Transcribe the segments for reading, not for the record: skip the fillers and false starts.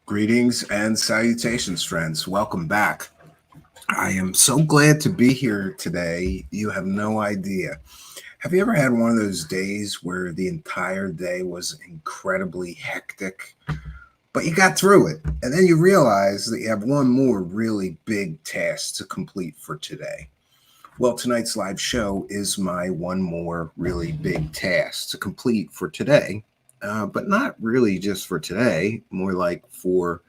Greetings and salutations, friends. Welcome back. I am so glad to be here today. You have no idea. Have you ever had one of those days where the entire day was incredibly hectic, but you got through it, and then you realize that you have one more really big task to complete for today? Well, tonight's live show is my one more really big task to complete for today, but not really just for today, more like for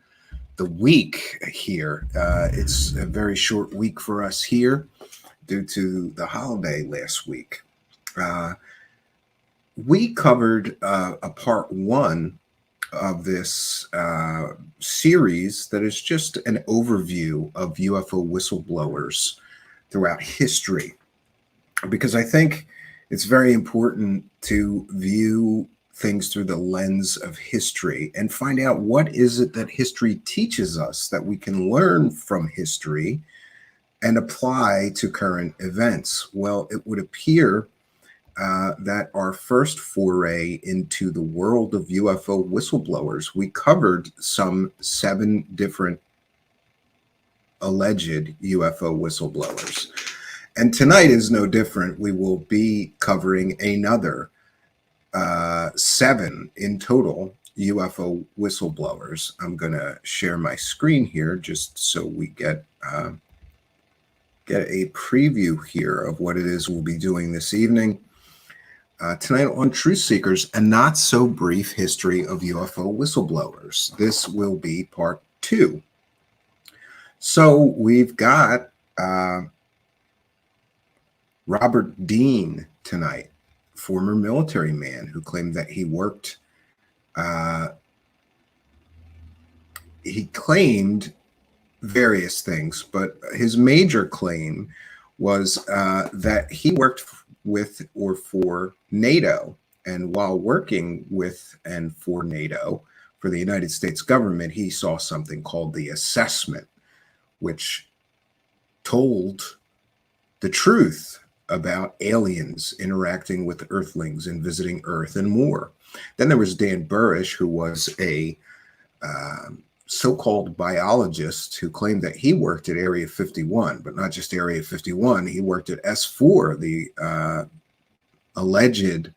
the week here. It's a very short week for us here due to the holiday last week. We covered a part one of this series that is just an overview of UFO whistleblowers throughout history, because I think it's very important to view things through the lens of history and find out what is it that history teaches us that we can learn from history and apply to current events. Well, it would appear that our first foray into the world of UFO whistleblowers, we covered some 7 different alleged UFO whistleblowers. And tonight is no different. We will be covering another 7 in total UFO whistleblowers. I'm going to share my screen here just so we get a preview here of what it is we'll be doing this evening. Tonight on Truthseekers, a not so brief history of UFO whistleblowers. This will be part 2. So we've got Robert Dean tonight, former military man who claimed that he worked, he claimed various things, but his major claim was that he worked with or for NATO. And while working with and for NATO, for the United States government, he saw something called the assessment, which told the truth about aliens interacting with Earthlings and visiting Earth and more. Then there was Dan Burish, who was a so-called biologist who claimed that he worked at Area 51, but not just Area 51. He worked at S4, the alleged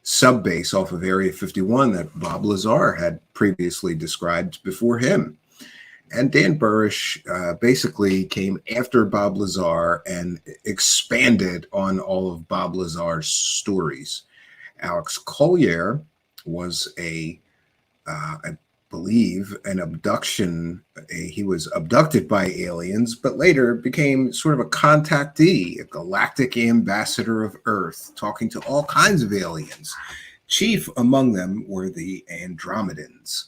subbase off of Area 51 that Bob Lazar had previously described before him. And Dan Burish basically came after Bob Lazar and expanded on all of Bob Lazar's stories. Alex Collier was I believe, an abduction. He was abducted by aliens, but later became sort of a contactee, a galactic ambassador of Earth, talking to all kinds of aliens. Chief among them were the Andromedans.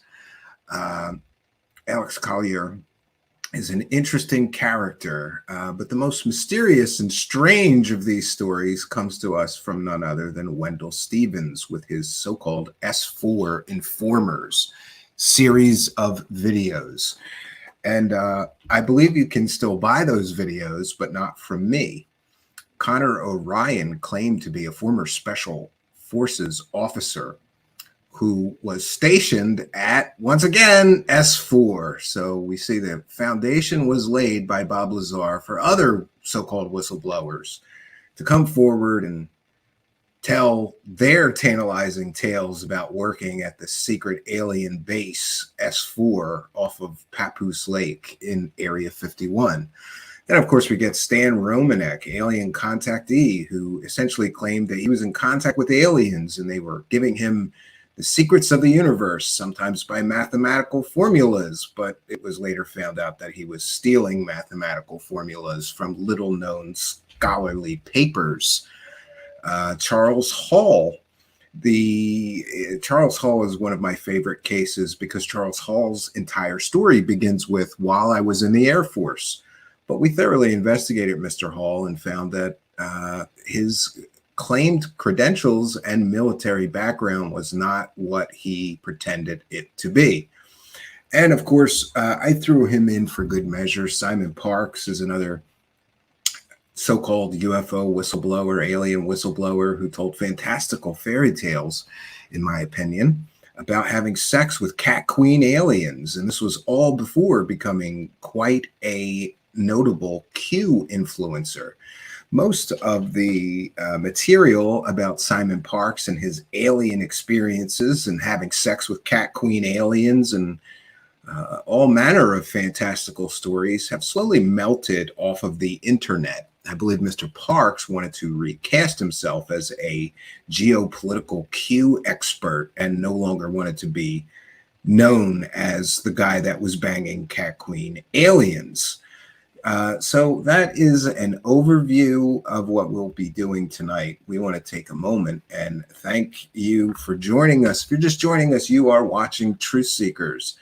Alex Collier is an interesting character, but the most mysterious and strange of these stories comes to us from none other than Wendell Stevens with his so-called S4 Informers series of videos. And I believe you can still buy those videos, but not from me. Connor Orion claimed to be a former Special Forces officer who was stationed at, once again, S4. So we see the foundation was laid by Bob Lazar for other so-called whistleblowers to come forward and tell their tantalizing tales about working at the secret alien base S4 off of Papoose Lake in Area 51. Then, of course, we get Stan Romanek, alien contactee, who essentially claimed that he was in contact with aliens and they were giving him the secrets of the universe, sometimes by mathematical formulas, but it was later found out that he was stealing mathematical formulas from little-known scholarly papers. Charles Hall. Charles Hall is one of my favorite cases because Charles Hall's entire story begins with, while I was in the Air Force. But we thoroughly investigated Mr. Hall and found that his claimed credentials and military background was not what he pretended it to be. And of course, I threw him in for good measure. Simon Parks is another so-called UFO whistleblower, alien whistleblower, who told fantastical fairy tales, in my opinion. about having sex with cat queen aliens. And this was all before becoming quite a notable Q influencer. Most of the material about Simon Parkes and his alien experiences and having sex with cat queen aliens and all manner of fantastical stories have slowly melted off of the internet. I believe Mr. Parkes wanted to recast himself as a geopolitical Q expert and no longer wanted to be known as the guy that was banging cat queen aliens. So that is an overview of what we'll be doing tonight. We want to take a moment and thank you for joining us. If you're just joining us, you are watching Truthseekers.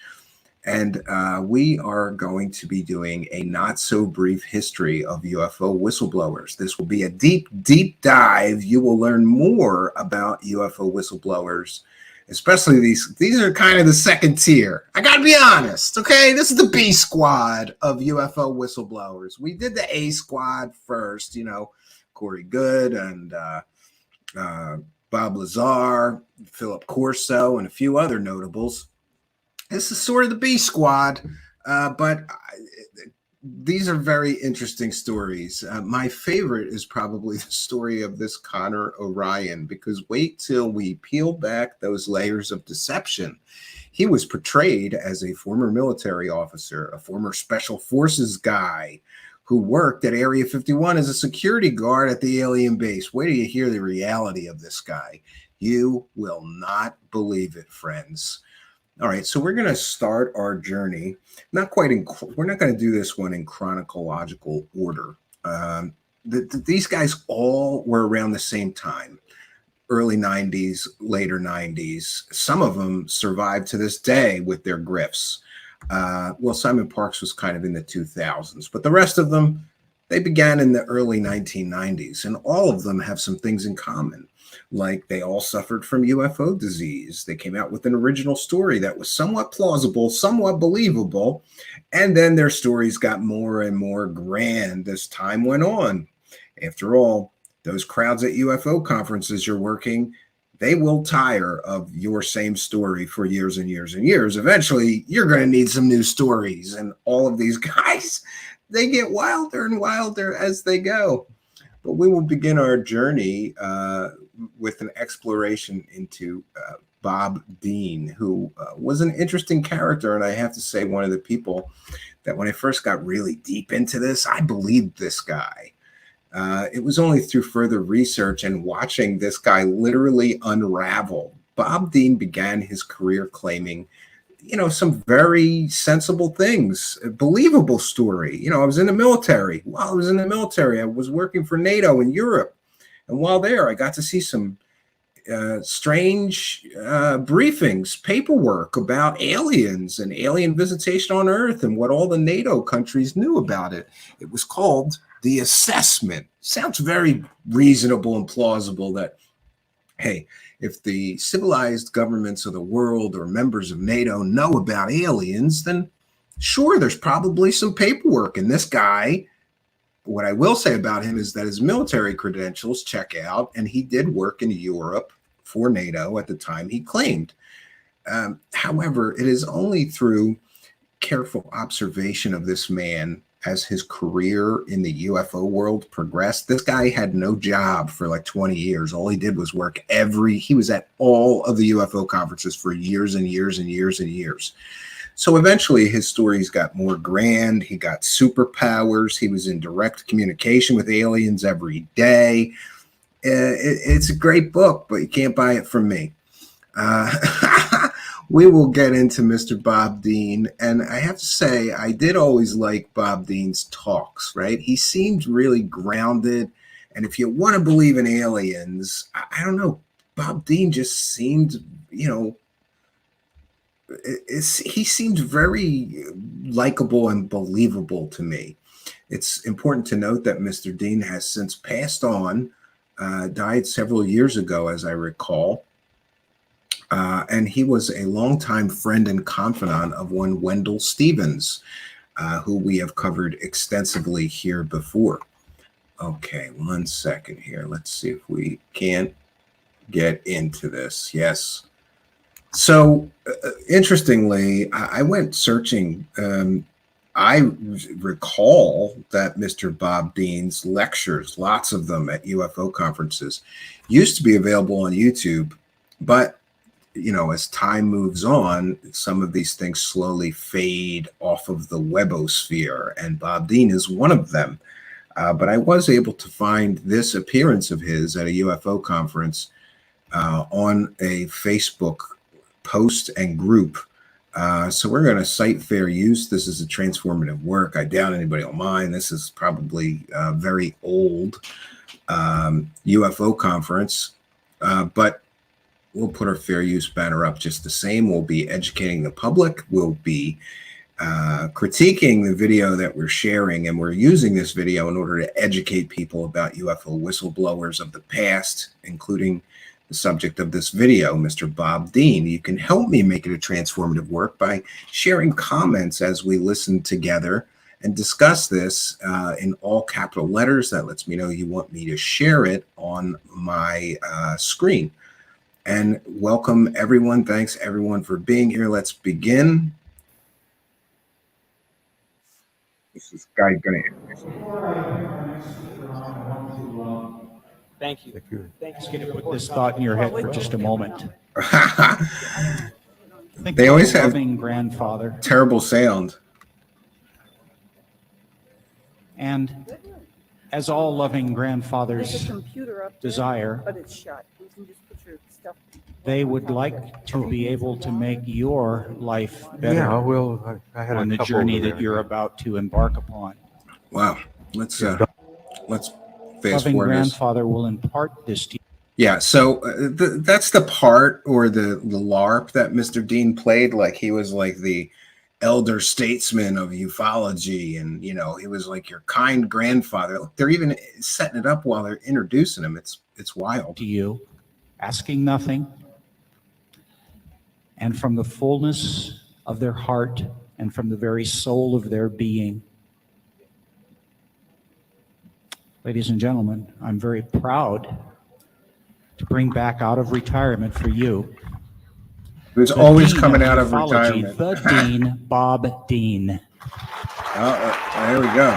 And we are going to be doing a not so brief history of UFO whistleblowers. This will be a deep, deep dive. You will learn more about UFO whistleblowers, especially these are kind of the second tier. I got to be honest, okay? This is the B squad of UFO whistleblowers. We did the A squad first, you know, Corey Good and Bob Lazar, Philip Corso, and a few other notables. This is sort of the B squad, but these are very interesting stories. My favorite is probably the story of this Connor Orion, because wait till we peel back those layers of deception. He was portrayed as a former military officer, a former special forces guy who worked at Area 51 as a security guard at the alien base. Wait till you hear the reality of this guy. You will not believe it, friends. All right, so we're going to start our journey. We're not going to do this one in chronological order. These guys all were around the same time, early 90s, later 90s. Some of them survived to this day with their grifts. Well, Simon Parkes was kind of in the 2000s, but the rest of them, they began in the early 1990s, and all of them have some things in common. Like they all suffered from UFO disease. They came out with an original story that was somewhat plausible, somewhat believable, and then their stories got more and more grand as time went on. After all, those crowds at UFO conferences you're working, they will tire of your same story for years and years and years. Eventually, you're going to need some new stories, and all of these guys, they get wilder and wilder as they go. But we will begin our journey with an exploration into Bob Dean, who was an interesting character. And I have to say, one of the people that when I first got really deep into this, I believed this guy. It was only through further research and watching this guy literally unravel. Bob Dean began his career claiming, you know, some very sensible things, a believable story. You know, I was in the military. While I was in the military, I was working for NATO in Europe. And while there, I got to see some strange briefings, paperwork about aliens and alien visitation on Earth and what all the NATO countries knew about it. It was called the assessment. Sounds very reasonable and plausible that, hey, if the civilized governments of the world or members of NATO know about aliens, then sure, there's probably some paperwork. And this guy, what I will say about him is that his military credentials check out, and he did work in Europe for NATO at the time he claimed. However, it is only through careful observation of this man as his career in the UFO world progressed. This guy had no job for like 20 years. All he did was work he was at all of the UFO conferences for years and years and years and years. So eventually his stories got more grand. He got superpowers. He was in direct communication with aliens every day. It's a great book, but you can't buy it from me. We will get into Mr. Bob Dean. And I have to say, I did always like Bob Dean's talks, right? He seemed really grounded. And if you want to believe in aliens, I don't know, Bob Dean just seemed, you know, he seemed very likable and believable to me. It's important to note that Mr. Dean has since passed on, died several years ago, as I recall. And he was a longtime friend and confidant of one Wendell Stevens, who we have covered extensively here before. Okay, 1 second here. Let's see if we can't get into this. Yes. So, interestingly, I went searching. I recall that Mr. Bob Dean's lectures, lots of them at UFO conferences, used to be available on YouTube. But, you know, as time moves on, some of these things slowly fade off of the webosphere, and Bob Dean is one of them. But I was able to find this appearance of his at a UFO conference on a Facebook post and group. So we're going to cite fair use. This is a transformative work. I doubt anybody will mind. This is probably a very old UFO conference, but we'll put our fair use banner up just the same. We'll be educating the public. We'll be critiquing the video that we're sharing, and we're using this video in order to educate people about UFO whistleblowers of the past, including the subject of this video, Mr. Bob Dean. You can help me make it a transformative work by sharing comments as we listen together and discuss this in all capital letters. That lets me know you want me to share it on my screen. And welcome everyone. Thanks everyone for being here. Let's begin. This is guy going Thank you. Thank you. Going to put this thought in your head for just a moment. They always have loving grandfather terrible sound. And as all loving grandfathers desire, but it's shut. You can just put your stuff. They would like to be able to make your life better. Yeah, well, I had on the journey that you're about to embark upon. Wow. Let's fast Loving forward. grandfather will impart this to you. Yeah, so that's the part, or the LARP that Mr. Dean played. Like he was like the elder statesman of ufology, and you know, he was like your kind grandfather. They're even setting it up while they're introducing him. It's wild. To you, asking nothing, and from the fullness of their heart and from the very soul of their being. Ladies and gentlemen, I'm very proud to bring back out of retirement for you. Who's always coming out of retirement. The Dean, Bob Dean. There we go.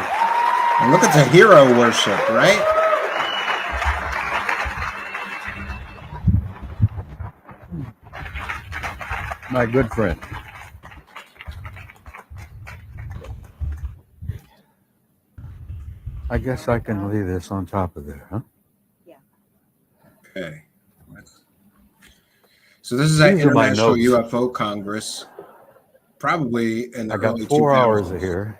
And look at the hero worship, right? My good friend. I guess I can lay this on top of there, huh? Yeah. Okay. So this is at These are my International notes. UFO Congress, probably in the I got early 4 2000s. hours of here.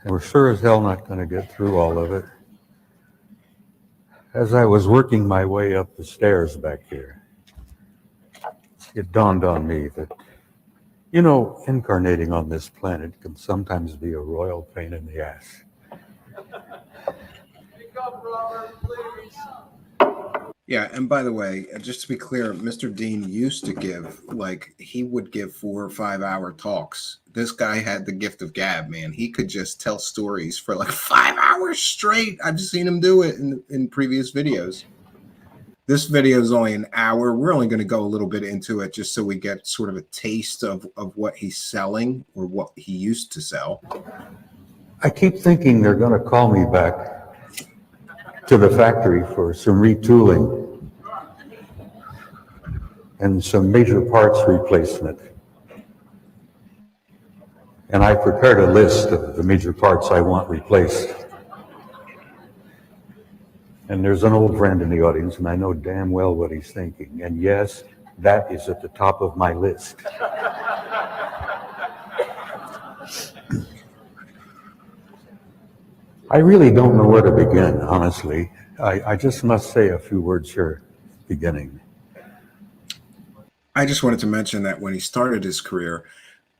And we're sure as hell not going to get through all of it. As I was working my way up the stairs back here, it dawned on me that, you know, incarnating on this planet can sometimes be a royal pain in the ass. Yeah, and by the way, just to be clear, Mr. Dean used to give, like, he would give 4 or 5 hour talks. This guy had the gift of gab, man. He could just tell stories for like 5 hours straight. I've seen him do it in previous videos. This video is only an hour. We're only going to go a little bit into it just so we get sort of a taste of what he's selling, or what he used to sell. I keep thinking they're going to call me back to the factory for some retooling and some major parts replacement. And I prepared a list of the major parts I want replaced. And there's an old friend in the audience, and I know damn well what he's thinking. And yes, that is at the top of my list. I really don't know where to begin, honestly. I just must say a few words here beginning. I just wanted to mention that when he started his career,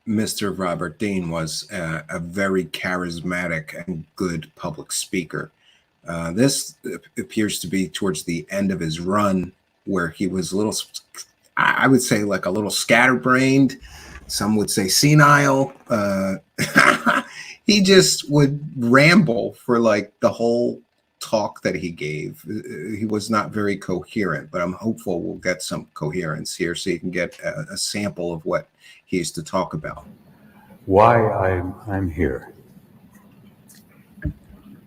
Mr. Robert Dean was a very charismatic and good public speaker. This appears to be towards the end of his run, where he was a little, I would say, like a little scatterbrained. Some would say senile. He just would ramble for like the whole talk that he gave, he was not very coherent, but I'm hopeful we'll get some coherence here so you can get a sample of what he used to talk about. Why I'm here.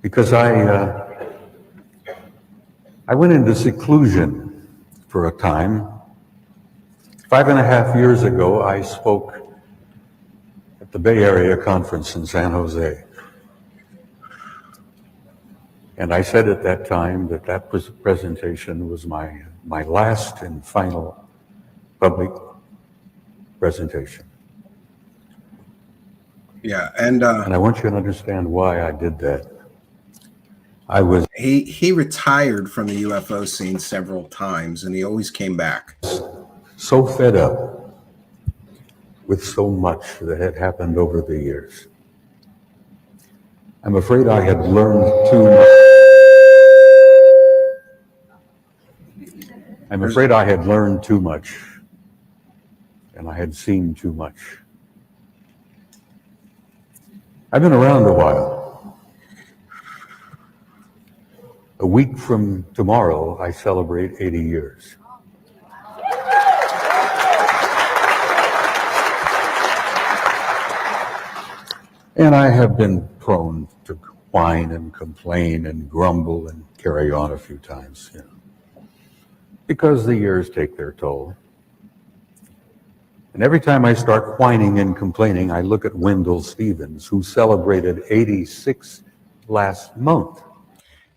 Because I went into seclusion for a time. 5.5 years ago, I spoke at the Bay Area Conference in San Jose. And I said at that time that that presentation was my last and final public presentation. Yeah, and I want you to understand why I did that. He retired from the UFO scene several times, and he always came back. So fed up with so much that had happened over the years. I'm afraid I had learned too much. I'm afraid I had learned too much, and I had seen too much. I've been around a while. A week from tomorrow, I celebrate 80 years. And I have been prone to whine and complain and grumble and carry on a few times, because the years take their toll. And every time I start whining and complaining, I look at Wendell Stevens, who celebrated 86 last month.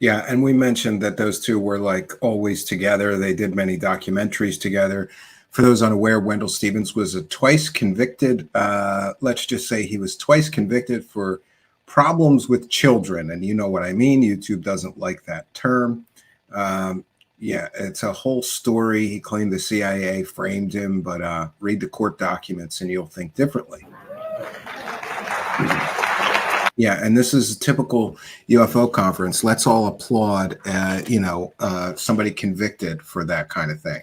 Yeah, and we mentioned that those two were like always together. They did many documentaries together. For those unaware, Wendell Stevens was a twice convicted, let's just say he was twice convicted for problems with children. And you know what I mean. YouTube doesn't like that term. Yeah, it's a whole story. He claimed the CIA framed him, but read the court documents and you'll think differently. Yeah, and this is a typical UFO conference. Let's all applaud, somebody convicted for that kind of thing.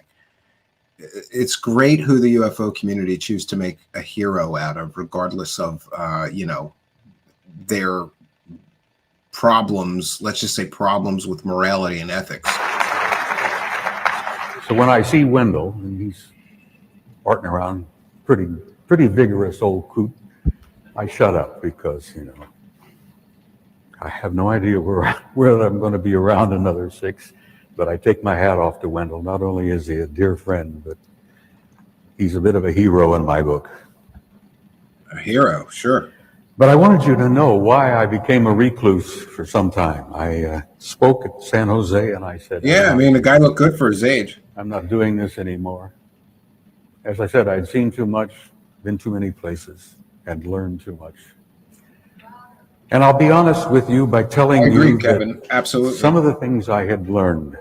It's great who the UFO community choose to make a hero out of, regardless of, their problems, let's just say problems with morality and ethics. So when I see Wendell, and he's farting around, pretty vigorous old coot, I shut up because, I have no idea where I'm going to be around another 6, but I take my hat off to Wendell. Not only is he a dear friend, but he's a bit of a hero in my book. A hero, sure. But I wanted you to know why I became a recluse for some time. I spoke at San Jose and I said, yeah, the guy looked good for his age. I'm not doing this anymore. As I said, I'd seen too much, been too many places, and learned too much. And I'll be honest with you by telling you Kevin. Absolutely. Some of the things I had learned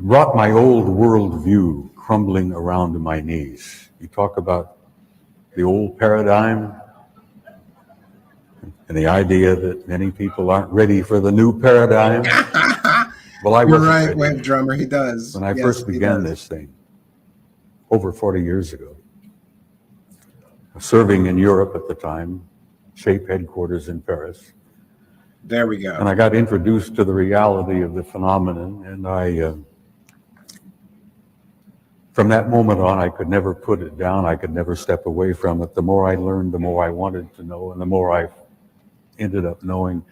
brought my old worldview crumbling around my knees. You talk about the old paradigm and the idea that many people aren't ready for the new paradigm. Well, I wasn't right, ready. Web Drummer, he does. When I first began this thing, over 40 years ago, serving in Europe at the time, SHAPE headquarters in Paris. There we go. And I got introduced to the reality of the phenomenon, and from that moment on, I could never put it down. I could never step away from it. The more I learned, the more I wanted to know, and the more I ended up knowing.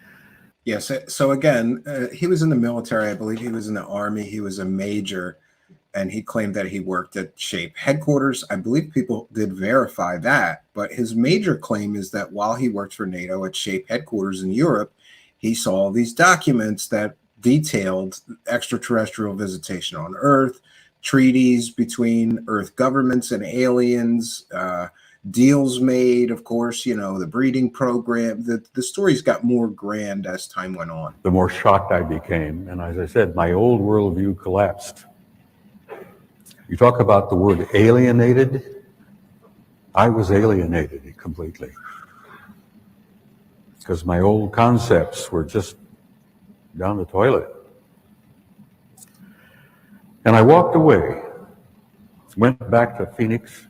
Yes. So again, he was in the military. I believe he was in the Army. He was a major, and he claimed that he worked at SHAPE headquarters. I believe people did verify that, but his major claim is that while he worked for NATO at SHAPE headquarters in Europe, he saw these documents that detailed extraterrestrial visitation on Earth, treaties between Earth governments and aliens, deals made, of course, the breeding program. The stories got more grand as time went on. The more shocked I became, and as I said, my old worldview collapsed. You talk about the word alienated. I was alienated completely because my old concepts were just down the toilet. And I walked away, went back to Phoenix,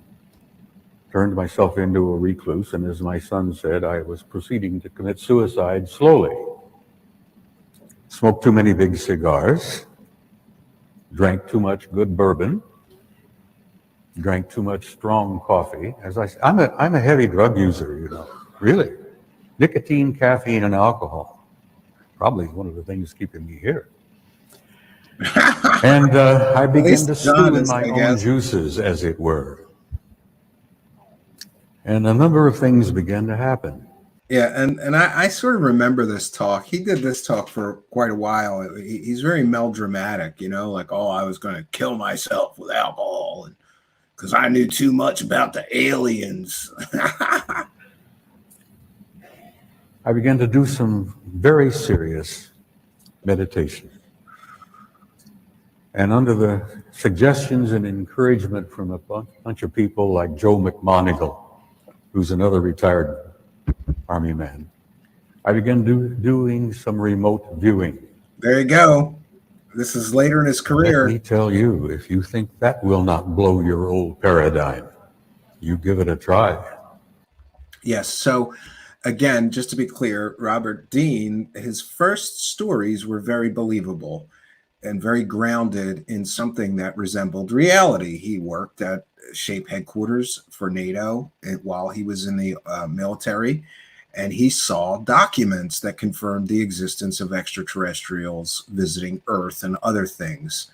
turned myself into a recluse, and as my son said, I was proceeding to commit suicide slowly. smoked too many big cigars, drank too much good bourbon, drank too much strong coffee. As I said, I'm a heavy drug user, you know, really. Nicotine, caffeine, and alcohol. Probably one of the things keeping me here. And I began to stew in my own juices, as it were. And a number of things began to happen. Yeah, and I sort of remember this talk. He did this talk for quite a while. He's very melodramatic, you know, like, oh, I was going to kill myself with alcohol and because I knew too much about the aliens. I began to do some very serious meditation. And under the suggestions and encouragement from a bunch of people like Joe McMonigal, who's another retired Army man, I began doing some remote viewing. There you go. This is later in his career. Let me tell you, if you think that will not blow your old paradigm, you give it a try. Yes. So again, just to be clear, Robert Dean, his first stories were very believable and very grounded in something that resembled reality. He worked at SHAPE headquarters for NATO while he was in the military, and he saw documents that confirmed the existence of extraterrestrials visiting Earth and other things.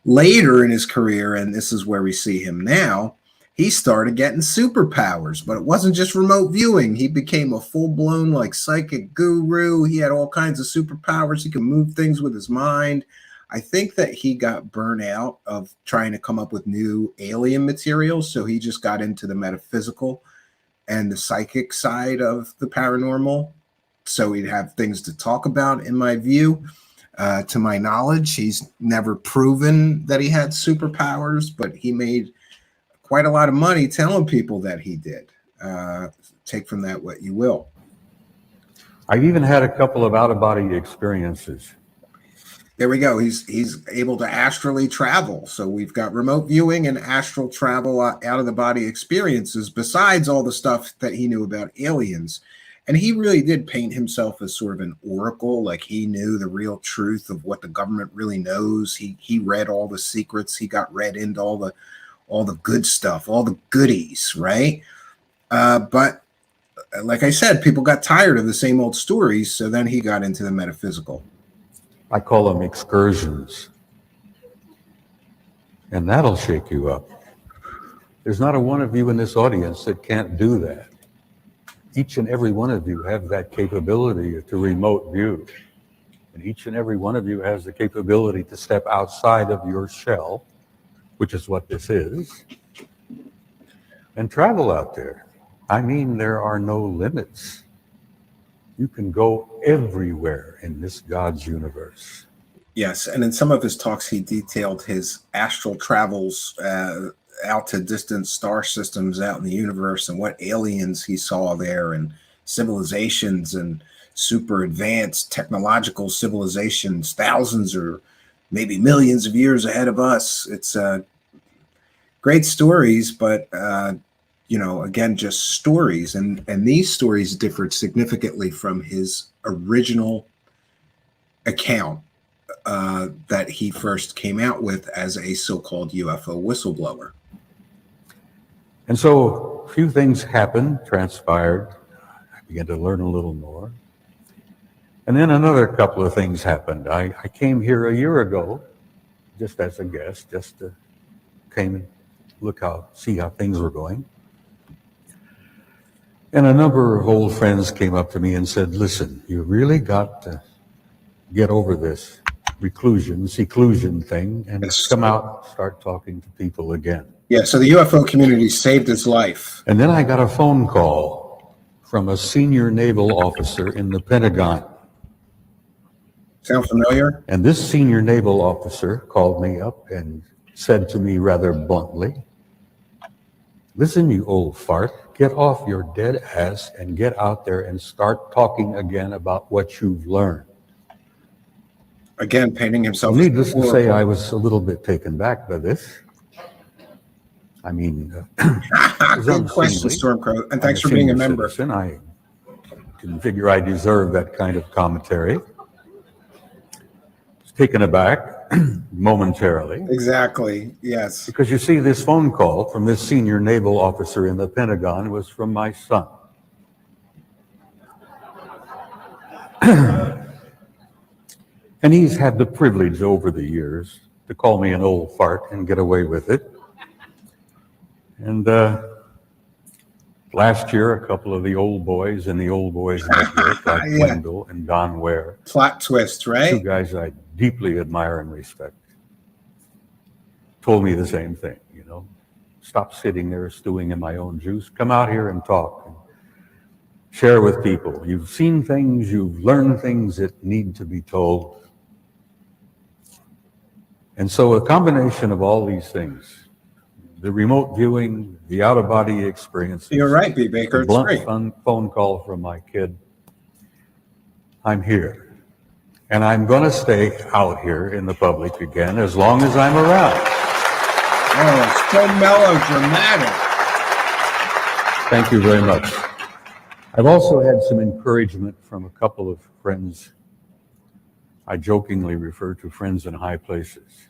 Later in his career, and this is where we see him now, he started getting superpowers, but it wasn't just remote viewing. He became a full-blown like psychic guru. He had all kinds of superpowers. He could move things with his mind. I think that he got burnt out of trying to come up with new alien materials, so he just got into the metaphysical and the psychic side of the paranormal. So he'd have things to talk about, in my view. To my knowledge, he's never proven that he had superpowers, but he made quite a lot of money telling people that he did. Take from that what you will. I've even had a couple of out-of-body experiences. There we go. He's able to astrally travel. So we've got remote viewing and astral travel, out of the body experiences, besides all the stuff that he knew about aliens. And he really did paint himself as sort of an oracle, like he knew the real truth of what the government really knows. He read all the secrets. He got read into all the good stuff, all the goodies, right? But like I said, people got tired of the same old stories. So then he got into the metaphysical. I call them excursions. And that'll shake you up. There's not a one of you in this audience that can't do that. Each and every one of you have that capability to remote view. And each and every one of you has the capability to step outside of your shell, which is what this is, and travel out there. I mean, there are no limits. You can go everywhere in this God's universe. Yes, and in some of his talks, he detailed his astral travels out to distant star systems out in the universe and what aliens he saw there and civilizations and super advanced technological civilizations, thousands or maybe millions of years ahead of us. It's great stories, but you know, again, just stories. And these stories differed significantly from his original account that he first came out with as a so-called UFO whistleblower. And so a few things happened, transpired. I began to learn a little more. And then another couple of things happened. I came here a year ago, just as a guest, just to came and see how things were going. And a number of old friends came up to me and said, listen, you really got to get over this seclusion thing and come out and start talking to people again. Yeah, so the UFO community saved his life. And then I got a phone call from a senior naval officer in the Pentagon. Sound familiar? And this senior naval officer called me up and said to me rather bluntly, listen, you old fart, get off your dead ass and get out there and start talking again about what you've learned. Again, painting himself. Needless to say, I was a little bit taken back by this. I mean, good question, Stormcrow, and thanks for being a member. Citizen. I can figure I deserve that kind of commentary. taken aback momentarily. Exactly. Yes. Because you see, this phone call from this senior naval officer in the Pentagon was from my son. And he's had the privilege over the years to call me an old fart and get away with it. And last year, a couple of the old boys in the old boys network, like Yeah. Wendell and Don Ware, Plot twist, two right? guys I deeply admire and respect, told me the same thing, you know. Stop sitting there stewing in my own juice. Come out here and talk. And share with people. You've seen things, you've learned things that need to be told. And so a combination of all these things, the remote viewing, the out-of-body experiences. You're right, B. Baker. The It's blunt great. phone call from my kid. I'm here. And I'm going to stay out here in the public again as long as I'm around. Oh, it's so melodramatic. Thank you very much. I've also had some encouragement from a couple of friends. I jokingly refer to friends in high places.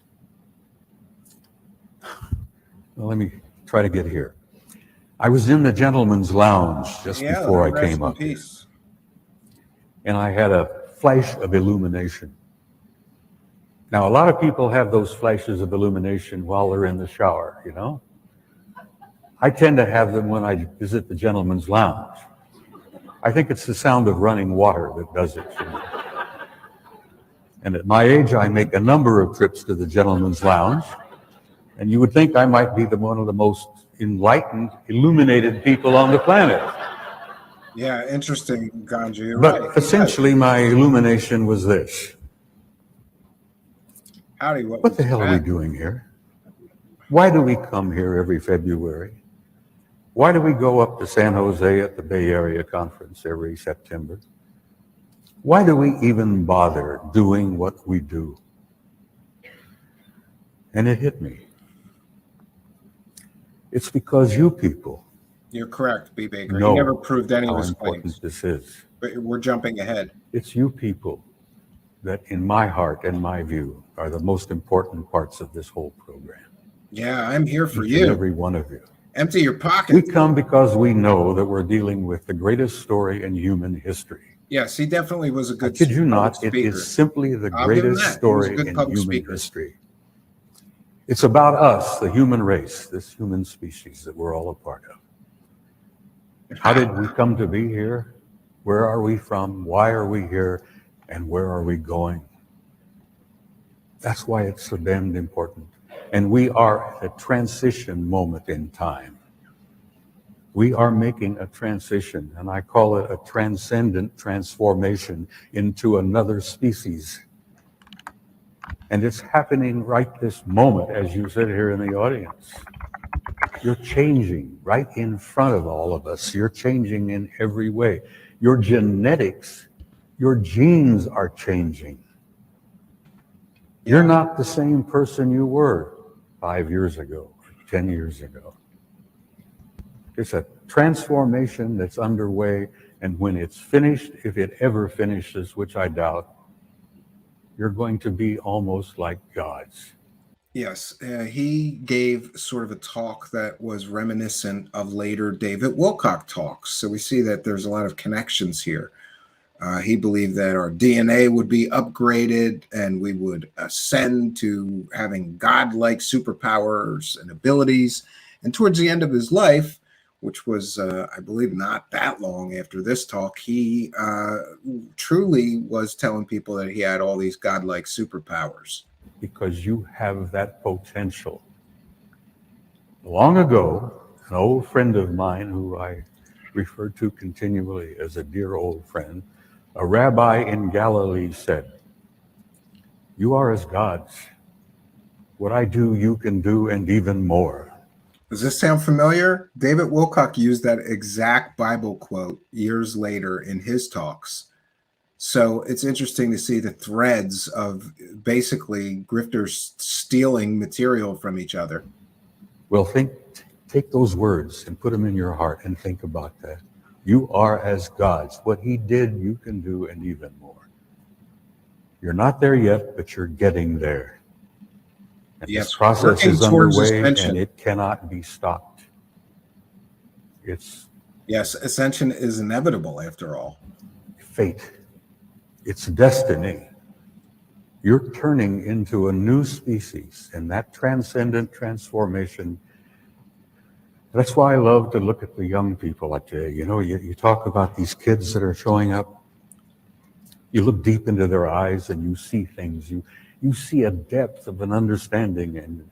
Well, let me try to get here. I was in the gentleman's lounge just before I rest came in up here, peace. and I had a flash of illumination. Now, a lot of people have those flashes of illumination while they're in the shower, you know? I tend to have them when I visit the gentleman's lounge. I think it's the sound of running water that does it for me. And at my age, I make a number of trips to the gentleman's lounge, and you would think I might be one of the most enlightened, illuminated people on the planet. Yeah, interesting, Ganji. You're But right. essentially, my illumination was this. Howdy, What the hell are we doing here? Why do we come here every February? Why do we go up to San Jose at the Bay Area Conference every September? Why do we even bother doing what we do? And it hit me. It's because you people You're correct, B. Baker. know He never proved any of how his important claims. this is. But we're jumping ahead. It's you people that, in my heart and my view, are the most important parts of this whole program. Yeah, I'm here for Each and you. every one of you. Empty your We pockets. come because we know that we're dealing with the greatest story in human history. Yes, he definitely was a I good kid you public not, it speaker. is simply the I'll give him greatest that. He was a story good in public human speaker. history. It's about us, the human race, this human species that we're all a part of. How did we come to be here? Where are we from? Why are we here? And where are we going? That's why it's so damned important. And we are at a transition moment in time. We are making a transition, and I call it a transcendent transformation into another species. And it's happening right this moment as you sit here in the audience. You're changing right in front of all of us. You're changing in every way. Your genetics, your genes are changing. You're not the same person you were 5 years ago, 10 years ago. It's a transformation that's underway, and when it's finished, if it ever finishes, which I doubt, you're going to be almost like gods. Yes, he gave sort of a talk that was reminiscent of later David Wilcock talks. So we see that there's a lot of connections here. He believed that our DNA would be upgraded and we would ascend to having godlike superpowers and abilities. And towards the end of his life, which was, I believe, not that long after this talk, he truly was telling people that he had all these godlike superpowers. Because you have that potential. Long ago, an old friend of mine who I refer to continually as a dear old friend, a rabbi in Galilee said, "You are as gods. What I do, you can do, and even more." Does this sound familiar? David Wilcock used that exact Bible quote years later in his talks. So it's interesting to see the threads of basically grifters stealing material from each other. Well, take those words and put them in your heart and think about that. You are as gods. What he did, you can do, and even more. You're not there yet, but you're getting there. And Yes, this process working is towards underway, ascension. and it cannot be stopped. It's Yes, ascension is inevitable after all. fate. It's destiny. You're turning into a new species, and that transcendent transformation. That's why I love to look at the young people like today. You know, you talk about these kids that are showing up. You look deep into their eyes and you see things. You see a depth of an understanding and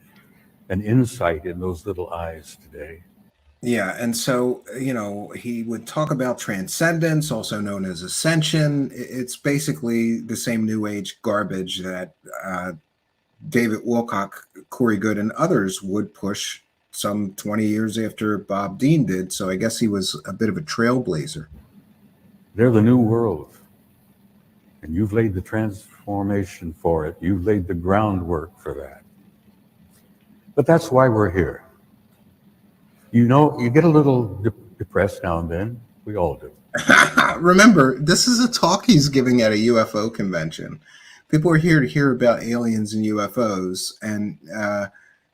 an insight in those little eyes today. Yeah, and so, you know, he would talk about transcendence, also known as ascension. It's basically the same New Age garbage that David Wilcock, Corey Goode, and others would push some 20 years after Bob Dean did. So I guess he was a bit of a trailblazer. They're the new world. And you've laid the transformation for it. You've laid the groundwork for that. But that's why we're here. You know, you get a little depressed now and then. We all do. Remember, this is a talk he's giving at a UFO convention. People are here to hear about aliens and UFOs, and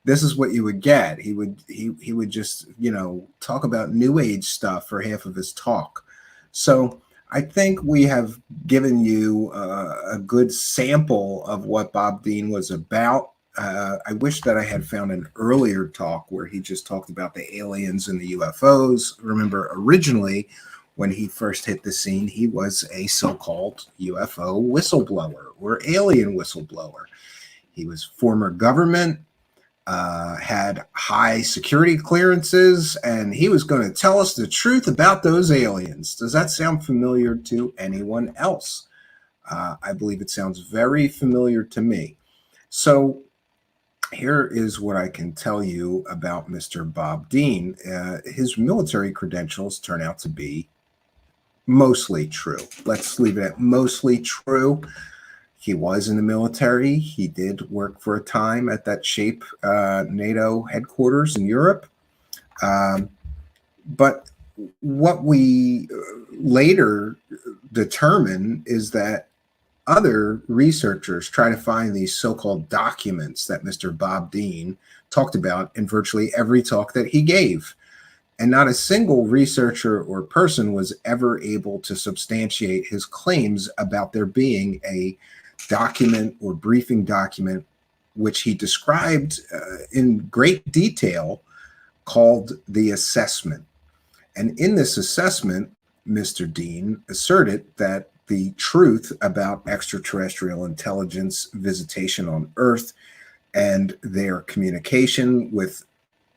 this is what you would get. He would just, you know, talk about New Age stuff for half of his talk. So I think we have given you a good sample of what Bob Dean was about. I wish that I had found an earlier talk where he just talked about the aliens and the UFOs. Remember, originally, when he first hit the scene, he was a so-called UFO whistleblower or alien whistleblower. He was former government, had high security clearances, and he was going to tell us the truth about those aliens. Does that sound familiar to anyone else? I believe it sounds very familiar to me. So here is what I can tell you about Mr. Bob Dean. His military credentials turn out to be mostly true. Let's leave it at mostly true. He was in the military. He did work for a time at that SHAPE NATO headquarters in Europe. But what we later determine is that other researchers try to find these so-called documents that Mr. Bob Dean talked about in virtually every talk that he gave. And not a single researcher or person was ever able to substantiate his claims about there being a document or briefing document, which he described in great detail, called the assessment. And in this assessment, Mr. Dean asserted that the truth about extraterrestrial intelligence visitation on Earth and their communication with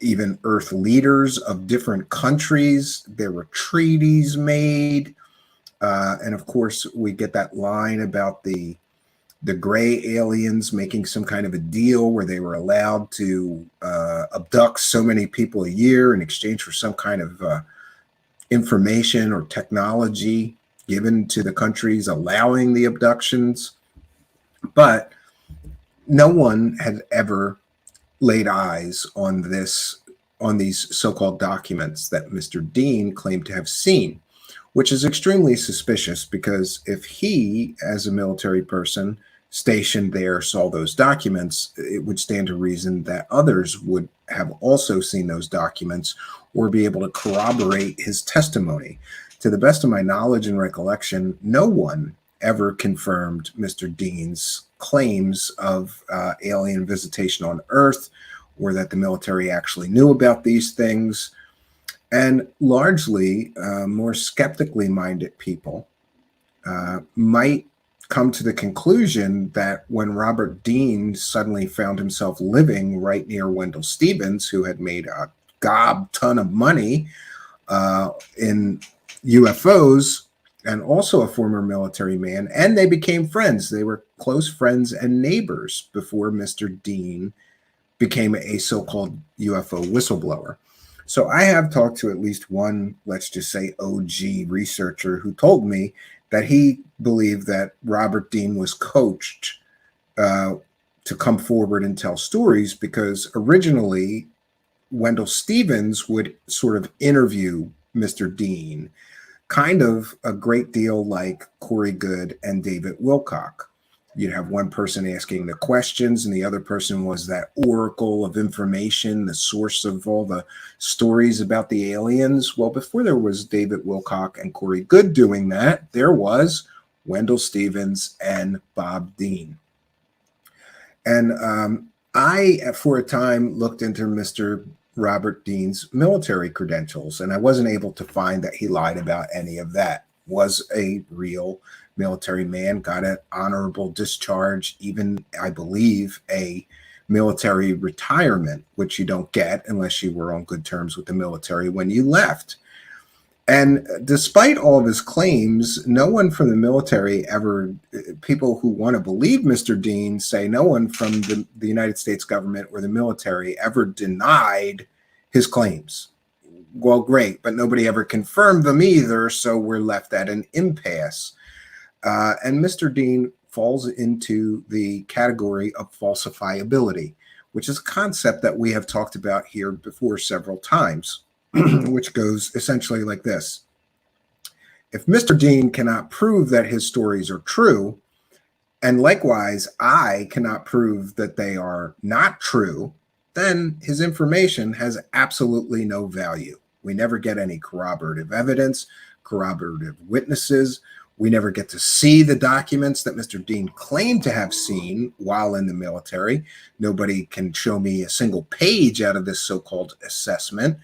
even Earth leaders of different countries. There were treaties made. And of course, we get that line about the gray aliens making some kind of a deal where they were allowed to abduct so many people a year in exchange for some kind of information or technology given to the countries allowing the abductions. But no one had ever laid eyes on these so-called documents that Mr. Dean claimed to have seen, which is extremely suspicious, because if he, as a military person stationed there, saw those documents, it would stand to reason that others would have also seen those documents or be able to corroborate his testimony. To the best of my knowledge and recollection, no one ever confirmed Mr. Dean's claims of alien visitation on Earth, or that the military actually knew about these things. And largely, more skeptically minded people might come to the conclusion that when Robert Dean suddenly found himself living right near Wendell Stevens, who had made a gob ton of money in UFOs, and also a former military man, and they became friends. They were close friends and neighbors before Mr. Dean became a so-called UFO whistleblower. So I have talked to at least one, let's just say, OG researcher who told me that he believed that Robert Dean was coached to come forward and tell stories, because originally Wendell Stevens would sort of interview Mr. Dean, kind of a great deal like Corey Goode and David Wilcock. You'd have one person asking the questions, and the other person was that oracle of information, the source of all the stories about the aliens. Well, before there was David Wilcock and Corey Goode doing that, there was Wendell Stevens and Bob Dean. And I, for a time, looked into Mr. Robert Dean's military credentials, and I wasn't able to find that he lied about any of that. Was a real military man, got an honorable discharge, even, I believe, a military retirement, which you don't get unless you were on good terms with the military when you left. And despite all of his claims, no one from the military ever, people who want to believe Mr. Dean say no one from the United States government or the military ever denied his claims. Well, great, but nobody ever confirmed them either, so we're left at an impasse. And Mr. Dean falls into the category of falsifiability, which is a concept that we have talked about here before several times, which goes essentially like this. If Mr. Dean cannot prove that his stories are true, and likewise I cannot prove that they are not true, then his information has absolutely no value. We never get any corroborative evidence, corroborative witnesses. We never get to see the documents that Mr. Dean claimed to have seen while in the military. Nobody can show me a single page out of this so-called assessment.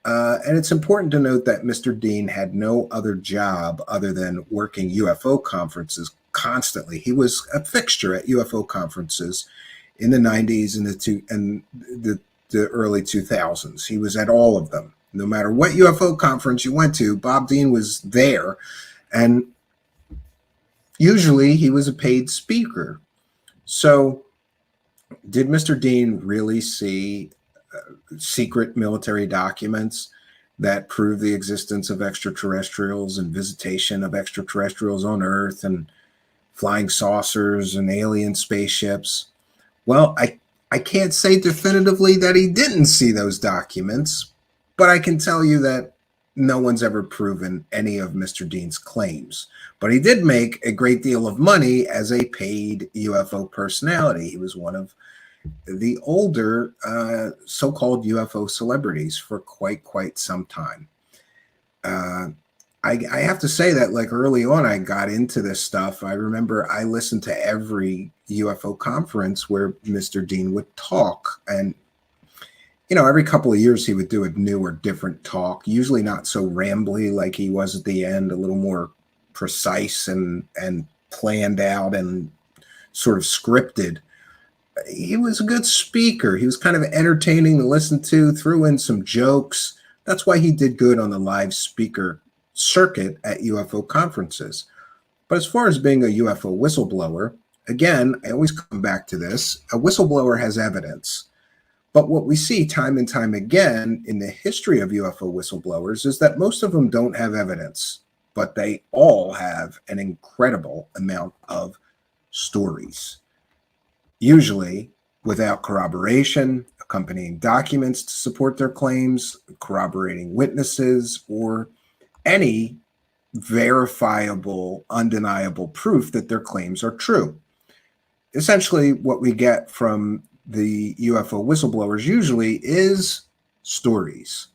And it's important to note that Mr. Dean had no other job other than working UFO conferences constantly. He was a fixture at UFO conferences in the 90s and the early 2000s. He was at all of them. No matter what UFO conference you went to, Bob Dean was there. And usually he was a paid speaker. So did Mr. Dean really see secret military documents that prove the existence of extraterrestrials and visitation of extraterrestrials on Earth and flying saucers and alien spaceships? Well, I can't say definitively that he didn't see those documents, but I can tell you that no one's ever proven any of Mr. Dean's claims. But he did make a great deal of money as a paid UFO personality. He was one of the older so-called UFO celebrities for quite some time. I have to say that, like, early on I got into this stuff. I remember I listened to every UFO conference where Mr. Dean would talk, and every couple of years he would do a new or different talk, usually not so rambly like he was at the end, a little more precise and planned out and sort of scripted. He was a good speaker. He was kind of entertaining to listen to, threw in some jokes. That's why he did good on the live speaker circuit at UFO conferences. But as far as being a UFO whistleblower, again, I always come back to this. A whistleblower has evidence. But what we see time and time again in the history of UFO whistleblowers is that most of them don't have evidence, but they all have an incredible amount of stories, usually without corroboration, accompanying documents to support their claims, corroborating witnesses, or any verifiable, undeniable proof that their claims are true. Essentially, what we get from the UFO whistleblowers usually is stories.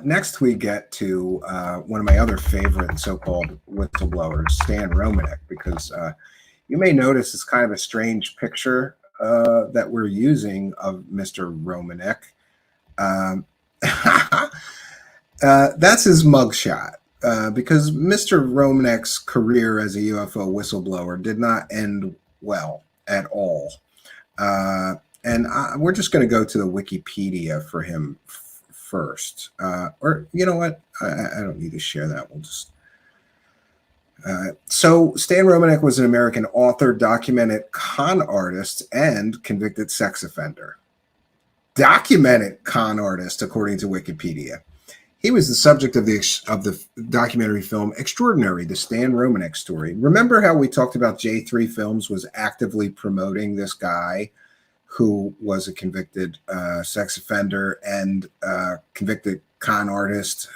Next, we get to one of my other favorite so-called whistleblowers, Dan Romanek, because you may notice it's kind of a strange picture that we're using of Mr. Romanek. That's his mugshot, because Mr. Romanek's career as a UFO whistleblower did not end well at all. We're just going to go to the Wikipedia for him first. Or you know what? I don't need to share that. We'll just... So Stan Romanek was an American author, documented con artist, and convicted sex offender. Documented con artist, according to Wikipedia. He was the subject of the documentary film Extraordinary, the Stan Romanek story. Remember how we talked about J3 Films was actively promoting this guy who was a convicted sex offender and convicted con artist?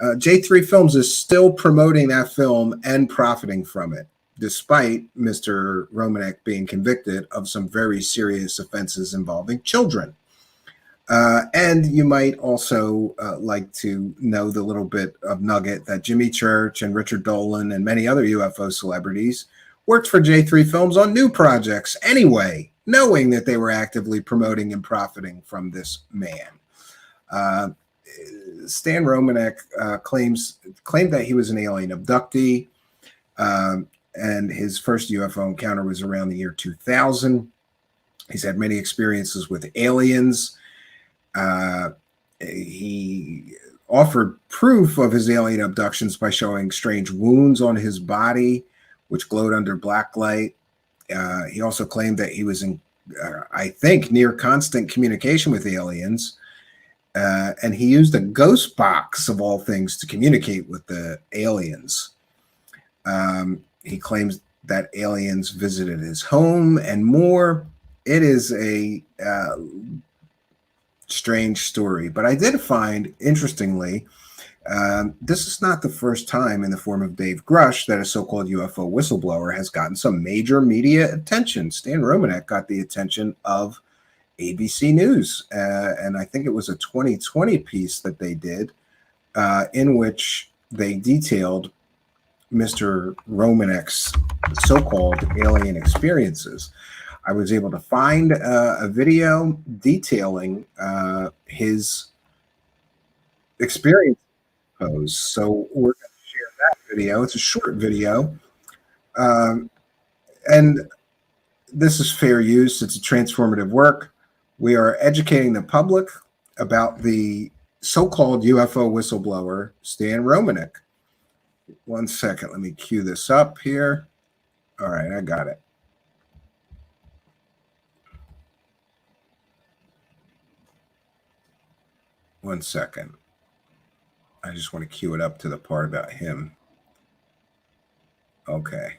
J3 Films is still promoting that film and profiting from it, despite Mr. Romanek being convicted of some very serious offenses involving children. And you might also like to know the little bit of nugget that Jimmy Church and Richard Dolan and many other UFO celebrities worked for J3 Films on new projects anyway, knowing that they were actively promoting and profiting from this man. Stan Romanek claimed that he was an alien abductee, and his first UFO encounter was around the year 2000. He's had many experiences with aliens. He offered proof of his alien abductions by showing strange wounds on his body, which glowed under black light. He also claimed that he was in, I think, near constant communication with aliens. And he used a ghost box, of all things, to communicate with the aliens. He claims that aliens visited his home and more. It is a strange story, but I did find, interestingly, this is not the first time in the form of Dave Grush that a so-called UFO whistleblower has gotten some major media attention. Stan Romanek got the attention of ABC News, and I think it was a 2020 piece that they did in which they detailed Mr. Romanek's so-called alien experiences. I was able to find a video detailing his experience. So we're going to share that video. It's a short video. And this is fair use. It's a transformative work. We are educating the public about the so-called UFO whistleblower, Stan Romanek. 1 second. Let me cue this up here. All right, I got it. One second. I just want to cue it up to the part about him. Okay.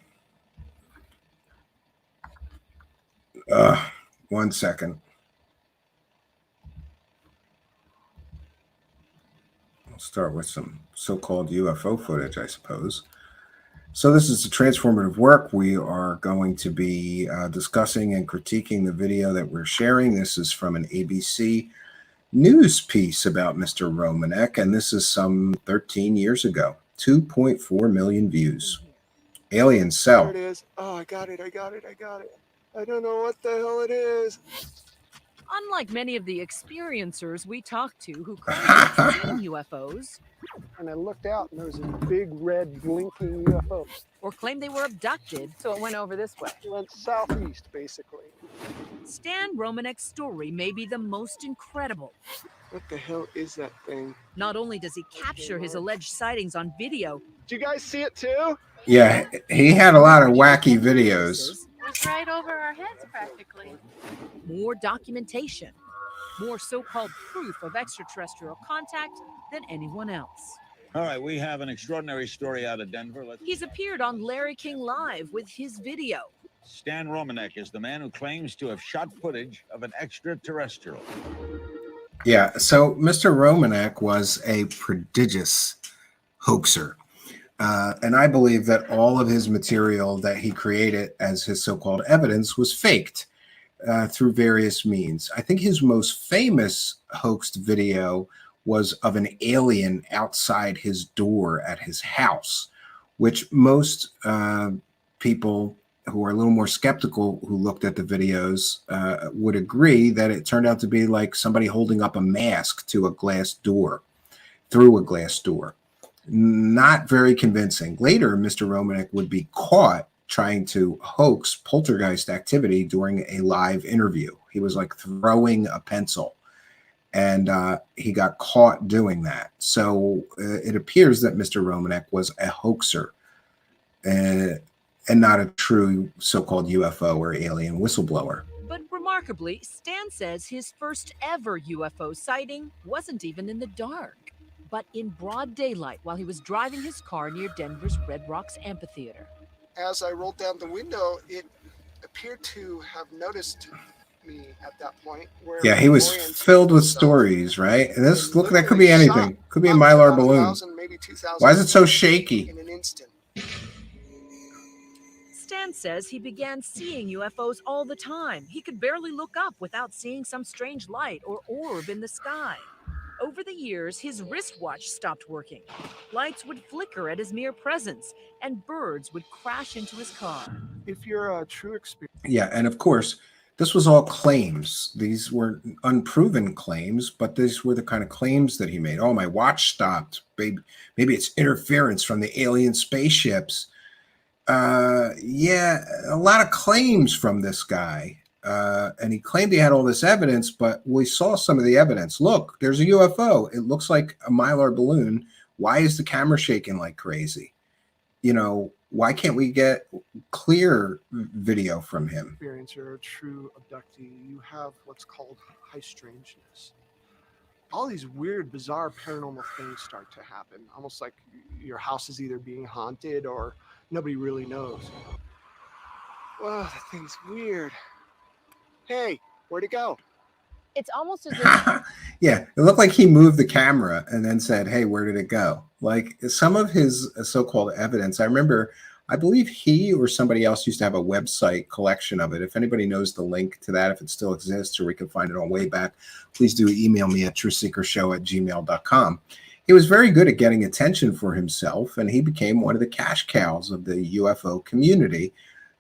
1 second. I'll start with some so-called UFO footage, I suppose. So this is a transformative work. We are going to be discussing and critiquing the video that we're sharing. This is from an ABC News piece about Mr. Romanek, and this is some 13 years ago. 2.4 million views. Alien Cell. There it is. Oh, I got it. I don't know what the hell it is. Unlike many of the experiencers we talked to who claim to have seen UFOs, And I looked out and there was a big red blinking UFO. or claim they were abducted, So it went over this way. It went southeast, basically. Stan Romanek's story may be the most incredible. What the hell is that thing? Not only does he capture his alleged sightings on video, Do you guys see it too? Yeah, he had a lot of wacky videos. It's right over our heads, practically. more documentation, more so-called proof of extraterrestrial contact than anyone else. All right, we have an extraordinary story out of Denver. He's appeared on Larry King Live with his video. Stan Romanek is the man who claims to have shot footage of an extraterrestrial. Yeah, so Mr. Romanek was a prodigious hoaxer. And I believe that all of his material that he created as his so-called evidence was faked through various means. I think his most famous hoaxed video was of an alien outside his door at his house, which most people who are a little more skeptical who looked at the videos would agree that it turned out to be like somebody holding up a mask to a glass door, through a glass door. Not very convincing. Later, Mr. Romanek would be caught trying to hoax poltergeist activity during a live interview. He was like throwing a pencil, and he got caught doing that. So it appears that Mr. Romanek was a hoaxer and not a true so-called UFO or alien whistleblower. But remarkably, Stan says his first ever UFO sighting wasn't even in the dark, but in broad daylight while he was driving his car near Denver's Red Rocks Amphitheater. As I rolled down the window, it appeared to have noticed me at that point. Where Yeah, he was Orion filled with himself, stories, right? And this and look, that could literally be anything. shot Could be a up to Mylar about balloon. 1,000, maybe 2,000 Why is it so feet shaky? in an instant. Stan says he began seeing UFOs all the time. He could barely look up without seeing some strange light or orb in the sky. Over the years, his wristwatch stopped working. Lights would flicker at his mere presence, and birds would crash into his car. If you're a true experience, Yeah, and of course, this was all claims. These were unproven claims, but these were the kind of claims that he made. Oh, my watch stopped. Maybe it's interference from the alien spaceships. Yeah, a lot of claims from this guy. And he claimed he had all this evidence, but we saw some of the evidence. Look, there's a UFO. It looks like a Mylar balloon. Why is the camera shaking like crazy? You know, why can't we get clear video from him? or a true abductee, you have what's called high strangeness. All these weird, bizarre paranormal things start to happen, almost like your house is either being haunted or nobody really knows. Well, that thing's weird. Hey, where'd it go? It's almost as if Yeah, it looked like he moved the camera and then said, hey, where did it go? Like some of his so-called evidence, I believe he or somebody else used to have a website collection of it. If anybody knows the link to that, if it still exists or we can find it on Wayback, please do email me at truthseekershow@gmail.com. He was very good at getting attention for himself, and he became one of the cash cows of the UFO community.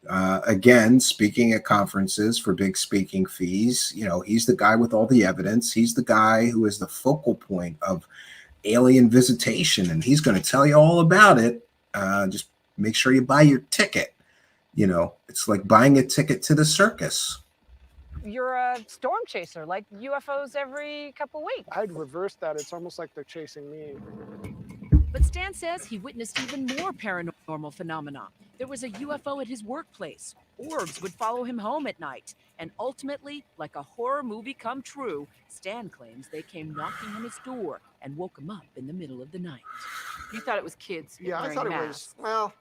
Again, speaking at conferences for big speaking fees. You know, he's the guy with all the evidence. He's the guy who is the focal point of alien visitation, and he's going to tell you all about it. Just make sure you buy your ticket. You know, it's like buying a ticket to the circus. You're a storm chaser, like UFOs every couple weeks. I'd reverse that. It's almost like they're chasing me. But Stan says he witnessed even more paranormal phenomena. There was a UFO at his workplace. Orbs would follow him home at night. And ultimately, like a horror movie come true, Stan claims they came knocking on his door and woke him up in the middle of the night. you thought it was kids. Yeah, I wearing thought it masks. was, well,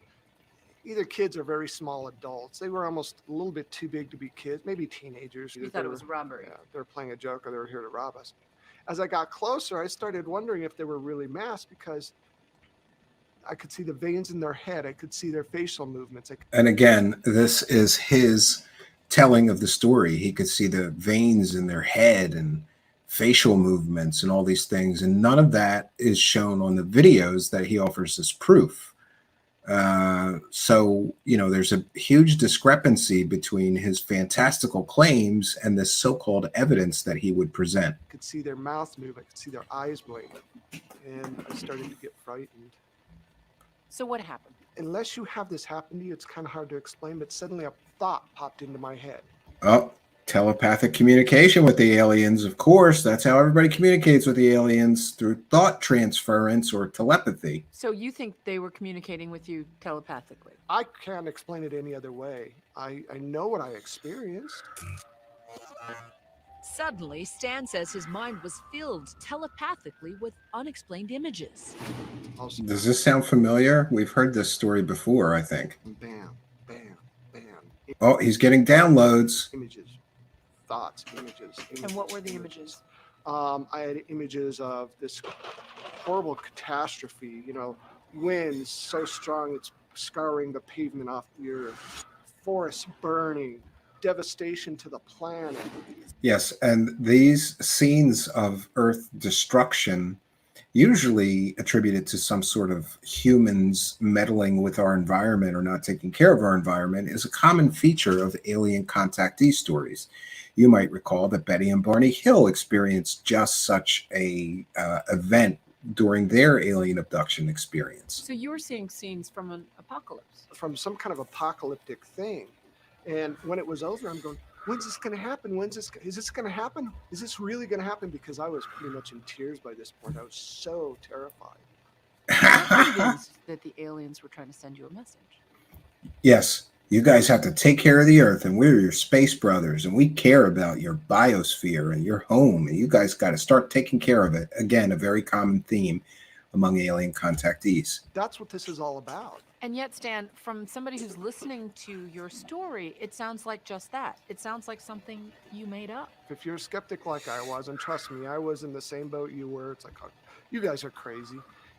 either kids or very small adults. They were almost a little bit too big to be kids, maybe teenagers. You thought it was robbery. Yeah, they were playing a joke or they were here to rob us. As I got closer, I started wondering if they were really masked because I could see the veins in their head. I could see their facial movements. And again, this is his telling of the story. He could see the veins in their head and facial movements and all these things. And none of that is shown on the videos that he offers as proof. So, you know, there's a huge discrepancy between his fantastical claims and the so-called evidence that he would present. I could see their mouth move. I could see their eyes blink. And I started to get frightened. So what happened? Unless you have this happen to you, it's kind of hard to explain, but suddenly a thought popped into my head. Oh, telepathic communication with the aliens, of course. That's how everybody communicates with the aliens, through thought transference or telepathy. So you think they were communicating with you telepathically? I can't explain it any other way. I know what I experienced. Suddenly, Stan says his mind was filled telepathically with unexplained images. Also, Does this sound familiar? We've heard this story before, I think. bam, bam, bam. Oh, he's getting downloads. Images, thoughts, images. And what were the images? I had images of this horrible catastrophe, you know, winds so strong it's scouring the pavement off the earth, forests burning, devastation to the planet. Yes, and these scenes of Earth destruction, usually attributed to some sort of humans meddling with our environment or not taking care of our environment, is a common feature of alien contactee stories. You might recall that Betty and Barney Hill experienced just such a event during their alien abduction experience. So you were seeing scenes from an apocalypse. From some kind of apocalyptic thing. And when it was over, I'm going, when's this going to happen? Is this going to happen? Is this really going to happen? Because I was pretty much in tears by this point. I was so terrified. Convinced that the aliens were trying to send you a message. Yes, you guys have to take care of the Earth, and we're your space brothers, and we care about your biosphere and your home, and you guys got to start taking care of it. Again, a very common theme among alien contactees. That's what this is all about. And yet, Stan, from somebody who's listening to your story, it sounds like just that. It sounds like something you made up. If you're a skeptic like I was, and trust me, I was in the same boat you were, it's like, oh, you guys are crazy.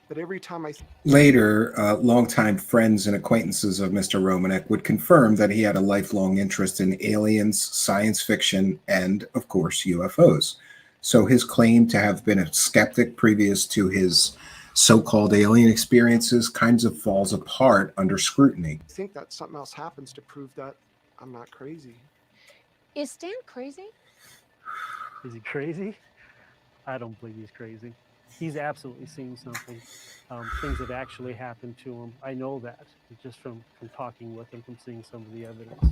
But every time I... Later, longtime friends and acquaintances of Mr. Romanek would confirm that he had a lifelong interest in aliens, science fiction, and, of course, UFOs. So his claim to have been a skeptic previous to his so-called alien experiences kind of falls apart under scrutiny. I think that something else happens to prove that I'm not crazy. Is Stan crazy? Is he crazy? I don't believe he's crazy. He's absolutely seen something. Things have actually happened to him. I know that just from talking with him, from seeing some of the evidence.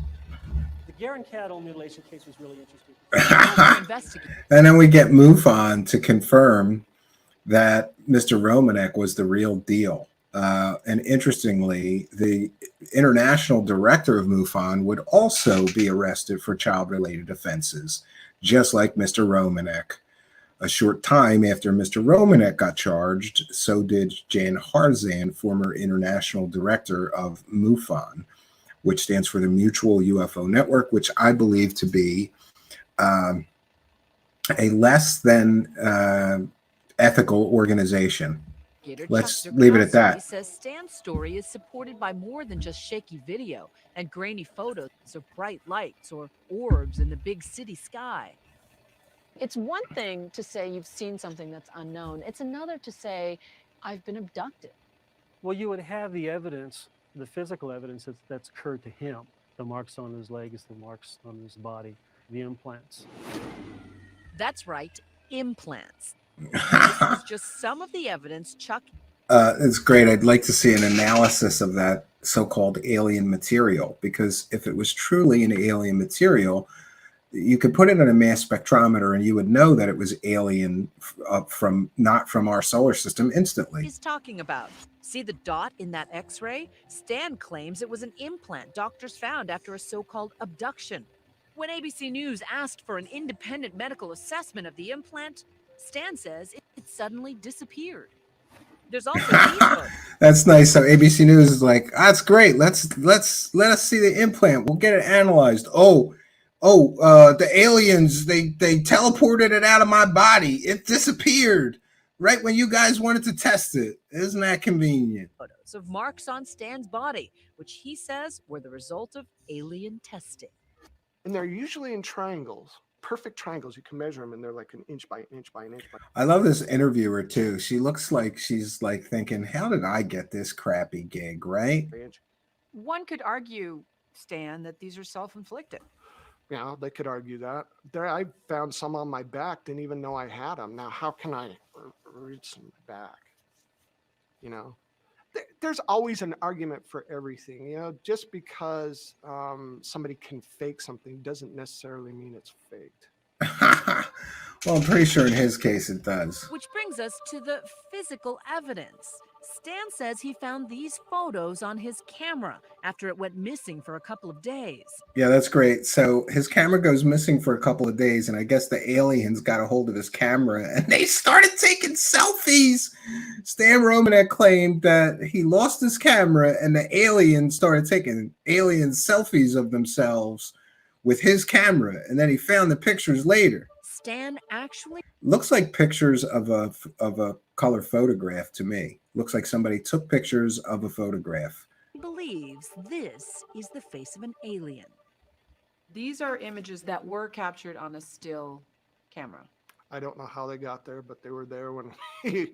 The Garen cattle mutilation case was really interesting. And then we get MUFON to confirm that Mr. Romanek was the real deal. And interestingly, the international director of MUFON would also be arrested for child-related offenses, just like Mr. Romanek. A short time after Mr. Romanek got charged, so did Jan Harzan, former international director of MUFON, which stands for the Mutual UFO Network, which I believe to be a less than ethical organization. Let's leave it at that. He says Stan's story is supported by more than just shaky video and grainy photos of bright lights or orbs in the big city sky. It's one thing to say you've seen something that's unknown. It's another to say, I've been abducted. Well, you would have the evidence, the physical evidence that's occurred to him. The marks on his legs, the marks on his body, the implants. That's right, implants. This is just some of the evidence Chuck... It's great. I'd like to see an analysis of that so-called alien material, because if it was truly an alien material, you could put it in a mass spectrometer and you would know that it was alien not from our solar system instantly. He's talking about. See the dot in that X-ray? Stan claims it was an implant doctors found after a so-called abduction. When ABC News asked for an independent medical assessment of the implant, Stan says it suddenly disappeared. There's also That's nice. So ABC News is like, that's great. Let us see the implant. We'll get it analyzed. The aliens, they teleported it out of my body. It disappeared right when you guys wanted to test it. Isn't that convenient? Photos of marks on Stan's body, which he says were the result of alien testing. And they're usually in triangles, perfect triangles. You can measure them and they're like an inch by an inch by an inch. I love this interviewer too. She looks like she's like thinking, how did I get this crappy gig, right? One could argue, Stan, that these are self-inflicted. Yeah, they could argue that. I found some on my back, didn't even know I had them. Now, how can I reach my back? You know, there's always an argument for everything. You know, just because somebody can fake something doesn't necessarily mean it's faked. Well, I'm pretty sure in his case it does. Which brings us to the physical evidence. Stan says he found these photos on his camera after it went missing for a couple of days. Yeah, that's great. So his camera goes missing for a couple of days, and I guess the aliens got a hold of his camera and they started taking selfies. Stan Romanek claimed that he lost his camera and the aliens started taking alien selfies of themselves with his camera, and then he found the pictures later. Stan actually looks like pictures of a color photograph to me. Looks like somebody took pictures of a photograph. believes this is the face of an alien. These are images that were captured on a still camera. I don't know how they got there, but they were there when he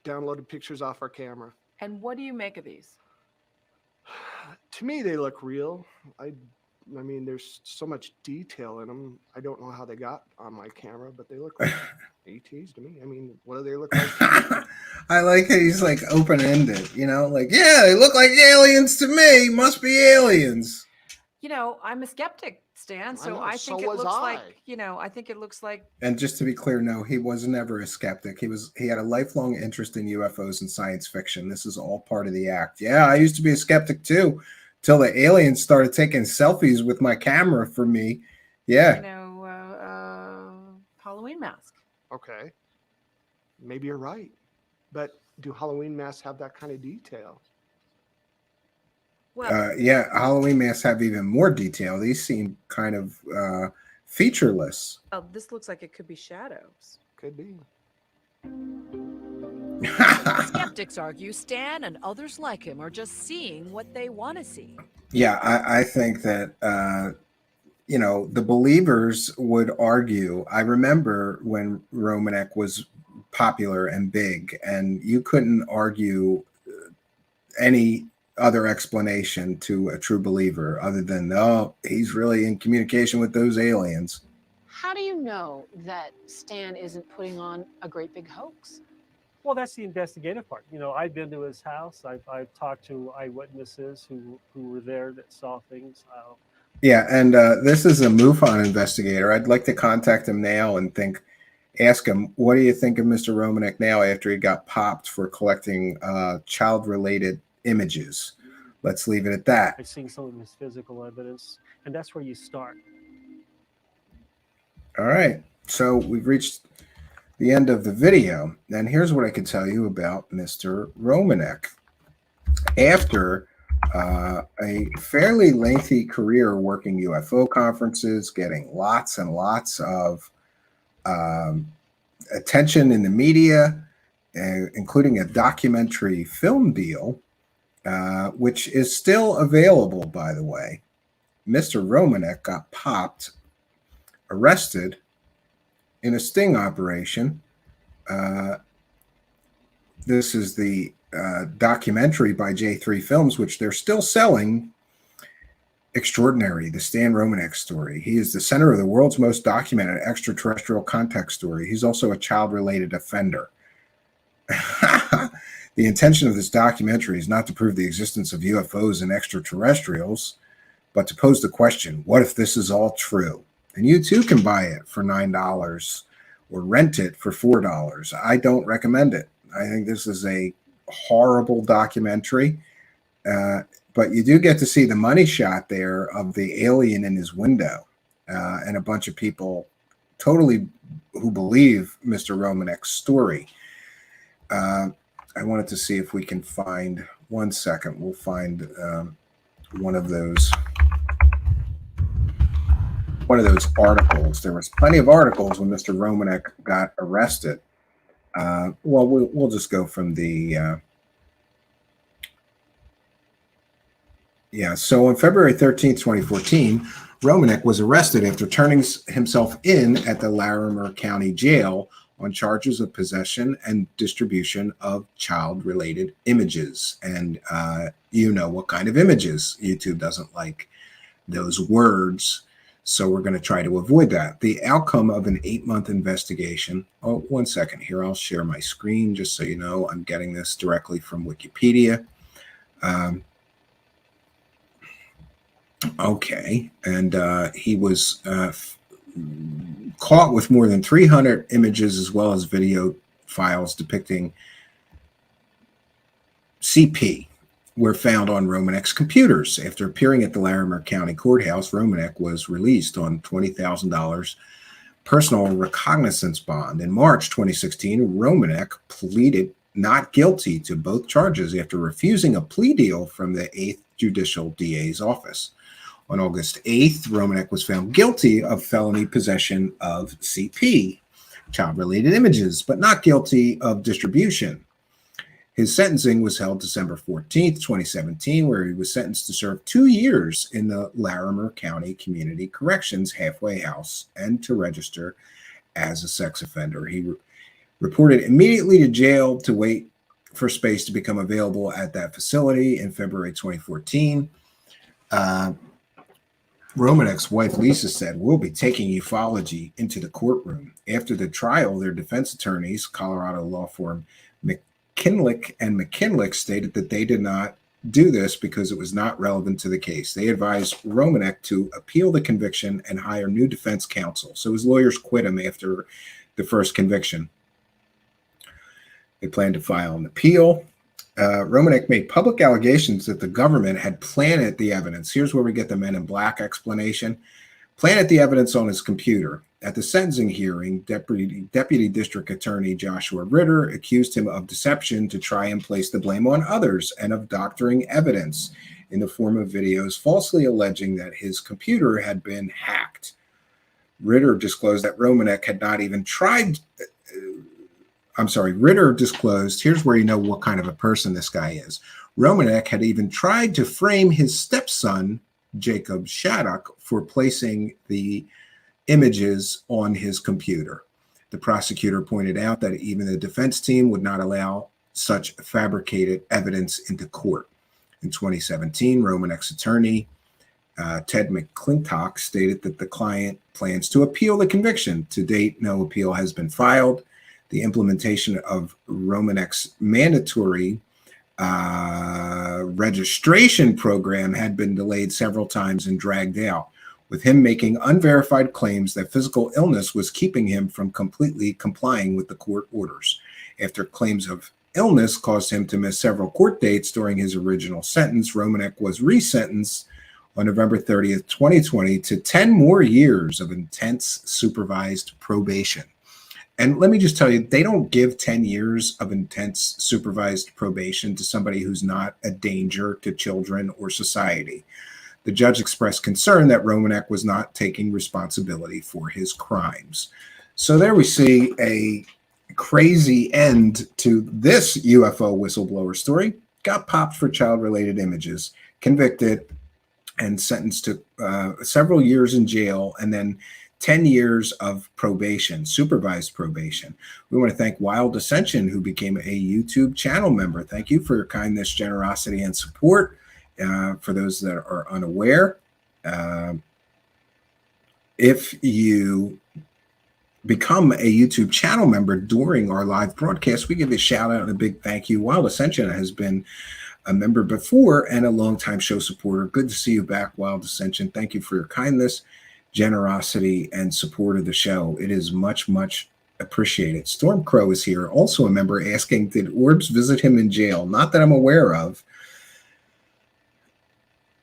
downloaded pictures off our camera. And what do you make of these? To me, they look real. I mean, there's so much detail in them. I don't know how they got on my camera, but they look like ETs to me. I mean, what do they look like? I like how he's like open-ended, you know, like, yeah, they look like aliens to me. Must be aliens. You know, I'm a skeptic, Stan, so I think it looks like, you know, I think it looks like. And just to be clear, no, he was never a skeptic. He had a lifelong interest in UFOs and science fiction. This is all part of the act. Yeah, I used to be a skeptic too, till the aliens started taking selfies with my camera for me. Yeah. You know, Halloween mask. Okay. Maybe you're right. But do Halloween masks have that kind of detail? Well, Yeah, Halloween masks have even more detail. These seem kind of featureless. well, this looks like it could be shadows. Could be. Skeptics argue Stan and others like him are just seeing what they want to see. Yeah, I think that, the believers would argue. I remember when Romanek was popular and big, and you couldn't argue any other explanation to a true believer other than, oh, he's really in communication with those aliens. How do you know that Stan isn't putting on a great big hoax? Well, that's the investigative part. I've been to his house. I've talked to eyewitnesses who were there that saw things. Yeah, and this is a MUFON investigator. I'd like to contact him now and ask him, what do you think of Mr. Romanek now after he got popped for collecting child-related images? Let's leave it at that. I've seen some of his physical evidence, and that's where you start. All right, so we've reached the end of the video, and here's what I can tell you about Mr. Romanek. After a fairly lengthy career working UFO conferences, getting lots and lots of attention in the media, including a documentary film deal, which is still available, by the way. Mr. Romanek got popped, arrested in a sting operation. This is the documentary by J3 Films, which they're still selling. Extraordinary, the Stan Romanek story. He is the center of the world's most documented extraterrestrial contact story. He's also a child-related offender. The intention of this documentary is not to prove the existence of UFOs and extraterrestrials, but to pose the question, what if this is all true? And you too can buy it for $9 or rent it for $4. I don't recommend it. I think this is a horrible documentary, but you do get to see the money shot there of the alien in his window, and a bunch of people totally who believe Mr. Romanek's story. I wanted to see if we can find, 1 second, we'll find one of those articles. There was plenty of articles when Mr. Romanek got arrested. Well, we'll just go from the so on February 13th, 2014, Romanek was arrested after turning himself in at the Larimer County Jail on charges of possession and distribution of child-related images. And you know what kind of images. YouTube doesn't like those words, so we're going to try to avoid that. The outcome of an 8-month investigation. Oh, 1 second here. I'll share my screen just so you know I'm getting this directly from Wikipedia. Okay, and he was caught with more than 300 images as well as video files depicting CP were found on Romanek's computers. After appearing at the Larimer County Courthouse, Romanek was released on $20,000 personal recognizance bond. In March 2016, Romanek pleaded not guilty to both charges after refusing a plea deal from the 8th Judicial DA's office. On August 8th, Romanek was found guilty of felony possession of CP, child-related images, but not guilty of distribution. His sentencing was held December 14th, 2017, where he was sentenced to serve 2 years in the Larimer County Community Corrections halfway house and to register as a sex offender. He reported immediately to jail to wait for space to become available at that facility in February 2014. Romanek's wife, Lisa, said, "We'll be taking ufology into the courtroom." After the trial, their defense attorneys, Colorado law firm McKinlick and McKinlick, stated that they did not do this because it was not relevant to the case. They advised Romanek to appeal the conviction and hire new defense counsel. So his lawyers quit him after the first conviction. They planned to file an appeal. Romanek made public allegations that the government had planted the evidence. Here's where we get the Men in Black explanation. planted the evidence on his computer. At the sentencing hearing, Deputy District Attorney Joshua Ritter accused him of deception to try and place the blame on others and of doctoring evidence in the form of videos falsely alleging that his computer had been hacked. Ritter disclosed that Romanek had not even tried. Ritter disclosed, here's where you know what kind of a person this guy is. Romanek had even tried to frame his stepson, Jacob Shattuck, for placing the images on his computer. The prosecutor pointed out that even the defense team would not allow such fabricated evidence into court. In 2017, Romanek's attorney, Ted McClintock, stated that the client plans to appeal the conviction. To date, no appeal has been filed. The implementation of Romanek's mandatory registration program had been delayed several times and dragged out, with him making unverified claims that physical illness was keeping him from completely complying with the court orders. After claims of illness caused him to miss several court dates during his original sentence, Romanek was resentenced on November 30th, 2020 to 10 more years of intense supervised probation. And let me just tell you, they don't give 10 years of intense supervised probation to somebody who's not a danger to children or society. The judge expressed concern that Romanek was not taking responsibility for his crimes. So there we see a crazy end to this UFO whistleblower story. Got popped for child-related images, convicted, and sentenced to several years in jail, and then 10 years of probation, supervised probation. We want to thank Wild Ascension, who became a YouTube channel member. Thank you for your kindness, generosity, and support. For those that are unaware, if you become a YouTube channel member during our live broadcast, we give a shout out and a big thank you. Wild Ascension has been a member before and a longtime show supporter. Good to see you back, Wild Ascension. Thank you for your kindness, generosity, and support of the show. It is much, much appreciated. Storm Crow is here, also a member, asking, did Orbs visit him in jail? Not that I'm aware of.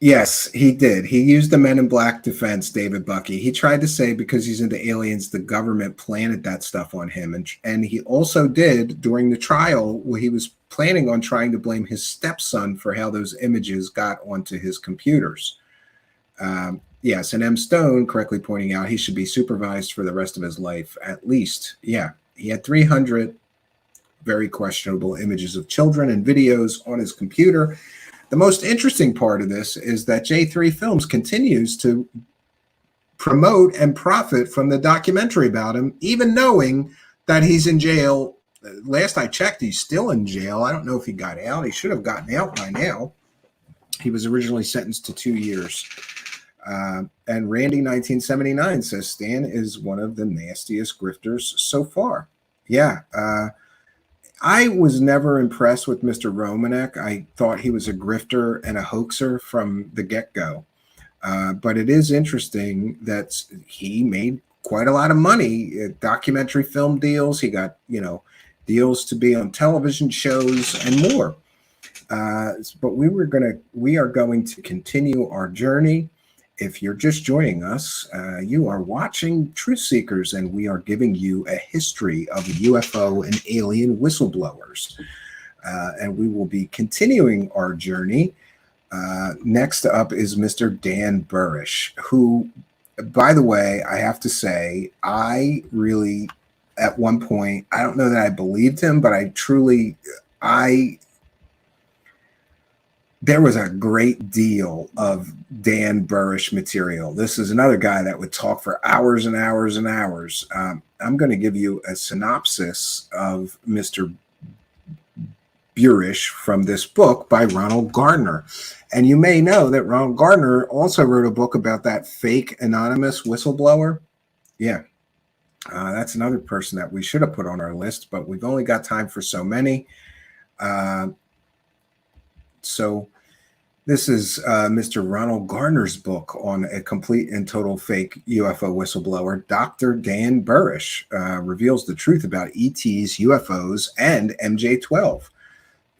Yes, he did. He used the Men in Black defense, David Bucky. He tried to say because he's into aliens, the government planted that stuff on him. And he also did, during the trial, where he was planning on trying to blame his stepson for how those images got onto his computers. Yes, and M. Stone correctly pointing out he should be supervised for the rest of his life, at least. Yeah, he had 300 very questionable images of children and videos on his computer. The most interesting part of this is that J3 Films continues to promote and profit from the documentary about him, even knowing that he's in jail. Last I checked, he's still in jail. I don't know if he got out. He should have gotten out by now. He was originally sentenced to 2 years. And Randy 1979 says Stan is one of the nastiest grifters so far. Yeah. I was never impressed with Mr. Romanek. I thought he was a grifter and a hoaxer from the get-go. But it is interesting that he made quite a lot of money. Documentary film deals. He got, deals to be on television shows and more. But we are going to continue our journey. If you're just joining us, you are watching Truthseekers, and we are giving you a history of UFO and alien whistleblowers. And we will be continuing our journey. Next up is Mr. Dan Burish, who, by the way, I have to say, I really, at one point, I don't know that I believed him, but there was a great deal of Dan Burish material. This is another guy that would talk for hours and hours and hours. I'm going to give you a synopsis of Mr. Burish from this book by Ronald Gardner. And you may know that Ronald Gardner also wrote a book about that fake anonymous whistleblower. Yeah, that's another person that we should have put on our list, but we've only got time for so many. So this is Mr. Ronald Gardner's book on a complete and total fake UFO whistleblower. Dr. Dan Burish reveals the truth about ETs, UFOs, and MJ-12.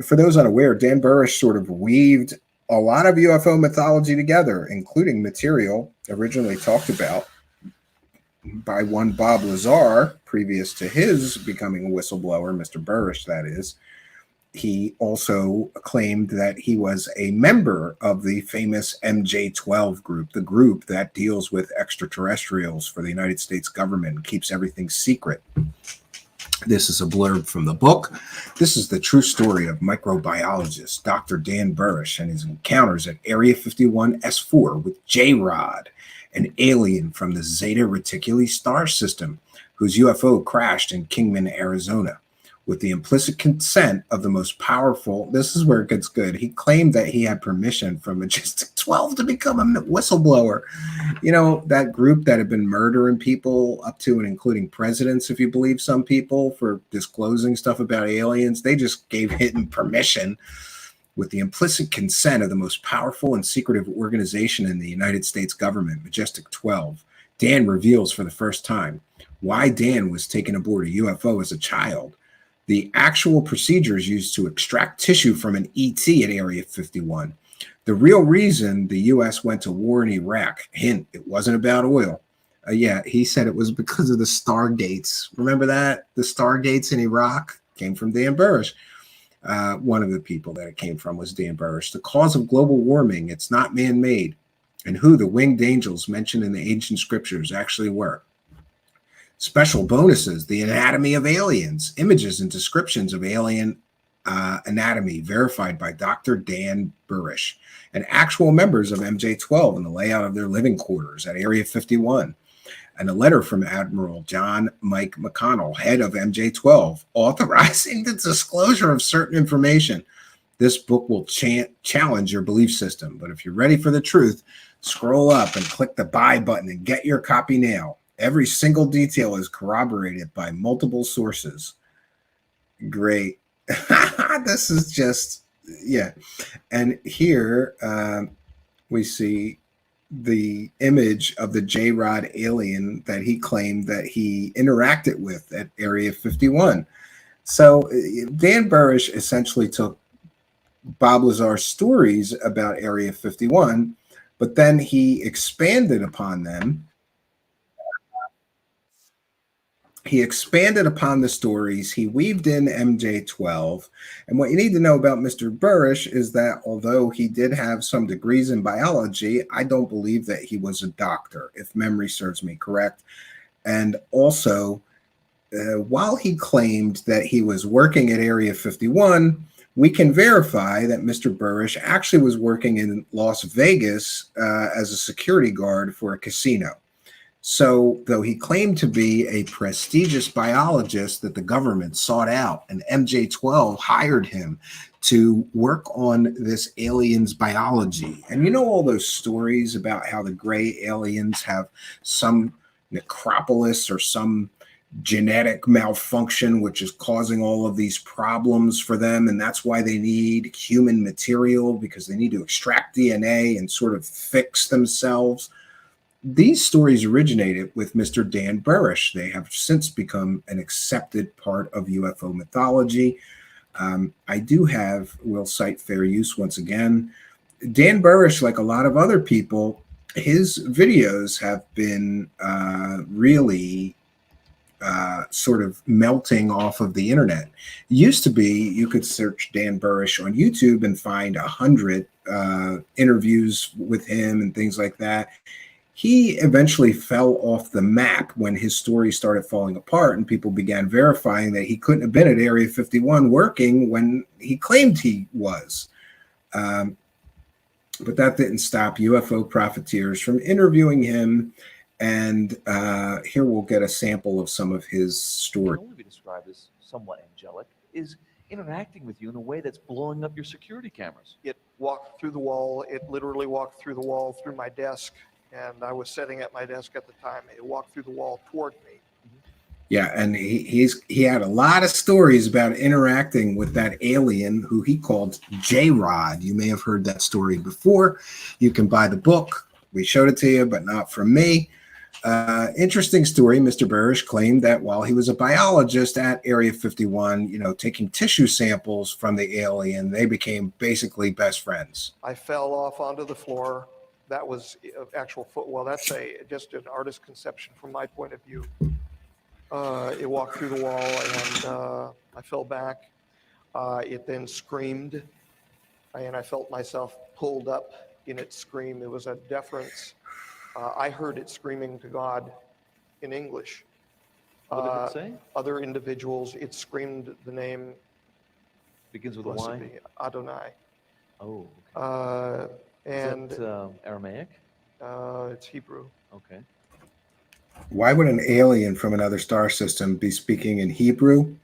For those unaware, Dan Burish sort of weaved a lot of UFO mythology together, including material originally talked about by one Bob Lazar, previous to his becoming a whistleblower, Mr. Burish, that is. He also claimed that he was a member of the famous MJ-12 group, the group that deals with extraterrestrials for the United States government and keeps everything secret. This is a blurb from the book. This is the true story of microbiologist Dr. Dan Burish and his encounters at Area 51 S4 with J-Rod, an alien from the Zeta Reticuli star system, whose UFO crashed in Kingman, Arizona. With the implicit consent of the most powerful, this is where it gets good. He claimed that he had permission from Majestic 12 to become a whistleblower. You know, that group that had been murdering people up to and including presidents, if you believe some people, for disclosing stuff about aliens. They just gave him permission with the implicit consent of the most powerful and secretive organization in the United States government, Majestic 12. Dan reveals for the first time why Dan was taken aboard a UFO as a child. The actual procedures used to extract tissue from an ET at Area 51. The real reason the U.S. went to war in Iraq, hint, it wasn't about oil. Yeah, he said it was because of the Stargates. Remember that? The Stargates in Iraq came from Dan Burish. One of the people that it came from was Dan Burish. The cause of global warming, it's not man-made. And who the winged angels mentioned in the ancient scriptures actually were. Special bonuses, the anatomy of aliens, images and descriptions of alien anatomy verified by Dr. Dan Burish, and actual members of MJ-12 in the layout of their living quarters at Area 51, and a letter from Admiral John Mike McConnell, head of MJ-12, authorizing the disclosure of certain information. This book will challenge your belief system, but if you're ready for the truth, scroll up and click the buy button and get your copy now. Every single detail is corroborated by multiple sources. Great. This is just, yeah. And here we see the image of the J-Rod alien that he claimed that he interacted with at Area 51. So Dan Burish essentially took Bob Lazar's stories about Area 51, but then he expanded upon them. He expanded upon the stories. He weaved in MJ-12. And what you need to know about Mr. Burish is that although he did have some degrees in biology, I don't believe that he was a doctor, if memory serves me correct. And also, while he claimed that he was working at Area 51, we can verify that Mr. Burish actually was working in Las Vegas as a security guard for a casino. So, though he claimed to be a prestigious biologist that the government sought out, and MJ-12 hired him to work on this alien's biology. And you know all those stories about how the gray aliens have some necropolis or some genetic malfunction which is causing all of these problems for them, and that's why they need human material, because they need to extract DNA and sort of fix themselves. These stories originated with Mr. Dan Burish. They have since become an accepted part of UFO mythology. I do have, we'll cite fair use once again. Dan Burish, like a lot of other people, his videos have been really sort of melting off of the internet. It used to be you could search Dan Burish on YouTube and find 100 interviews with him and things like that. He eventually fell off the map when his story started falling apart and people began verifying that he couldn't have been at Area 51 working when he claimed he was. But that didn't stop UFO profiteers from interviewing him. And here we'll get a sample of some of his story. Can only be described as somewhat angelic, is interacting with you in a way that's blowing up your security cameras. It walked through the wall. It literally walked through the wall through my desk. And I was sitting at my desk at the time. It walked through the wall toward me. Yeah, and he had a lot of stories about interacting with that alien who he called J-Rod. You may have heard that story before. You can buy the book. We showed it to you, but not from me. Interesting story. Mr. Burish claimed that while he was a biologist at Area 51, taking tissue samples from the alien, they became basically best friends. I fell off onto the floor. That was actual foot. Well, that's just an artist's conception from my point of view. It walked through the wall and I fell back. It then screamed, and I felt myself pulled up in its scream. It was a deference. I heard it screaming to God in English. What did it say? Other individuals, it screamed the name. Begins with a Y? Adonai. Oh. Okay. And is that, Aramaic? It's Hebrew. Okay. Why would an alien from another star system be speaking in Hebrew?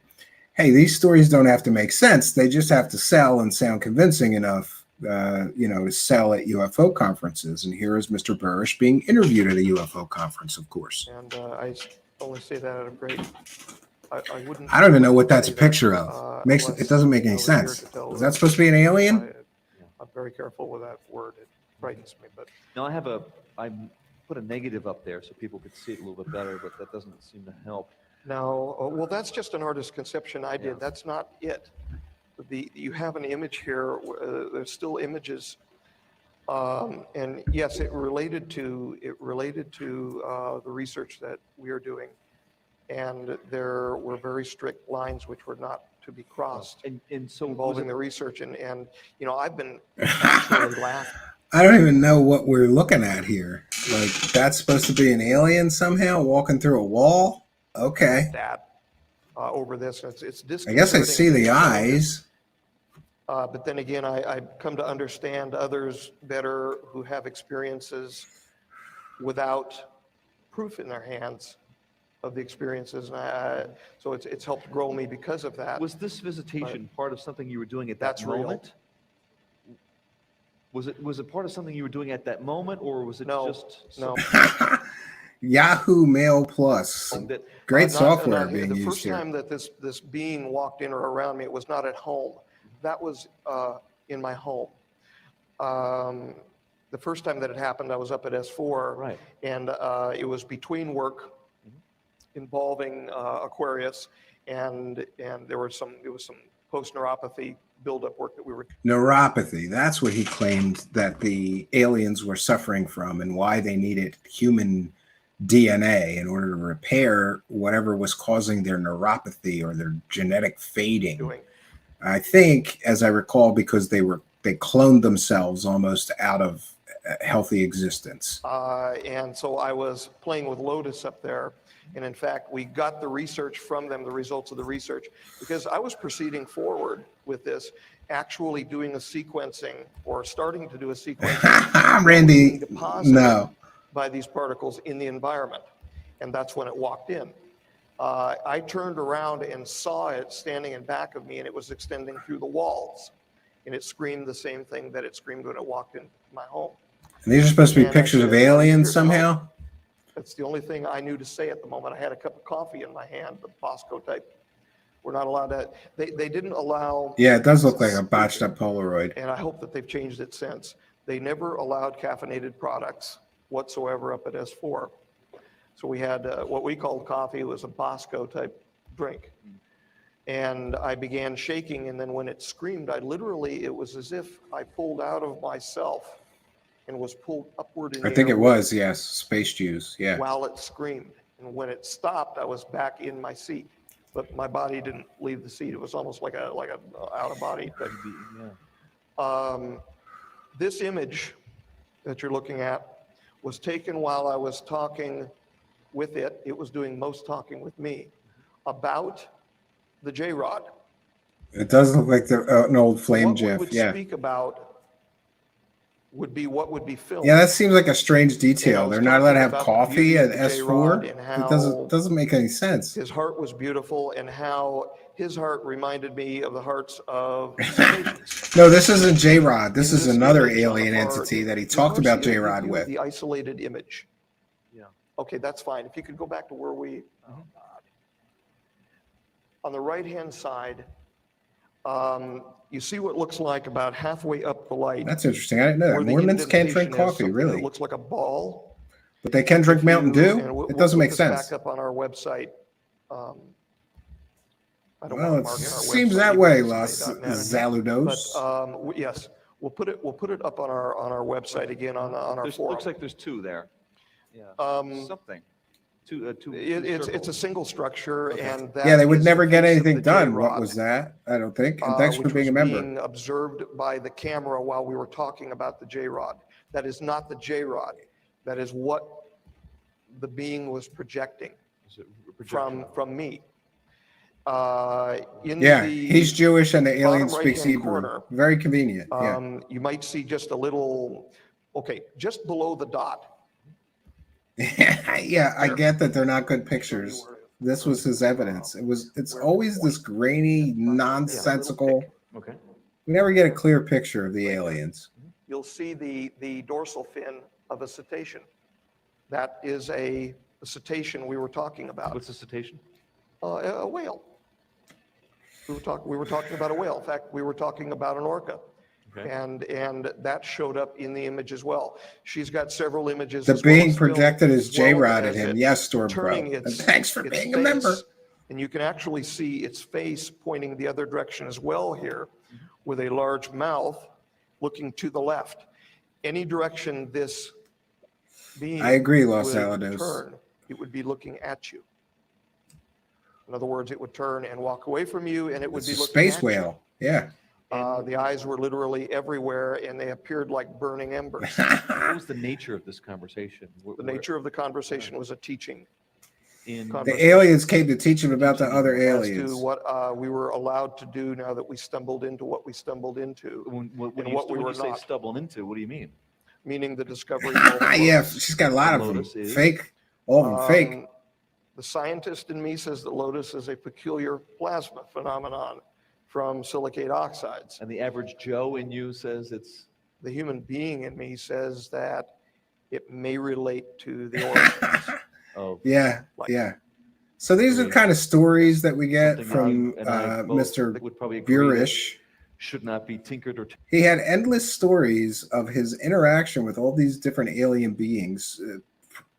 Hey, these stories don't have to make sense. They just have to sell and sound convincing enough, to sell at UFO conferences. And here is Mr. Burish being interviewed at a UFO conference, of course. And I only say that out of great. I wouldn't. I don't even know what that's a picture of. It doesn't make any sense. Is that supposed to be an alien? I'm very careful with that word. It frightens me. But now I put a negative up there so people could see it a little bit better, but that doesn't seem to help. No, well, that's just an artist's conception I did. That's not it. You have an image here. There's still images, and yes, it related to the research that we are doing, and there were very strict lines which were not to be crossed, and so involving the research, and I've been actually laughing. I don't even know what we're looking at here. Like, that's supposed to be an alien somehow walking through a wall? Okay. That over this, it's I guess I see the eyes. But then again, I come to understand others better who have experiences without proof in their hands of the experiences, and so it's helped grow me because of that. Was this visitation part of something you were doing at that moment? Was it part of something you were doing at that moment, or was it just no? Yahoo Mail Plus, great software being used here. The first time that this being walked in or around me, it was not at home. That was in my home. The first time that it happened, I was up at S4, right, and it was between work involving Aquarius, and there was some post-neuropathy buildup work that we were. Neuropathy, that's what he claimed that the aliens were suffering from, and why they needed human DNA in order to repair whatever was causing their neuropathy or their genetic fading. I think, as I recall, because they cloned themselves almost out of healthy existence. And so I was playing with Lotus up there. And in fact, we got the research from them, the results of the research, because I was proceeding forward with this, actually doing a sequencing or starting to do a sequencing. Randy, no. By these particles in the environment. And that's when it walked in. I turned around and saw it standing in back of me, and it was extending through the walls. And it screamed the same thing that it screamed when it walked into my home. And these are supposed to be pictures of aliens somehow? That's the only thing I knew to say at the moment. I had a cup of coffee in my hand, the Bosco type. We're not allowed to, they didn't allow. Yeah, it does look like a botched up Polaroid. And I hope that they've changed it since. They never allowed caffeinated products whatsoever up at S4. So we had what we called coffee. It was a Bosco type drink. And I began shaking, and then when it screamed, it was as if I pulled out of myself and was pulled upward in the I think air it was, yes, space Jews, yeah. while it screamed. And when it stopped, I was back in my seat, but my body didn't leave the seat. It was almost like a out of body type. This image that you're looking at was taken while I was talking with it. It was doing most talking with me about the J-Rod. It does look like an old flame What we GIF, would yeah. speak about would be what would be filmed. Yeah, that seems like a strange detail. They're not allowed to have coffee at S4. It doesn't make any sense. His heart was beautiful, and how his heart reminded me of the hearts of No, this isn't J-Rod. This is another alien entity that he talked about J-Rod with. The isolated image. Yeah. Okay, that's fine. If you could go back to where we. On the right-hand side, you see what looks like about halfway up the light. That's interesting. I didn't know that. Mormons can't drink coffee, really. It looks like a ball. But they can drink Mountain And Dew? we'll It doesn't put make this sense. Back up on our website. I don't Well, want it to mark our seems website, that way, Los evilsmay.net. Zaludos. But yes, we'll put it up on our website again on our forum. Looks like there's two there. Yeah. Something. Two It's a circles. single structure, and that Yeah, they would is never the get face of anything the done. J-rod, What was that? I don't think. And thanks for which being a was member. being observed by the camera while we were talking about the J-rod. That is not the J-rod. That is what the being was projecting from me. Yeah, he's Jewish and the alien bottom speaks right-hand Hebrew. corner, Very convenient. Yeah. you might see just a little, okay, just below the dot. Yeah, I get that they're not good pictures. This was his evidence. It's always this grainy, nonsensical. Okay. We never get a clear picture of the aliens. You'll see the dorsal fin of a cetacean. That is a cetacean we were talking about. What's a cetacean? A whale. We were talking about a whale. In fact, we were talking about an orca. Okay. And that showed up in the image as well. She's got several images. The as well being as film, projected as as well J-Rod at as him. it Yes, turning Stormbro. And its- thanks for its being a member. face, and you can actually see its face pointing the other direction as well here, with a large mouth looking to the left. Any direction this being I agree, Los would Alados. turn, it would be looking at you. In other words, it would turn and walk away from you, and it would It's be a looking space at you. whale. Yeah. The eyes were literally everywhere, and they appeared like burning embers. What was the nature of this conversation? The nature of the conversation was a teaching. In The aliens came to teach him about the other As aliens. to what we were allowed to do now that we stumbled into what we stumbled into, when and you, what we when were you say not. stumbling into, what do you mean? Meaning the discovery of all the Yeah, lotus. she's got a lot of them. Lotus is- Fake. All of them fake. The scientist in me says that lotus is a peculiar plasma phenomenon from silicate oxides. And the average Joe in you says it's... The human being in me says that it may relate to the origins. of Yeah, life. yeah. So these are the kind of stories that we get something that from you and I both Mr. would probably agree that Burish. should not be tinkered or... He had endless stories of his interaction with all these different alien beings.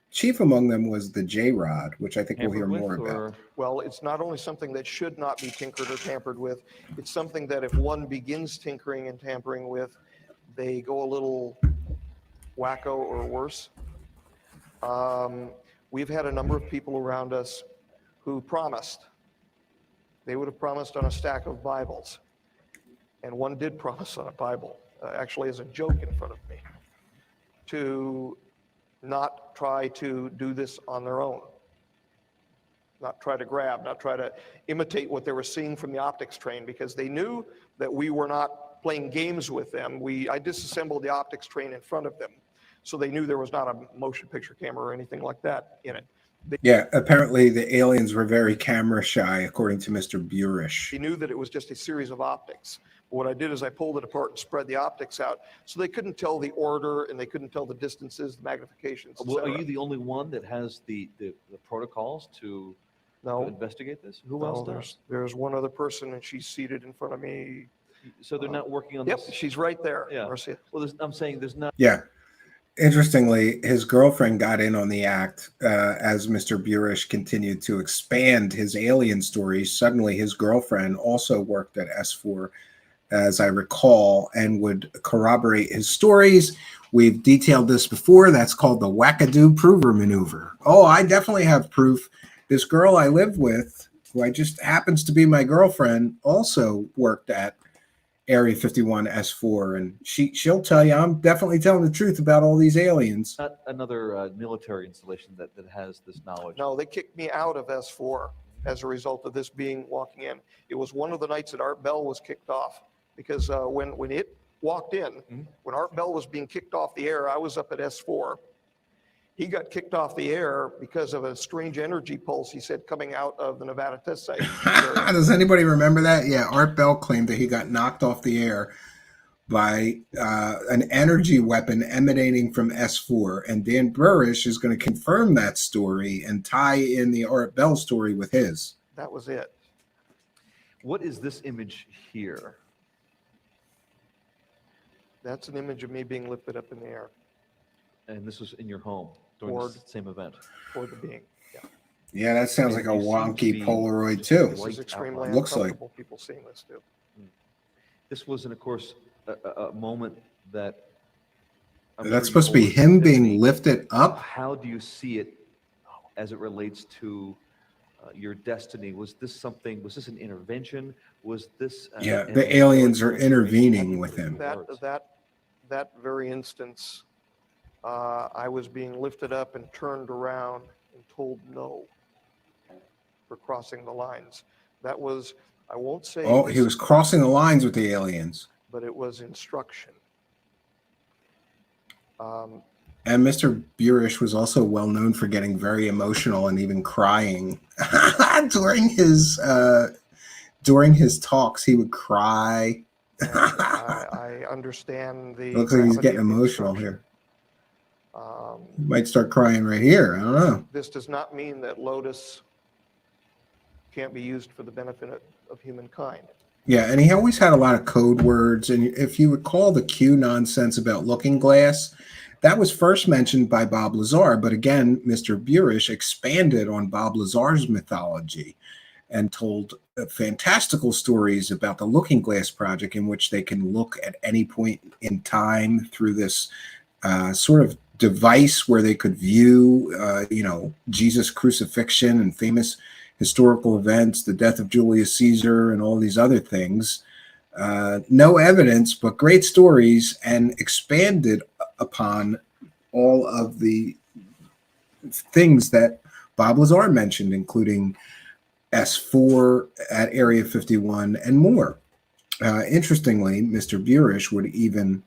Chief among them was the J-Rod, which I think we'll hear tampered more with, about. or- Well, it's not only something that should not be tinkered or tampered with, it's something that if one begins tinkering and tampering with, they go a little wacko or worse. We've had a number of people around us who promised. They would have promised on a stack of Bibles. And one did promise on a Bible, actually as a joke in front of me, to not try to do this on their own. Not try to grab, not try to imitate what they were seeing from the optics train, because they knew that we were not playing games with them. I disassembled the optics train in front of them, so they knew there was not a motion picture camera or anything like that in it. Yeah, apparently the aliens were very camera shy, according to Mr. Burish. He knew that it was just a series of optics. What I did is I pulled it apart and spread the optics out, so they couldn't tell the order and they couldn't tell the distances, the magnifications, Well, are etc. you the only one that has the protocols to investigate this? Who else does? There's one other person, and she's seated in front of me. So they're not working on Yep, this? she's right there. Yeah. Marcia. Well, I'm saying there's not... Yeah. Interestingly, his girlfriend got in on the act as Mr. Burish continued to expand his alien stories. Suddenly, his girlfriend also worked at S4, as I recall, and would corroborate his stories. We've detailed this before. That's called the wackadoo prover maneuver. Oh, I definitely have proof. This girl I live with, who I just happens to be my girlfriend, also worked at Area 51 S4, and she'll tell you I'm definitely telling the truth about all these aliens. Not another military installation that has this knowledge. No, they kicked me out of S4 as a result of this being walking in. It was one of the nights that Art Bell was kicked off, because when it walked in, when Art Bell was being kicked off the air, I was up at S4. He got kicked off the air because of a strange energy pulse, he said, coming out of the Nevada test site. Does anybody remember that? Yeah, Art Bell claimed that he got knocked off the air by an energy weapon emanating from S4, and Dan Burish is going to confirm that story and tie in the Art Bell story with his. That was it. What is this image here? That's an image of me being lifted up in the air. And this was in your home? during toward the same event. toward the being. Yeah. Yeah, that sounds like a You seem to wonky be Polaroid just too. This right is extremely outline. Looks like. uncomfortable, people seeing this too. This wasn't, of course, a moment that I'm That's sure supposed to be you him always being epiphany. lifted up. How do you see it as it relates to your destiny? Was this an intervention? Was this Yeah, an the aliens are historic transformation? How do intervening you with put it him. into words? That very instance, I was being lifted up and turned around and told no for crossing the lines. That was, I won't say. Oh, he was crossing the lines with the aliens. But it was instruction. And Mr. Burish was also well known for getting very emotional and even crying during his talks. He would cry. I understand the. Looks like he's gravity getting of the emotional instruction. here. He might start crying right here. I don't know. This does not mean that Lotus can't be used for the benefit of humankind. Yeah, and he always had a lot of code words. And if you recall the Q nonsense about Looking Glass, that was first mentioned by Bob Lazar. But again, Mr. Burish expanded on Bob Lazar's mythology and told fantastical stories about the Looking Glass project, in which they can look at any point in time through this sort of device where they could view, Jesus' crucifixion and famous historical events, the death of Julius Caesar, and all these other things. No evidence, but great stories, and expanded upon all of the things that Bob Lazar mentioned, including S4 at Area 51 and more. Interestingly, Mr. Burish would even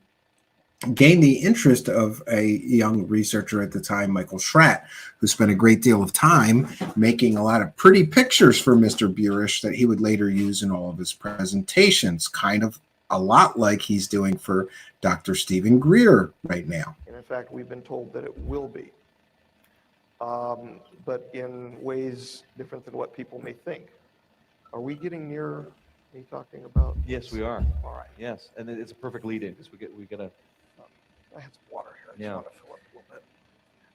gain the interest of a young researcher at the time, Michael Schratt, who spent a great deal of time making a lot of pretty pictures for Mr. Burish that he would later use in all of his presentations, kind of a lot like he's doing for Dr. Stephen Greer right now. And in fact, we've been told that it will be, but in ways different than what people may think. Are we getting near me talking about? Yes, we are. All right. Yes, and it's a perfect lead-in because we gotta. I have some water here. I just Yeah. want to fill up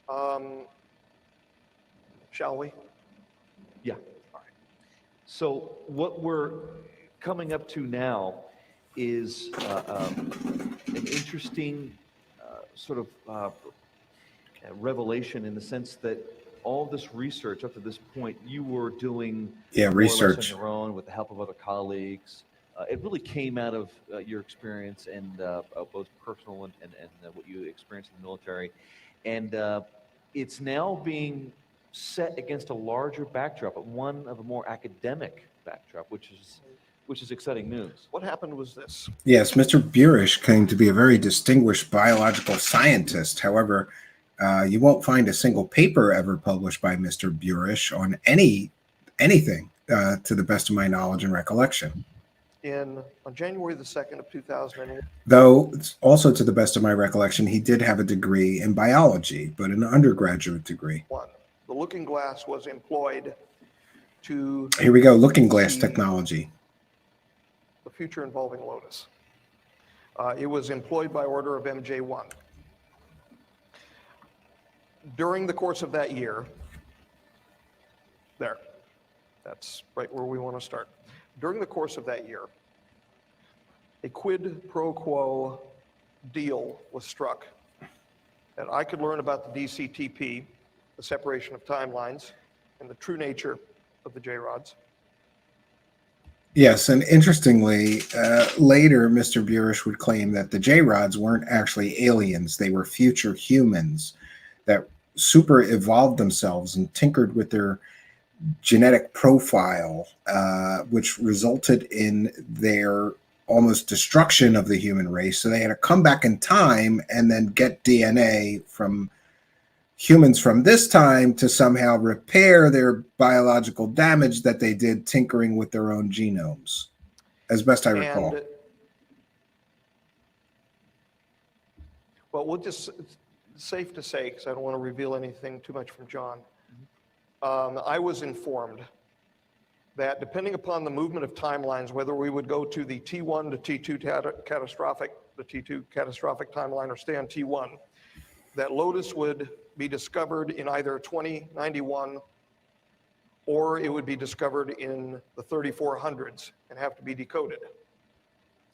a little bit. Shall we? Yeah. All right. So what we're coming up to now is an interesting sort of revelation, in the sense that all this research up to this point you were doing more or less research on your own with the help of other colleagues. It really came out of your experience and both personal and what you experienced in the military. And it's now being set against a larger backdrop, one of a more academic backdrop, which is exciting news. What happened was this. Yes, Mr. Burish claimed to be a very distinguished biological scientist. However, you won't find a single paper ever published by Mr. Burish on anything, to the best of my knowledge and recollection. On January the 2nd of 2001. Though, also to the best of my recollection, he did have a degree in biology, but an undergraduate degree. The Looking Glass was employed to. Here we go, Looking Glass technology. The future involving Lotus. It was employed by order of MJ1. During the course of that year, that's right where we want to start. During the course of that year, a quid pro quo deal was struck that I could learn about the DCTP, the separation of timelines, and the true nature of the J-rods. Yes, and interestingly, later Mr. Burish would claim that the J-rods weren't actually aliens. They were future humans that super evolved themselves and tinkered with their genetic profile, which resulted in their almost destruction of the human race. So they had to come back in time and then get DNA from humans from this time to somehow repair their biological damage that they did tinkering with their own genomes, as best I recall. Well, it's safe to say, because I don't want to reveal anything too much from John, I was informed that depending upon the movement of timelines, whether we would go to the T1 to T2 catastrophic, the T2 catastrophic timeline, or stay on T1, that Lotus would be discovered in either 2091 or it would be discovered in the 3400s and have to be decoded.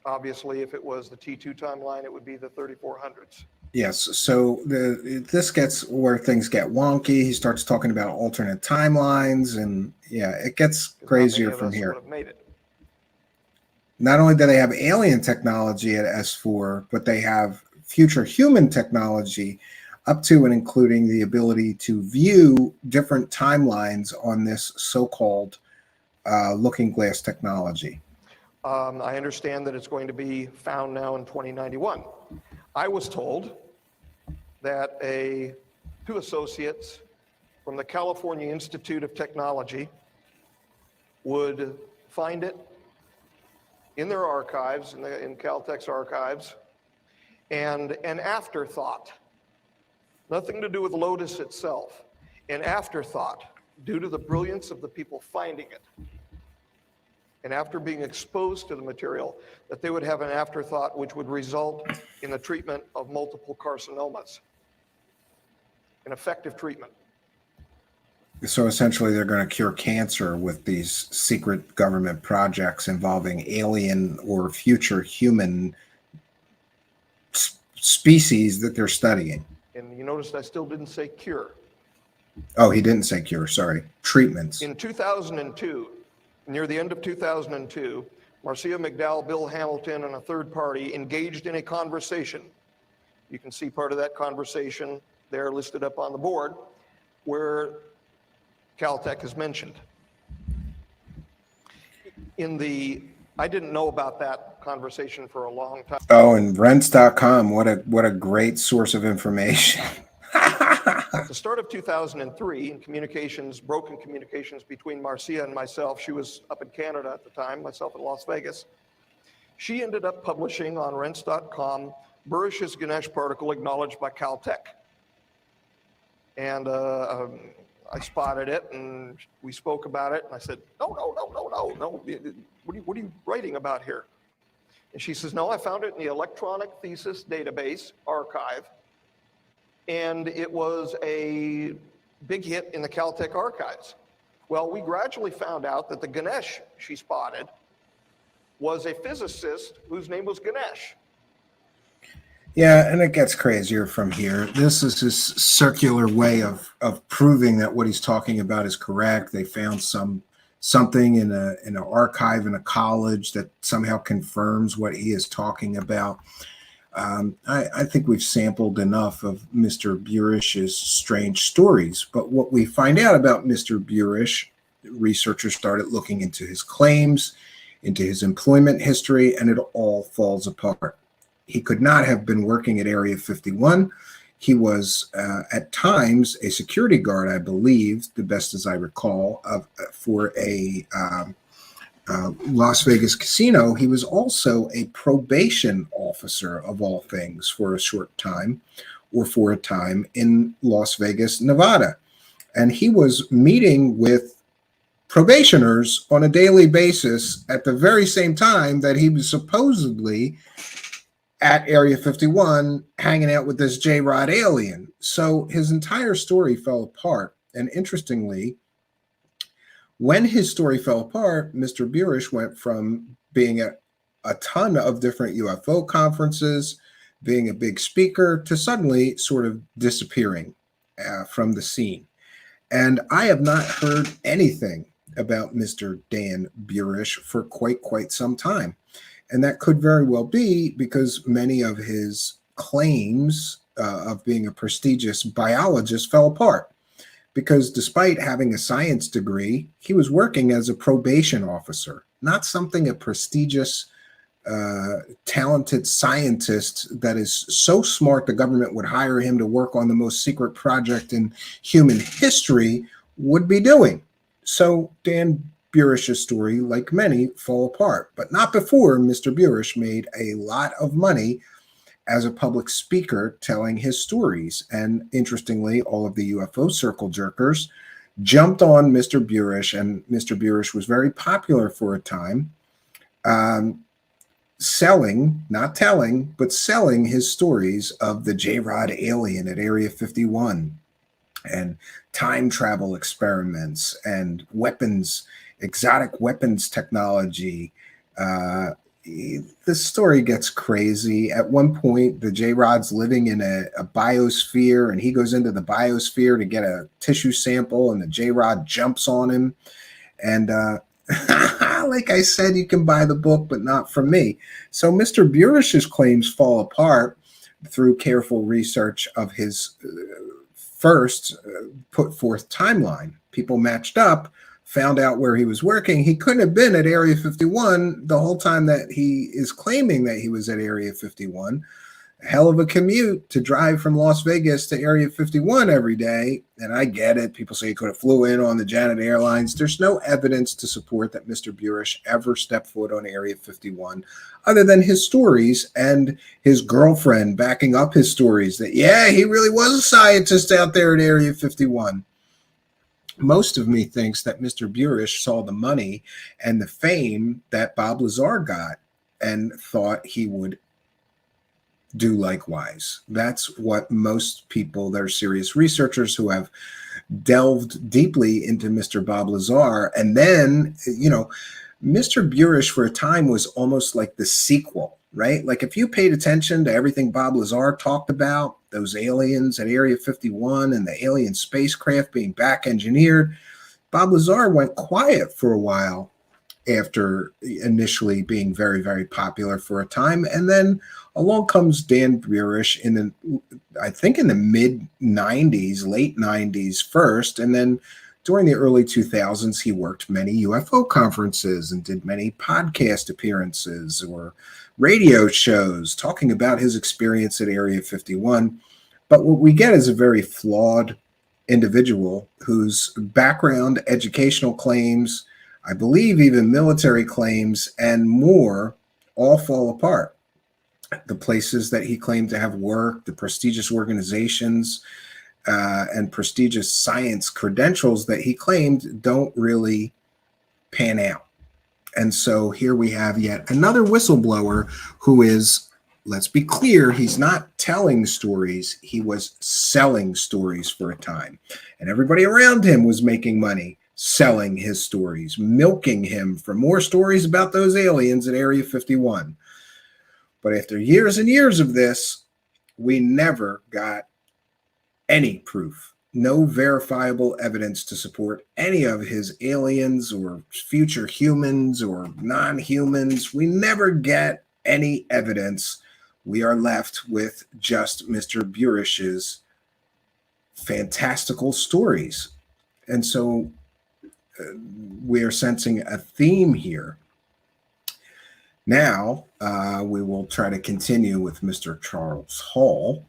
Obviously, if it was the T2 timeline, it would be the 3400s. Yes, so this gets where things get wonky. He starts talking about alternate timelines, and yeah, it gets crazier from here. Made it. Not only do they have alien technology at S4, but they have future human technology up to and including the ability to view different timelines on this so-called looking glass technology. I understand that it's going to be found now in 2091. I was told that two associates from the California Institute of Technology would find it in their archives, in Caltech's archives, and an afterthought, nothing to do with Lotus itself, an afterthought due to the brilliance of the people finding it. And after being exposed to the material, that they would have an afterthought which would result in the treatment of multiple carcinomas, an effective treatment. So essentially they're going to cure cancer with these secret government projects involving alien or future human species that they're studying. And you noticed I still didn't say cure. Oh, he didn't say cure, sorry. Treatments. In 2002, near the end of 2002, Marcia McDowell, Bill Hamilton, and a third party engaged in a conversation. You can see part of that conversation there listed up on the board, where Caltech is mentioned. I didn't know about that conversation for a long time. Oh, and rents.com, what a great source of information. At the start of 2003, in broken communications between Marcia and myself, she was up in Canada at the time, myself in Las Vegas, she ended up publishing on rents.com Burish's Ganesh particle acknowledged by Caltech. And I spotted it and we spoke about it, and I said, no, what are you writing about here? And she says, no, I found it in the electronic thesis database archive, and it was a big hit in the Caltech archives. Well, we gradually found out that the Ganesh she spotted was a physicist whose name was Ganesh. Yeah, and it gets crazier from here. This is his circular way of proving that what he's talking about is correct. They found something in an archive in a college that somehow confirms what he is talking about. I think we've sampled enough of Mr. Burish's strange stories, but what we find out about Mr. Burish, researchers started looking into his claims, into his employment history, and it all falls apart. He could not have been working at Area 51. He was at times a security guard, I believe, the best as I recall, for a Las Vegas casino. He was also a probation officer, of all things, for a short time, or for a time in Las Vegas, Nevada. And he was meeting with probationers on a daily basis at the very same time that he was supposedly at Area 51 hanging out with this J-Rod alien. So his entire story fell apart. And interestingly, when his story fell apart, Mr. Burish went from being at a ton of different UFO conferences, being a big speaker, to suddenly sort of disappearing from the scene. And I have not heard anything about Mr. Dan Burish for quite some time. And that could very well be because many of his claims of being a prestigious biologist fell apart. Because despite having a science degree, he was working as a probation officer, not something a prestigious, talented scientist that is so smart the government would hire him to work on the most secret project in human history would be doing. So Dan Burish's story, like many, fall apart, but not before Mr. Burish made a lot of money as a public speaker telling his stories. And interestingly, all of the UFO circle jerkers jumped on Mr. Burish, and Mr. Burish was very popular for a time, selling, not telling, but selling his stories of the J-Rod alien at Area 51, and time travel experiments and weapons, exotic weapons technology. The story gets crazy. At one point, the J-Rod's living in a biosphere, and he goes into the biosphere to get a tissue sample, and the J-Rod jumps on him. And like I said, you can buy the book, but not from me. So Mr. Burish's claims fall apart through careful research of his first put forth timeline. People matched up, found out where he was working. He couldn't have been at Area 51 the whole time that he is claiming that he was at Area 51. A hell of a commute to drive from Las Vegas to Area 51 every day. And I get it. People say he could have flew in on the Janet Airlines. There's no evidence to support that Mr. Burish ever stepped foot on Area 51 other than his stories and his girlfriend backing up his stories that, yeah, he really was a scientist out there at Area 51. Most of me thinks that Mr. Burish saw the money and the fame that Bob Lazar got and thought he would do likewise. That's what most people that are serious researchers who have delved deeply into Mr. Bob Lazar. And then, you know, Mr. Burish for a time was almost like the sequel, right? Like if you paid attention to everything Bob Lazar talked about, those aliens at Area 51 and the alien spacecraft being back engineered, Bob Lazar went quiet for a while after initially being very, very popular for a time. And then along comes Dan Burish in the, I think in the mid 90s, late 90s first. And then during the early 2000s, he worked many UFO conferences and did many podcast appearances or radio shows talking about his experience at Area 51. But what we get is a very flawed individual whose background, educational claims, I believe even military claims and more all fall apart. The places that he claimed to have worked, the prestigious organizations and prestigious science credentials that he claimed don't really pan out. And so here we have yet another whistleblower who is, let's be clear, he's not telling stories. He was selling stories for a time. And everybody around him was making money selling his stories, milking him for more stories about those aliens at Area 51. But after years and years of this, we never got any proof, no verifiable evidence to support any of his aliens or future humans or non-humans. We never get any evidence. We are left with just Mr. Burish's fantastical stories. And so we are sensing a theme here. Now, we will try to continue with Mr. Charles Hall.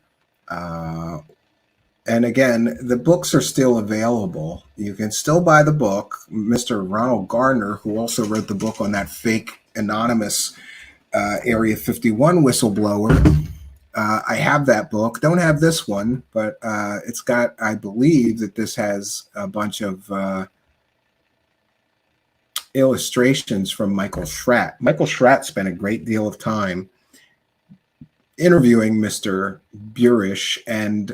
And again, the books are still available. You can still buy the book. Mr. Ronald Gardner, who also wrote the book on that fake anonymous Area 51 whistleblower. I have that book. Don't have this one, but it's got, I believe that this has a bunch of illustrations from Michael Schratt. Michael Schratt spent a great deal of time interviewing Mr. Burish and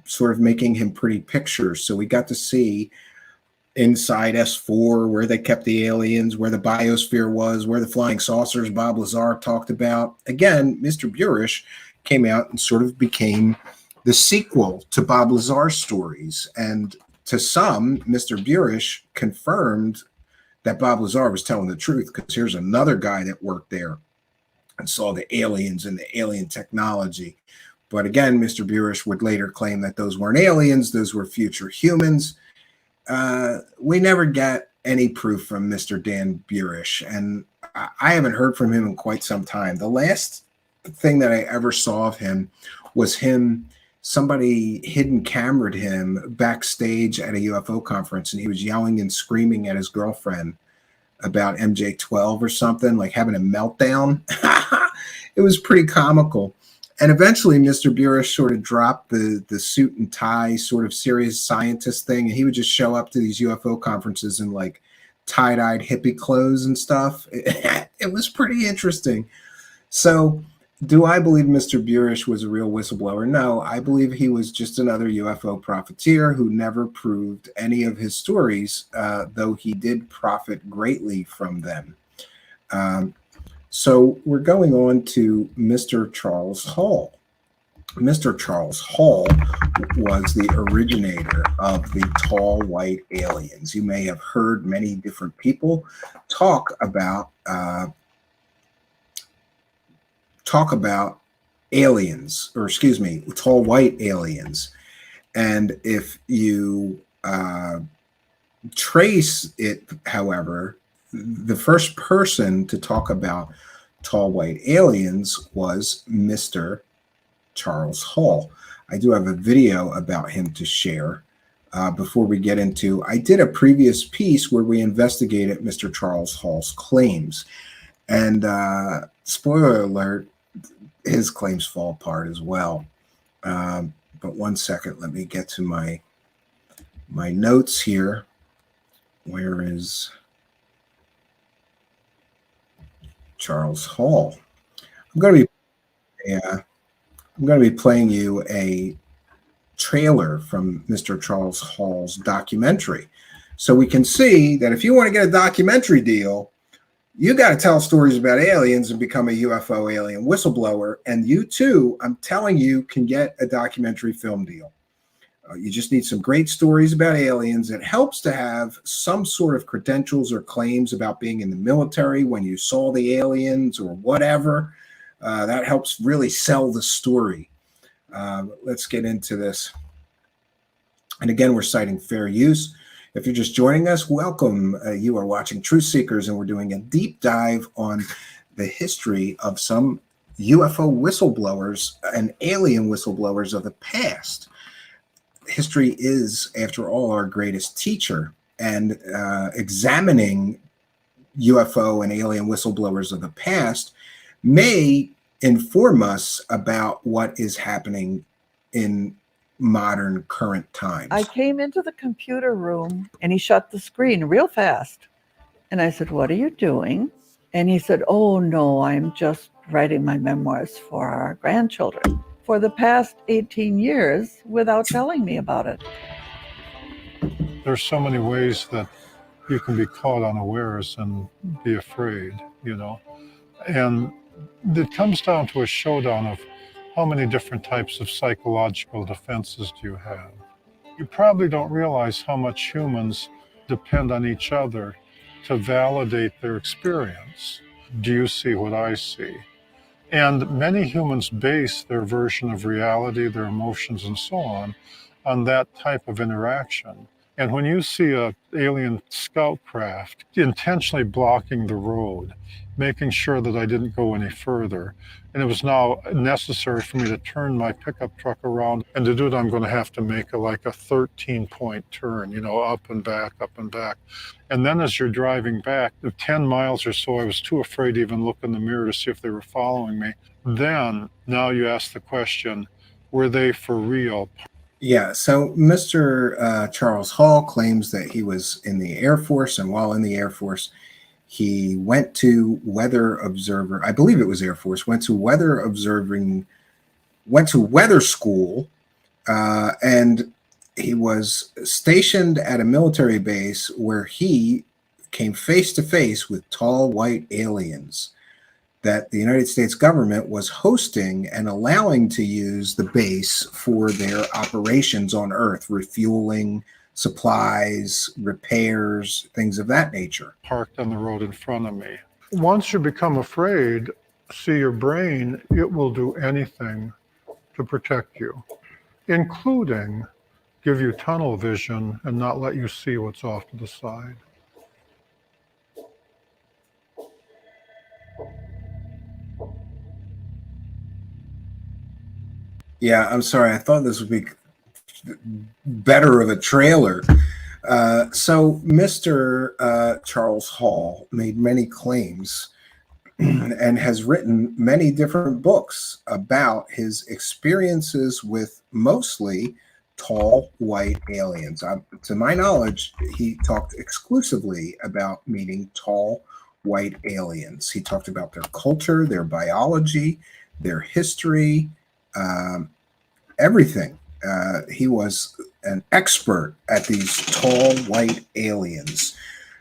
sort of making him pretty pictures. So we got to see inside S4 where they kept the aliens, where the biosphere was, where the flying saucers Bob Lazar talked about. Again, Mr. Burish came out and sort of became the sequel to Bob Lazar's stories. And to some, Mr. Burish confirmed that Bob Lazar was telling the truth, because here's another guy that worked there and saw the aliens and the alien technology. But again, Mr. Burish would later claim that those weren't aliens, those were future humans. We never get any proof from Mr. Dan Burish, and I haven't heard from him in quite some time. The last thing that I ever saw of him was somebody hidden cameraed him backstage at a UFO conference, and he was yelling and screaming at his girlfriend about MJ-12 or something, like having a meltdown. It was pretty comical. And eventually Mr. Burish sort of dropped the suit and tie sort of serious scientist thing, and he would just show up to these UFO conferences in like tie-dyed hippie clothes and stuff. It was pretty interesting. So Do I believe Mr. Burish was a real whistleblower? No, I believe he was just another UFO profiteer who never proved any of his stories, though he did profit greatly from them. So we're going on to Mr. Charles Hall. Mr. Charles Hall was the originator of the tall white aliens. You may have heard many different people talk about aliens, or excuse me, tall white aliens. And if you trace it, however, the first person to talk about tall white aliens was Mr. Charles Hall. I do have a video about him to share. Before we get into, I did a previous piece where we investigated Mr. Charles Hall's claims. And spoiler alert, his claims fall apart as well. But one second, let me get to my notes here. Where is Charles Hall? I'm going to be playing you a trailer from Mr. Charles Hall's documentary. So we can see that if you want to get a documentary deal, you got to tell stories about aliens and become a UFO alien whistleblower. And you too, I'm telling you, can get a documentary film deal. You just need some great stories about aliens. It helps to have some sort of credentials or claims about being in the military when you saw the aliens or whatever. That helps really sell the story. Let's get into this. And again, we're citing fair use. If you're just joining us, welcome. You are watching Truthseekers, and we're doing a deep dive on the history of some UFO whistleblowers and alien whistleblowers of the past. History is, after all, our greatest teacher, and examining UFO and alien whistleblowers of the past may inform us about what is happening in modern current times. I came into the computer room and he shut the screen real fast. And I said, "What are you doing?" And he said, "Oh no, I'm just writing my memoirs for our grandchildren," for the past 18 years without telling me about it. There's so many ways that you can be caught unawares and be afraid, you know. And it comes down to a showdown of how many different types of psychological defenses do you have. You probably don't realize how much humans depend on each other to validate their experience. Do you see what I see? And many humans base their version of reality, their emotions and so on that type of interaction. And when you see an alien scout craft intentionally blocking the road, making sure that I didn't go any further, and it was now necessary for me to turn my pickup truck around, and to do it I'm going to have to make like a 13-point turn, you know, up and back, up and back. And then as you're driving back, the 10 miles or so, I was too afraid to even look in the mirror to see if they were following me. Then, now you ask the question, were they for real? Yeah, so Mr. Charles Hall claims that he was in the Air Force, and while in the Air Force, he went to weather observer, I believe it was Air Force, went to weather school, and he was stationed at a military base where he came face to face with tall white aliens that the United States government was hosting and allowing to use the base for their operations on Earth, refueling, supplies, repairs, things of that nature. Parked on the road in front of me. Once you become afraid, see your brain, it will do anything to protect you, including give you tunnel vision and not let you see what's off to the side. Yeah, I'm sorry. I thought this would be better of a trailer. So Mr. Charles Hall made many claims and has written many different books about his experiences with mostly tall white aliens. To my knowledge, he talked exclusively about meeting tall white aliens. He talked about their culture, their biology, their history, everything. He was an expert at these tall white aliens.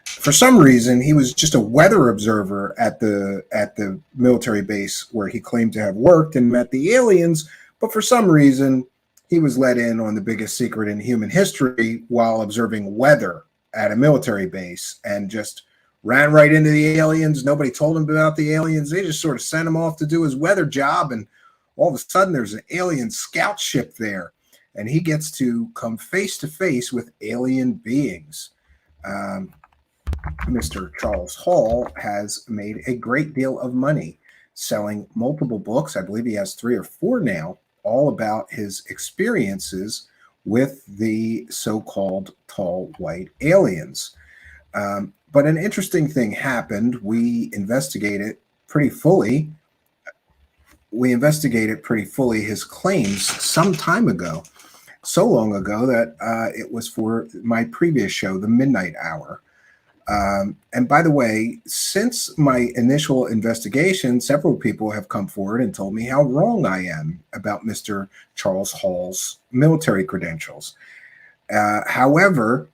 For some reason, he was just a weather observer at the military base where he claimed to have worked and met the aliens. But for some reason, he was let in on the biggest secret in human history while observing weather at a military base and just ran right into the aliens. Nobody told him about the aliens. They just sort of sent him off to do his weather job. And all of a sudden, there's an alien scout ship there. And he gets to come face to face with alien beings. Mr. Charles Hall has made a great deal of money selling multiple books. I believe he has 3 or 4 now, all about his experiences with the so-called tall white aliens. But an interesting thing happened. We investigated pretty fully. His claims some time ago, so long ago that it was for my previous show, The Midnight Hour. And by the way, since my initial investigation, several people have come forward and told me how wrong I am about Mr. Charles Hall's military credentials. However,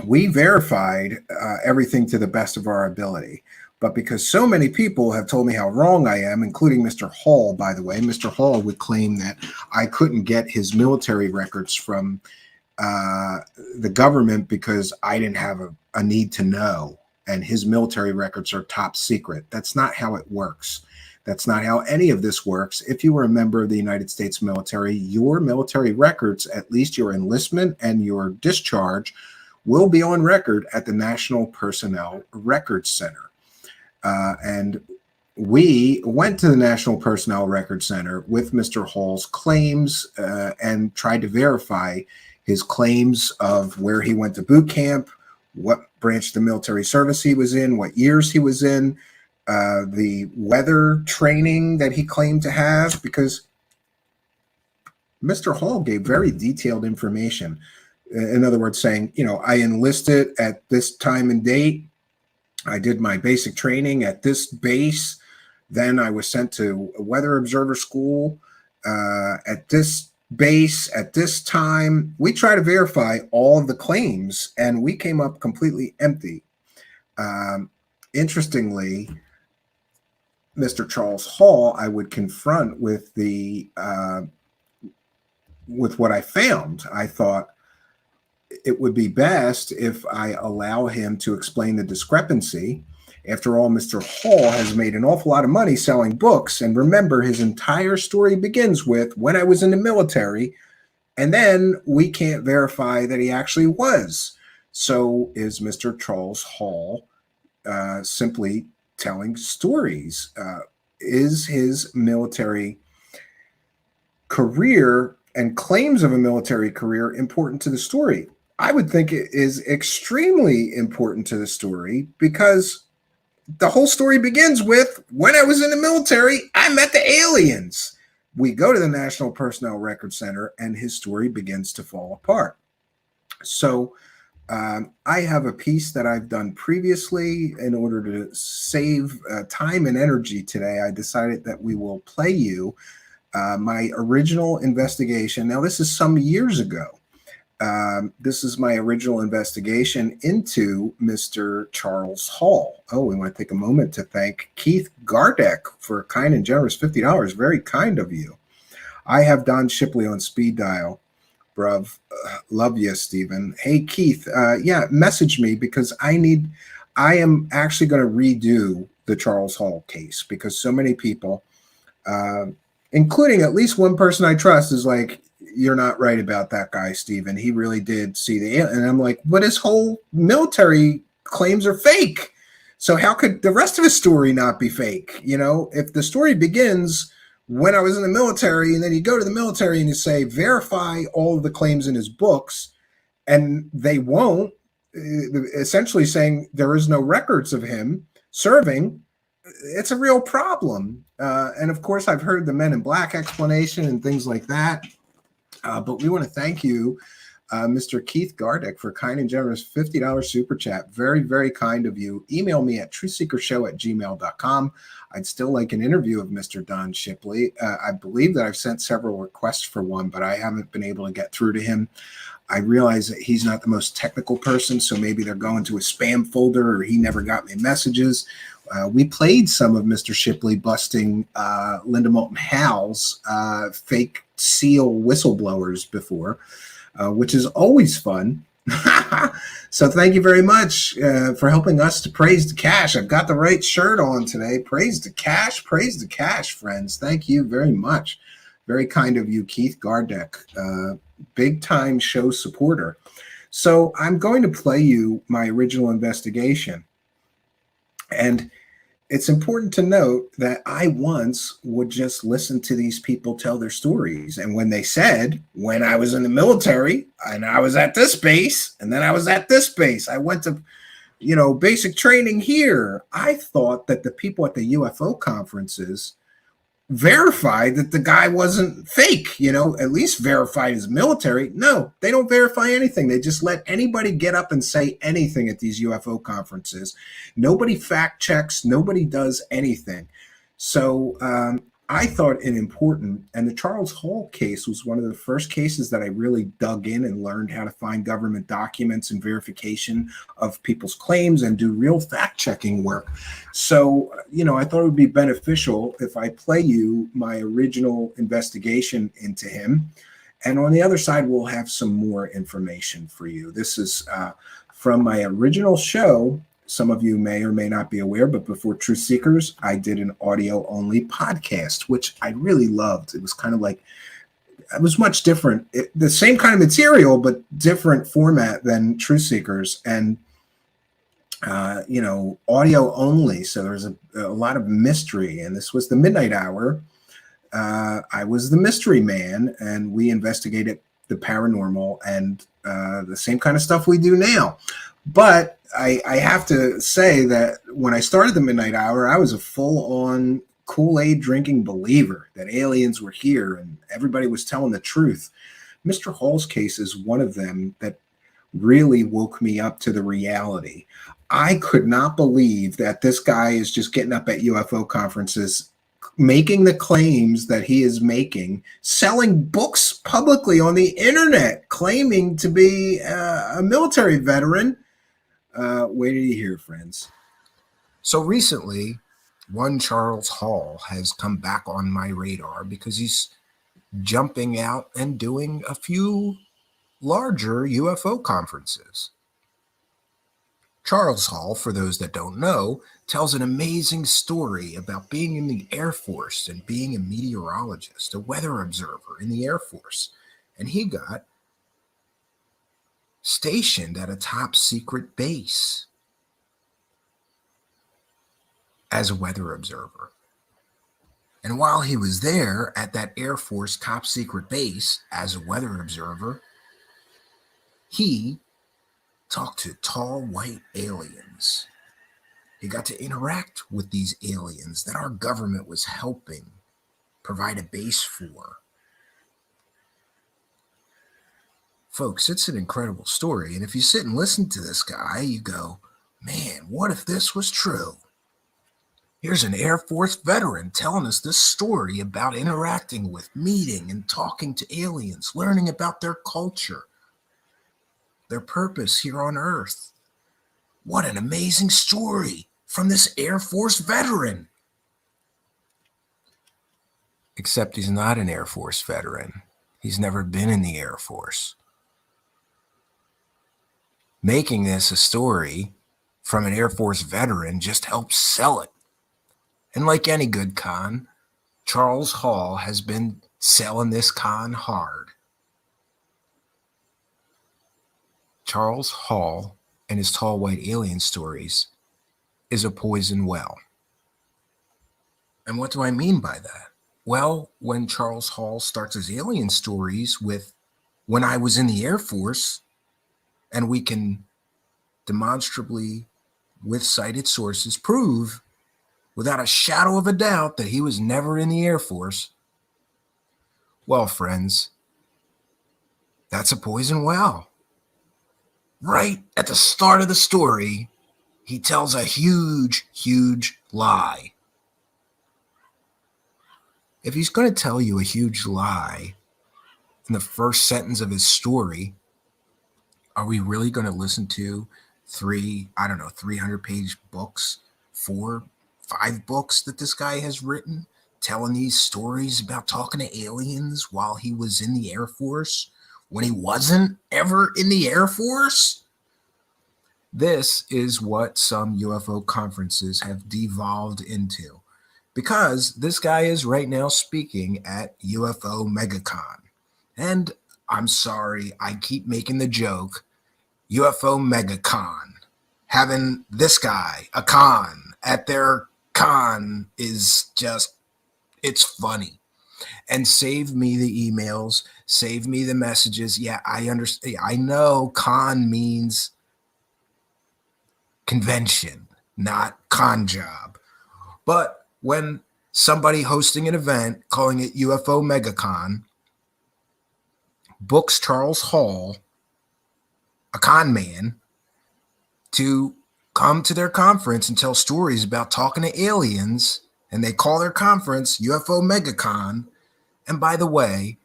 we verified everything to the best of our ability. But because so many people have told me how wrong I am, including Mr. Hall, by the way, Mr. Hall would claim that I couldn't get his military records from the government because I didn't have a need to know, and his military records are top secret. That's not how it works. That's not how any of this works. If you were a member of the United States military, your military records, at least your enlistment and your discharge, will be on record at the National Personnel Records Center. And we went to the National Personnel Records Center with Mr. Hall's claims and tried to verify his claims of where he went to boot camp, what branch of the military service he was in, what years he was in, the weather training that he claimed to have, because Mr. Hall gave very detailed information. In other words, saying, you know, I enlisted at this time and date. I did my basic training at this base. Then I was sent to a weather observer school at this base at this time. We try to verify all of the claims, and we came up completely empty. Interestingly, Mr. Charles Hall, I would confront with with what I found. I thought it would be best if I allow him to explain the discrepancy. After all, Mr. Hall has made an awful lot of money selling books. And remember, his entire story begins with when I was in the military, and then we can't verify that he actually was. So is Mr. Charles Hall simply telling stories? Is his military career and claims of a military career important to the story? I would think it is extremely important to the story, because the whole story begins with, when I was in the military, I met the aliens. We go to the National Personnel Records Center, and his story begins to fall apart. So I have a piece that I've done previously. In order to save time and energy today, I decided that we will play you my original investigation. Now, this is some years ago. This is my original investigation into Mr. Charles Hall. Oh, we want to take a moment to thank Keith Gardeck for a kind and generous $50. Very kind of you. I have Don Shipley on speed dial. Bruv, love you, Stephen. Hey, Keith, yeah, message me, because I am actually going to redo the Charles Hall case, because so many people, including at least one person I trust, is like, you're not right about that guy, Stephen. He really did see the alien. And I'm like, but his whole military claims are fake. So how could the rest of his story not be fake? You know, if the story begins when I was in the military, and then you go to the military and you say, verify all of the claims in his books, and they won't, essentially saying there is no records of him serving, it's a real problem. And of course, I've heard the Men in Black explanation and things like that. But we want to thank you Mr. Keith Gardick, for kind and generous $50 super chat. Very, very kind of you. Email me at truthseekershow@gmail.com. I'd still like an interview of Mr. Don Shipley. I believe that I've sent several requests for one, but I haven't been able to get through to him. I realize that he's not the most technical person, so maybe they're going to a spam folder or he never got me messages. We played some of Mr. Shipley busting Linda Moulton Howe's fake SEAL whistleblowers before, which is always fun. So thank you very much for helping us to praise the cash. I've got the right shirt on today. Praise the cash, friends. Thank you very much. Very kind of you, Keith Gardeck, big time show supporter. So I'm going to play you my original investigation. And it's important to note that I once would just listen to these people tell their stories. And when they said, when I was in the military and I was at this base and then I was at this base, I went to, basic training here. I thought that the people at the UFO conferences verified that the guy wasn't fake, at least verified his military. No, they don't verify anything. They just let anybody get up and say anything at these UFO conferences. Nobody fact checks. Nobody does anything. So I thought it important. And the Charles Hall case was one of the first cases that I really dug in and learned how to find government documents and verification of people's claims and do real fact checking work. So, I thought it would be beneficial if I play you my original investigation into him. And on the other side, we'll have some more information for you. This is from my original show. Some of you may or may not be aware, but before Truthseekers, I did an audio-only podcast, which I really loved. It was kind of like, it was much different. The same kind of material, but different format than Truthseekers. And, audio only. So there's a lot of mystery. And this was the midnight hour. I was the mystery man, and we investigated the paranormal and the same kind of stuff we do now. But I have to say that when I started the Midnight Hour, I was a full-on Kool-Aid drinking believer that aliens were here and everybody was telling the truth. Mr. Hall's case is one of them that really woke me up to the reality. I could not believe that this guy is just getting up at UFO conferences, making the claims that he is making, selling books publicly on the internet, claiming to be a military veteran. Wait till you hear, friends. So recently, one Charles Hall has come back on my radar because he's jumping out and doing a few larger UFO conferences. Charles Hall, for those that don't know, tells an amazing story about being in the Air Force and being a meteorologist, a weather observer in the Air Force. And he got stationed at a top secret base as a weather observer. And while he was there at that Air Force top secret base as a weather observer, he talked to tall white aliens. He got to interact with these aliens that our government was helping provide a base for. Folks, it's an incredible story. And if you sit and listen to this guy, you go, man, what if this was true? Here's an Air Force veteran telling us this story about interacting with, meeting, and talking to aliens, learning about their culture, their purpose here on Earth. What an amazing story from this Air Force veteran. Except he's not an Air Force veteran. He's never been in the Air Force. Making this a story from an Air Force veteran just helps sell it. And like any good con, Charles Hall has been selling this con hard. Charles Hall and his tall white alien stories is a poison well. And what do I mean by that? Well, when Charles Hall starts his alien stories with, when I was in the Air Force, and we can demonstrably, with cited sources, prove without a shadow of a doubt that he was never in the Air Force. Well, friends, That's a poison well. Right at the start of the story, he tells a huge, huge lie. If he's going to tell you a huge lie in the first sentence of his story, are we really going to listen to 300-page books, 4, 5 books that this guy has written, telling these stories about talking to aliens while he was in the Air Force, when he wasn't ever in the Air Force? This is what some UFO conferences have devolved into, because this guy is right now speaking at UFO MegaCon. And I'm sorry, I keep making the joke, UFO MegaCon. Having this guy, a con, at their con is just, it's funny. And save me the emails, save me the messages. Yeah, I understand. I know con means convention, not con job. But when somebody hosting an event, calling it UFO MegaCon, books Charles Hall, a con man, to come to their conference and tell stories about talking to aliens, and they call their conference UFO MegaCon. And by the way,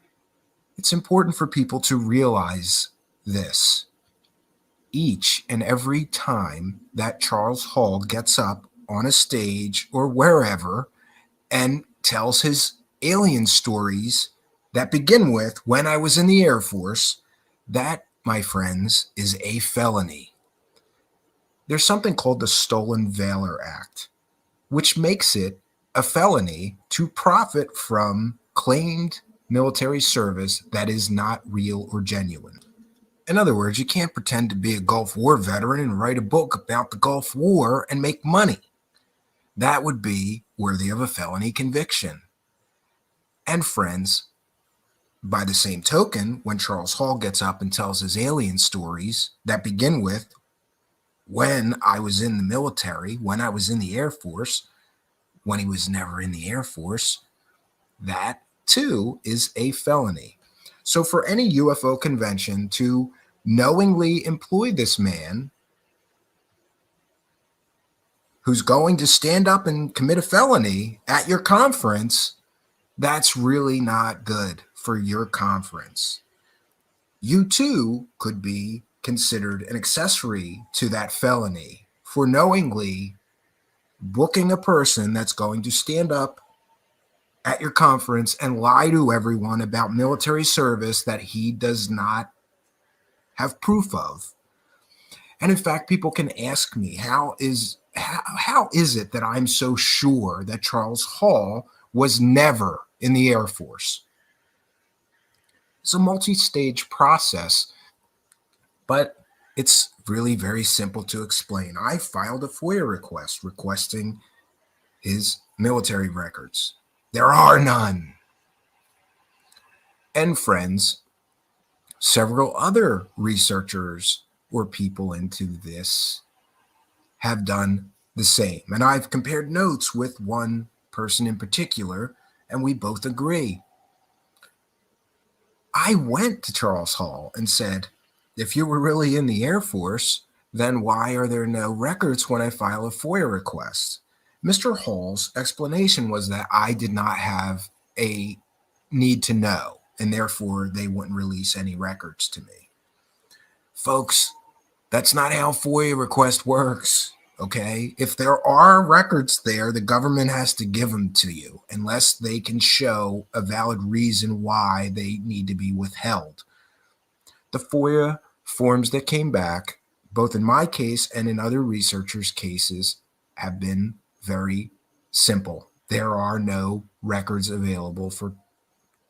it's important for people to realize this. Each and every time that Charles Hall gets up on a stage or wherever and tells his alien stories that begin with, when I was in the Air Force, that, my friends, is a felony. There's something called the Stolen Valor Act, which makes it a felony to profit from claimed military service that is not real or genuine. In other words, you can't pretend to be a Gulf War veteran and write a book about the Gulf War and make money. That would be worthy of a felony conviction. And friends, by the same token, when Charles Hall gets up and tells his alien stories that begin with, when I was in the military, when I was in the Air Force, when he was never in the Air Force, that too is a felony. So for any UFO convention to knowingly employ this man who's going to stand up and commit a felony at your conference, that's really not good for your conference. You too could be considered an accessory to that felony for knowingly booking a person that's going to stand up at your conference and lie to everyone about military service that he does not have proof of. And in fact, people can ask me, how is it that I'm so sure that Charles Hall was never in the Air Force? It's a multi-stage process, but it's really very simple to explain. I filed a FOIA request requesting his military records. There are none. And friends, several other researchers or people into this have done the same. And I've compared notes with one person in particular, and we both agree. I went to Charles Hall and said, if you were really in the Air Force, then why are there no records when I file a FOIA request? Mr. Hall's explanation was that I did not have a need to know, and therefore they wouldn't release any records to me. Folks, that's not how FOIA request works, okay? If there are records there, the government has to give them to you unless they can show a valid reason why they need to be withheld. The FOIA forms that came back, both in my case and in other researchers' cases, have been very simple. There are no records available for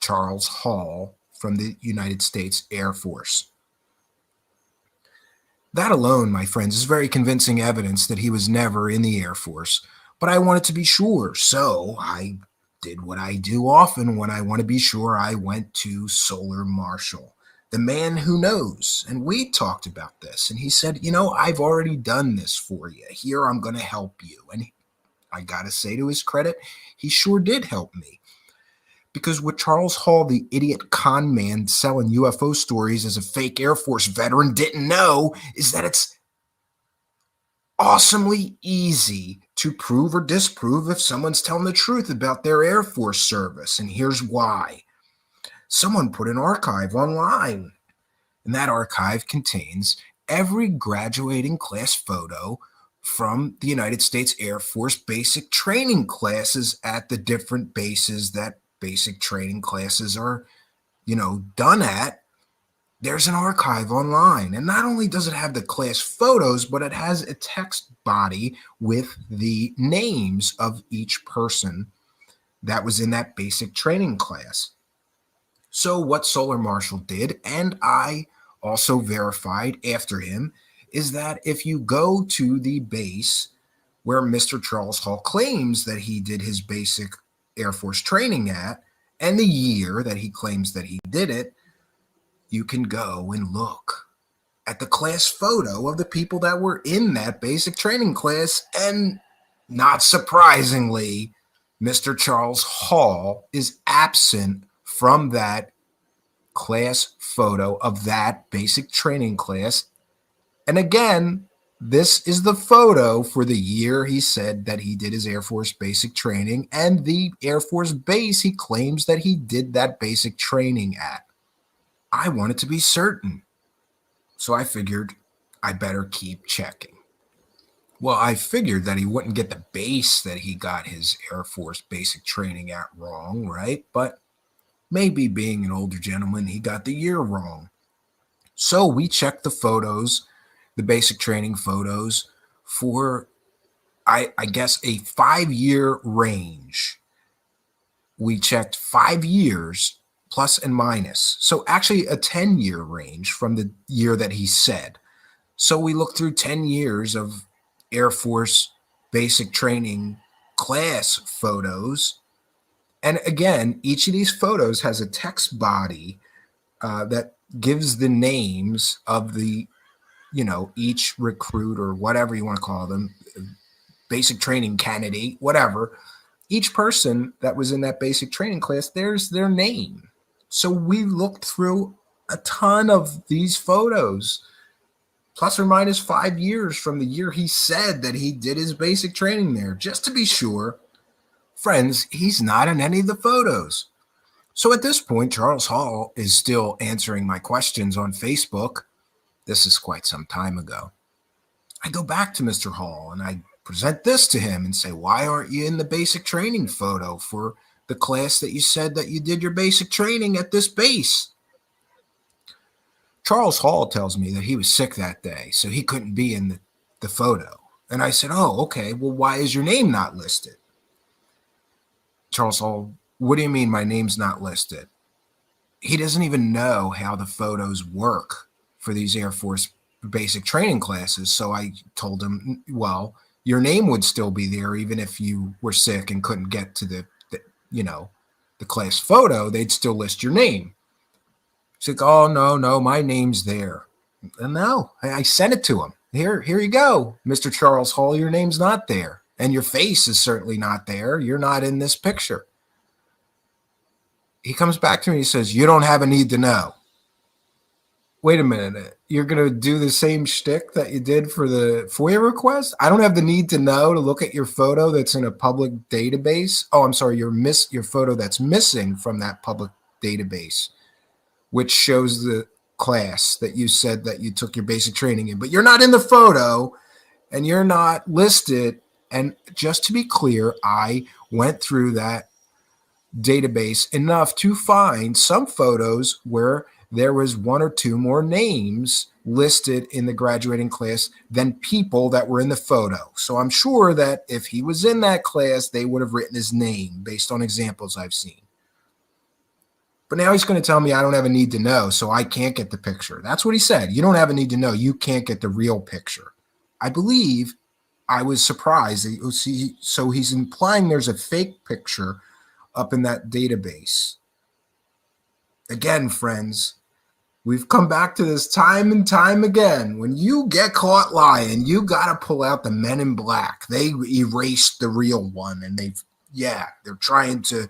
Charles Hall from the United States Air Force. That alone, my friends, is very convincing evidence that he was never in the Air Force. But I wanted to be sure, so I did what I do often when I want to be sure. I went to Solar Marshall, the man who knows. And we talked about this. And he said, you know, I've already done this for you. Here, I'm going to help you. And I got to say, to his credit, he sure did help me. Because what Charles Hall, the idiot con man selling UFO stories as a fake Air Force veteran, didn't know is that it's awesomely easy to prove or disprove if someone's telling the truth about their Air Force service. And here's why. Someone put an archive online, and that archive contains every graduating class photo from the United States Air Force basic training classes at the different bases that basic training classes are, done at. There's an archive online. And not only does it have the class photos, but it has a text body with the names of each person that was in that basic training class. So what Solar Marshal did, and I also verified after him, is that if you go to the base where Mr. Charles Hall claims that he did his basic Air Force training at, and the year that he claims that he did it, you can go and look at the class photo of the people that were in that basic training class. And not surprisingly, Mr. Charles Hall is absent from that class photo of that basic training class. And again, this is the photo for the year he said that he did his Air Force basic training and the Air Force base he claims that he did that basic training at. I wanted to be certain, so I figured I better keep checking. Well, I figured that he wouldn't get the base that he got his Air Force basic training at wrong, right? But maybe being an older gentleman, he got the year wrong. So we checked the photos, the basic training photos, for, I guess, a 5-year range. We checked 5 years plus and minus. So actually a 10-year range from the year that he said. So we looked through 10 years of Air Force basic training class photos. And again, each of these photos has a text body that gives the names of the, each recruit or whatever you want to call them, basic training candidate, whatever. Each person that was in that basic training class, there's their name. So we looked through a ton of these photos, plus or minus 5 years from the year he said that he did his basic training there, just to be sure. Friends, he's not in any of the photos. So at this point, Charles Hall is still answering my questions on Facebook. This is quite some time ago. I go back to Mr. Hall and I present this to him and say, why aren't you in the basic training photo for the class that you said that you did your basic training at this base? Charles Hall tells me that he was sick that day, so he couldn't be in the photo. And I said, oh, okay, well, why is your name not listed? Charles Hall, what do you mean my name's not listed? He doesn't even know how the photos work for these Air Force basic training classes. So I told him, well, your name would still be there even if you were sick and couldn't get to the class photo, they'd still list your name. He's like, oh, no, my name's there. And no, I sent it to him. Here you go, Mr. Charles Hall, your name's not there. And your face is certainly not there. You're not in this picture. He comes back to me and he says, you don't have a need to know. Wait a minute. You're going to do the same shtick that you did for the FOIA request? I don't have the need to know to look at your photo that's in a public database. Oh, I'm sorry. Your photo that's missing from that public database, which shows the class that you said that you took your basic training in. But you're not in the photo and you're not listed. And just to be clear, I went through that database enough to find some photos where there was 1 or 2 more names listed in the graduating class than people that were in the photo. So I'm sure that if he was in that class, they would have written his name based on examples I've seen. But now he's going to tell me I don't have a need to know, so I can't get the picture. That's what he said. You don't have a need to know. You can't get the real picture. I believe I was surprised. So he's implying there's a fake picture up in that database. Again, friends, we've come back to this time and time again. When you get caught lying, you got to pull out the Men in Black. They erased the real one, and they're trying to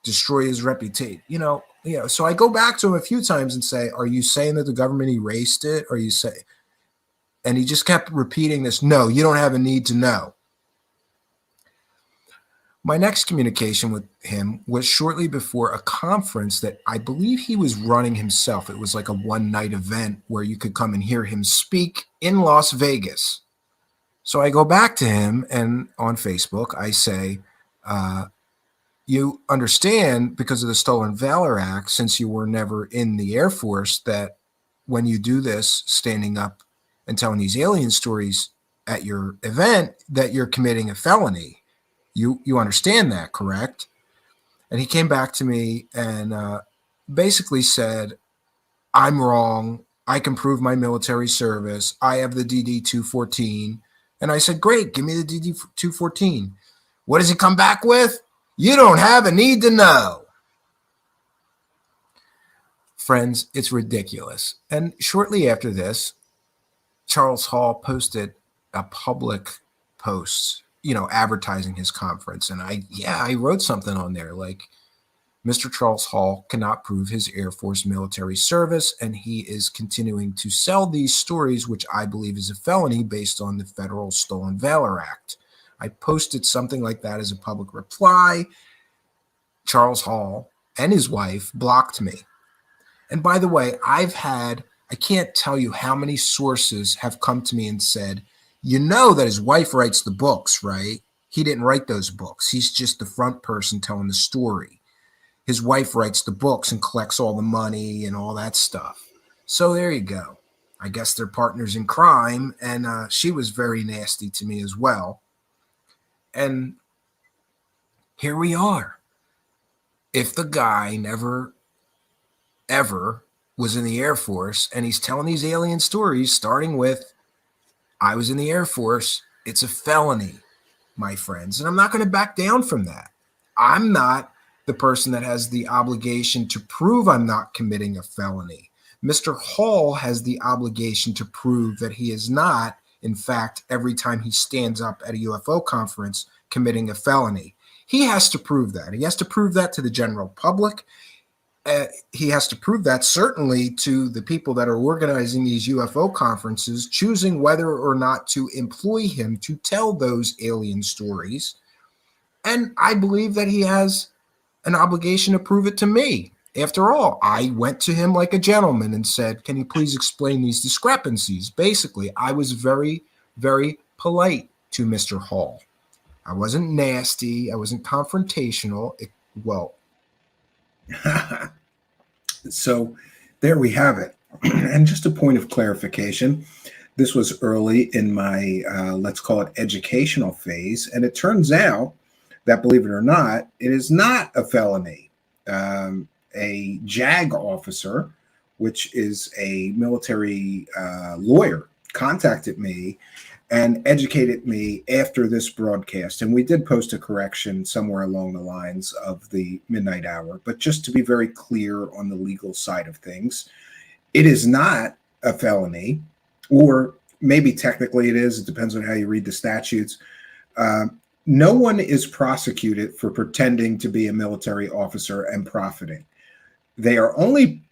destroy his reputation. So I go back to him a few times and say, are you saying that the government erased it? Or you say, and he just kept repeating this, no, you don't have a need to know. My next communication with him was shortly before a conference that I believe he was running himself. It was like a one-night event where you could come and hear him speak in Las Vegas. So I go back to him, and on Facebook, I say, you understand, because of the Stolen Valor Act, since you were never in the Air Force, that when you do this, standing up and telling these alien stories at your event, that you're committing a felony. You understand that, correct? And he came back to me and basically said, I'm wrong. I can prove my military service. I have the DD-214. And I said, great, give me the DD-214. What does he come back with? You don't have a need to know. Friends, it's ridiculous. And shortly after this, Charles Hall posted a public post, advertising his conference. And I wrote something on there like, Mr. Charles Hall cannot prove his Air Force military service, and he is continuing to sell these stories, which I believe is a felony based on the Federal Stolen Valor Act. I posted something like that as a public reply. Charles Hall and his wife blocked me. And by the way, I can't tell you how many sources have come to me and said, that his wife writes the books, right? He didn't write those books. He's just the front person telling the story. His wife writes the books and collects all the money and all that stuff. So there you go. I guess they're partners in crime. And she was very nasty to me as well. And here we are. If the guy never, ever was in the Air Force and he's telling these alien stories, starting with, I was in the Air Force, it's a felony, my friends. And I'm not going to back down from that. I'm not the person that has the obligation to prove I'm not committing a felony. Mr. Hall has the obligation to prove that he is not, in fact, every time he stands up at a UFO conference, committing a felony. He has to prove that. He has to prove that to the general public. He has to prove that certainly to the people that are organizing these UFO conferences, choosing whether or not to employ him to tell those alien stories. And I believe that he has an obligation to prove it to me. After all, I went to him like a gentleman and said, can you please explain these discrepancies? Basically, I was very, very polite to Mr. Hall. I wasn't nasty. I wasn't confrontational. So there we have it. And just a point of clarification, this was early in my, let's call it educational phase. And it turns out that, believe it or not, it is not a felony. A JAG officer, which is a military lawyer, contacted me and educated me after this broadcast. And we did post a correction somewhere along the lines of the midnight hour. But just to be very clear on the legal side of things, it is not a felony, or maybe technically it is. It depends on how you read the statutes. No one is prosecuted for pretending to be a military officer and profiting. They are only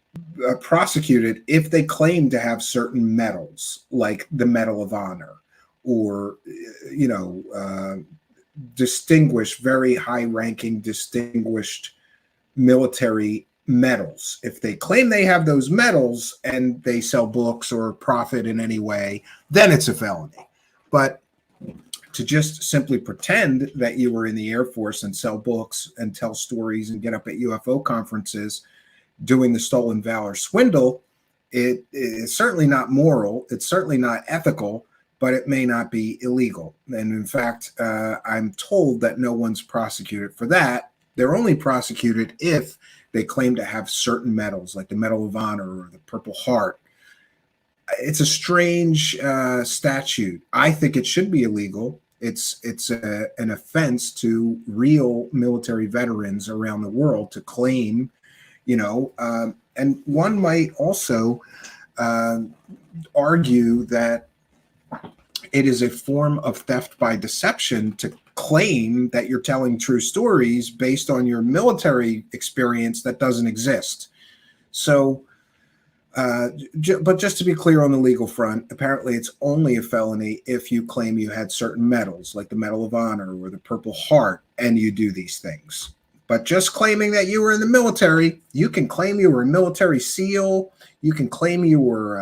prosecuted if they claim to have certain medals, like the Medal of Honor, or, distinguished, very high-ranking, distinguished military medals. If they claim they have those medals and they sell books or profit in any way, then it's a felony. But to just simply pretend that you were in the Air Force and sell books and tell stories and get up at UFO conferences doing the Stolen Valor swindle, it is certainly not moral. It's certainly not ethical, but it may not be illegal. And in fact, I'm told that no one's prosecuted for that. They're only prosecuted if they claim to have certain medals, like the Medal of Honor or the Purple Heart. It's a strange statute. I think it should be illegal. It's an offense to real military veterans around the world to claim, and one might also argue that it is a form of theft by deception to claim that you're telling true stories based on your military experience that doesn't exist. So, but just to be clear on the legal front, apparently it's only a felony if you claim you had certain medals, like the Medal of Honor or the Purple Heart, and you do these things. But just claiming that you were in the military, you can claim you were a military SEAL. You can claim you were,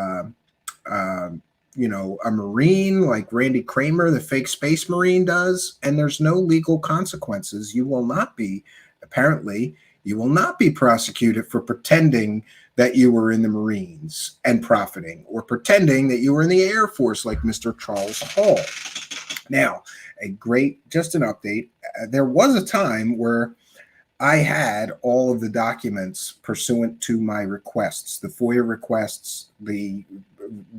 a Marine like Randy Kramer, the fake space Marine, does, and there's no legal consequences. You will not be, apparently, you will not be prosecuted for pretending that you were in the Marines and profiting, or pretending that you were in the Air Force like Mr. Charles Hall. Now, just an update. There was a time where I had all of the documents pursuant to my requests, the FOIA requests, the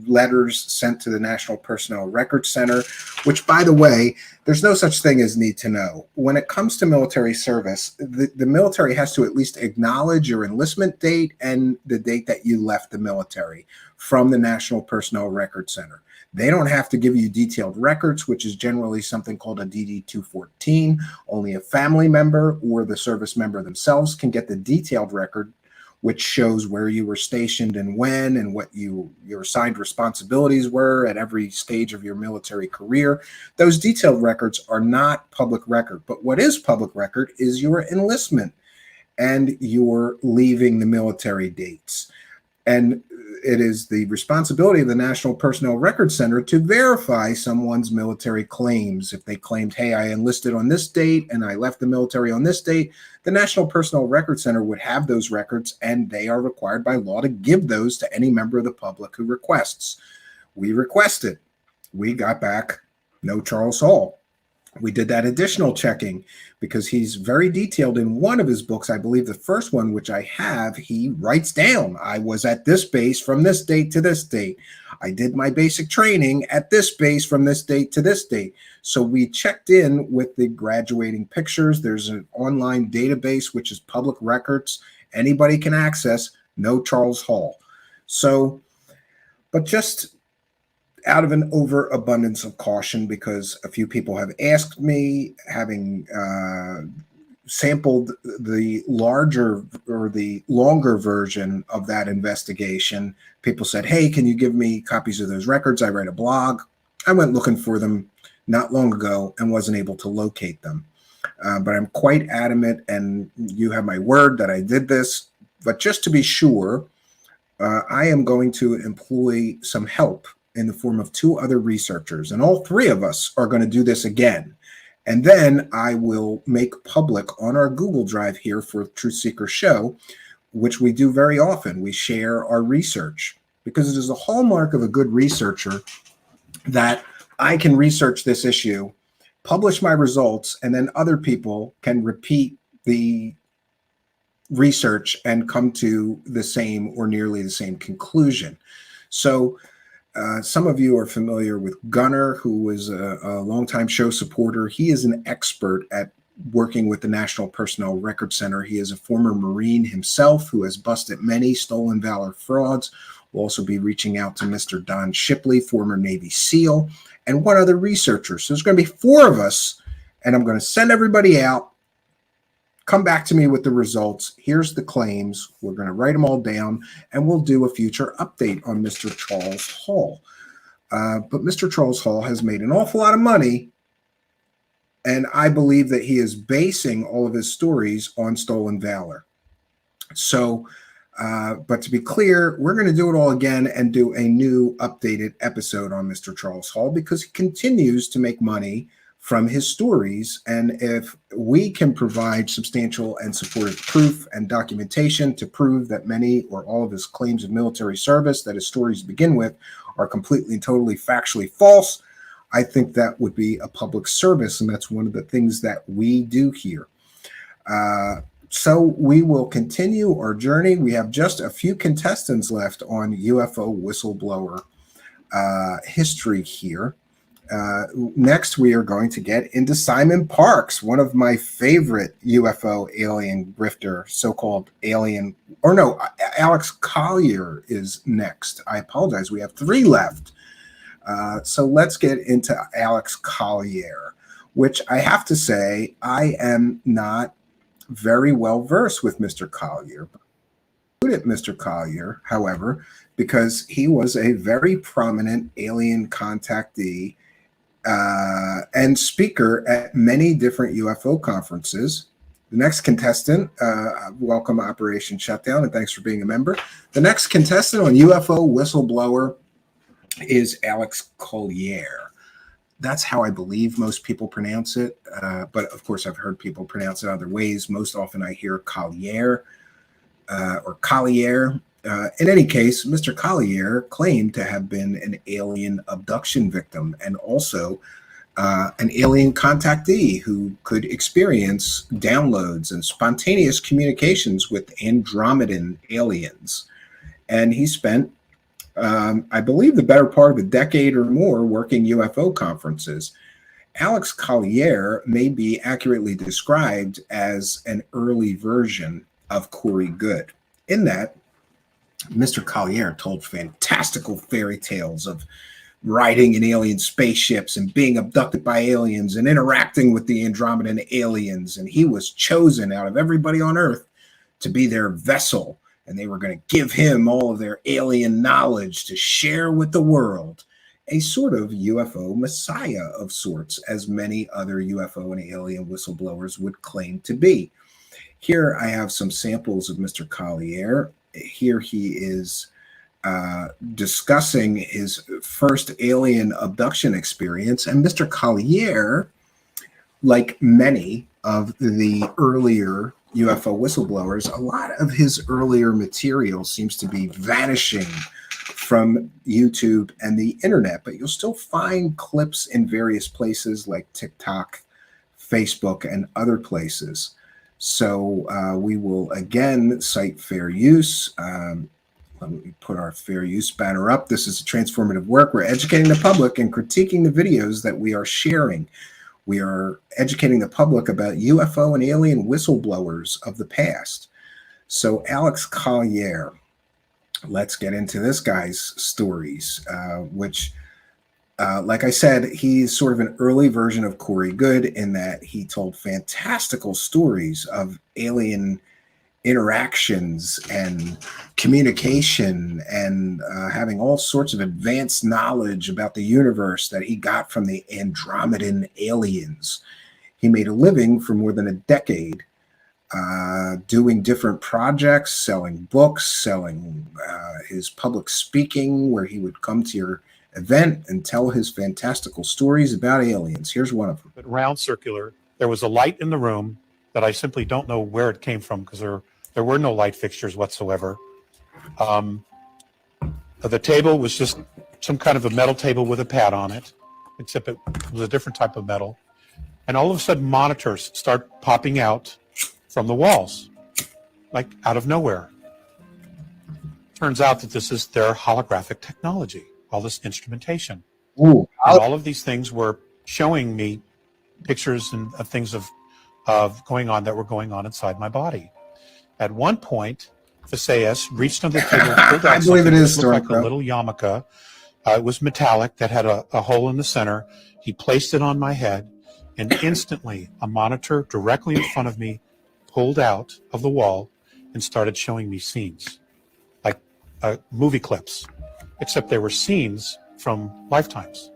letters sent to the National Personnel Records Center, which, by the way, there's no such thing as need to know. When it comes to military service, the military has to at least acknowledge your enlistment date and the date that you left the military from the National Personnel Records Center. They don't have to give you detailed records, which is generally something called a DD-214. Only a family member or the service member themselves can get the detailed record, which shows where you were stationed and when, and what your assigned responsibilities were at every stage of your military career. Those detailed records are not public record. But what is public record is your enlistment and your leaving the military dates. And it is the responsibility of the National Personnel Records Center to verify someone's military claims. If they claimed, hey, I enlisted on this date and I left the military on this date, the National Personnel Records Center would have those records, and they are required by law to give those to any member of the public who requests. We requested. We got back no Charles Hall. We did that additional checking because he's very detailed in one of his books. I believe the first one, which I have, he writes down, I was at this base from this date to this date. I did my basic training at this base from this date to this date. So we checked in with the graduating pictures. There's an online database, which is public records. Anybody can access, no Charles Hall. So, but just out of an overabundance of caution, because a few people have asked me, having sampled the larger or the longer version of that investigation, people said, hey, can you give me copies of those records? I write a blog. I went looking for them not long ago and wasn't able to locate them. But I'm quite adamant, and you have my word that I did this. But just to be sure, I am going to employ some help in the form of 2 other researchers, and all 3 of us are going to do this again. And then I will make public on our Google Drive here for Truthseekers Show, which we do very often. We share our research because it is a hallmark of a good researcher that I can research this issue, publish my results, and then other people can repeat the research and come to the same or nearly the same conclusion. So some of you are familiar with Gunner, who was a longtime show supporter. He is an expert at working with the National Personnel Records Center. He is a former Marine himself who has busted many stolen valor frauds. We'll also be reaching out to Mr. Don Shipley, former Navy SEAL, and 1 other researcher. So there's going to be 4 of us, and I'm going to send everybody out. Come back to me with the results. Here's the claims. We're going to write them all down, and we'll do a future update on Mr. Charles Hall. But Mr. Charles Hall has made an awful lot of money, and I believe that he is basing all of his stories on stolen valor. So, but to be clear, we're going to do it all again and do a new updated episode on Mr. Charles Hall because he continues to make money from his stories. And if we can provide substantial and supportive proof and documentation to prove that many or all of his claims of military service that his stories begin with are completely and totally factually false, I think that would be a public service. And that's one of the things that we do here. So we will continue our journey. We have just a few contestants left on UFO whistleblower history here. Next, we are going to get into Simon Parks, one of my favorite UFO alien grifter, so-called alien, or no, Alex Collier is next. I apologize. We have 3 left. So let's get into Alex Collier. which I have to say, I am not very well versed with Mr. Collier. Mr. Collier, however, because he was a very prominent alien contactee and speaker at many different UFO conferences. The next contestant, welcome Operation Shutdown, and thanks for being a member. The next contestant on UFO Whistleblower is Alex Collier. That's how I believe most people pronounce it. But of course, I've heard people pronounce it other ways. Most often I hear Collier or Collier. In any case, Mr. Collier claimed to have been an alien abduction victim and also an alien contactee who could experience downloads and spontaneous communications with Andromedan aliens. And he spent, I believe, the better part of a decade or more working UFO conferences. Alex Collier may be accurately described as an early version of Corey Goode, in that Mr. Collier told fantastical fairy tales of riding in alien spaceships and being abducted by aliens and interacting with the Andromedan aliens. And he was chosen out of everybody on Earth to be their vessel. And they were going to give him all of their alien knowledge to share with the world. A sort of UFO messiah of sorts, as many other UFO and alien whistleblowers would claim to be. Here I have some samples of Mr. Collier. Here he is discussing his first alien abduction experience. And Mr. Collier, like many of the earlier UFO whistleblowers, a lot of his earlier material seems to be vanishing from YouTube and the internet, but you'll still find clips in various places like TikTok, Facebook, and other places. So we will again cite fair use. Let me put our fair use banner up. This is a transformative work. We're educating the public and critiquing the videos that we are sharing. We are educating the public about UFO and alien whistleblowers of the past. So Alex Collier, let's get into this guy's stories, which, like I said, he's sort of an early version of Corey Goode in that he told fantastical stories of alien interactions and communication and having all sorts of advanced knowledge about the universe that he got from the Andromedan aliens. He made a living for more than a decade doing different projects, selling books, selling his public speaking, where he would come to your event and tell his fantastical stories about aliens. Here's one of them. But round circular, there was a light in the room that I simply don't know where it came from because there were no light fixtures whatsoever. The table was just some kind of a metal table with a pad on it, except it was a different type of metal. And all of a sudden, monitors start popping out from the walls, like out of nowhere. Turns out that this is their holographic technology, all this instrumentation. Ooh, and all of these things were showing me pictures and things of going on that were going on inside my body. At one point, Visayas reached under the table, pulled out I believe it is that looked like Stormcrow. a little yarmulke. It was metallic that had a hole in the center. He placed it on my head, and instantly a monitor directly in front of me pulled out of the wall and started showing me scenes, like movie clips, except they were scenes from lifetimes.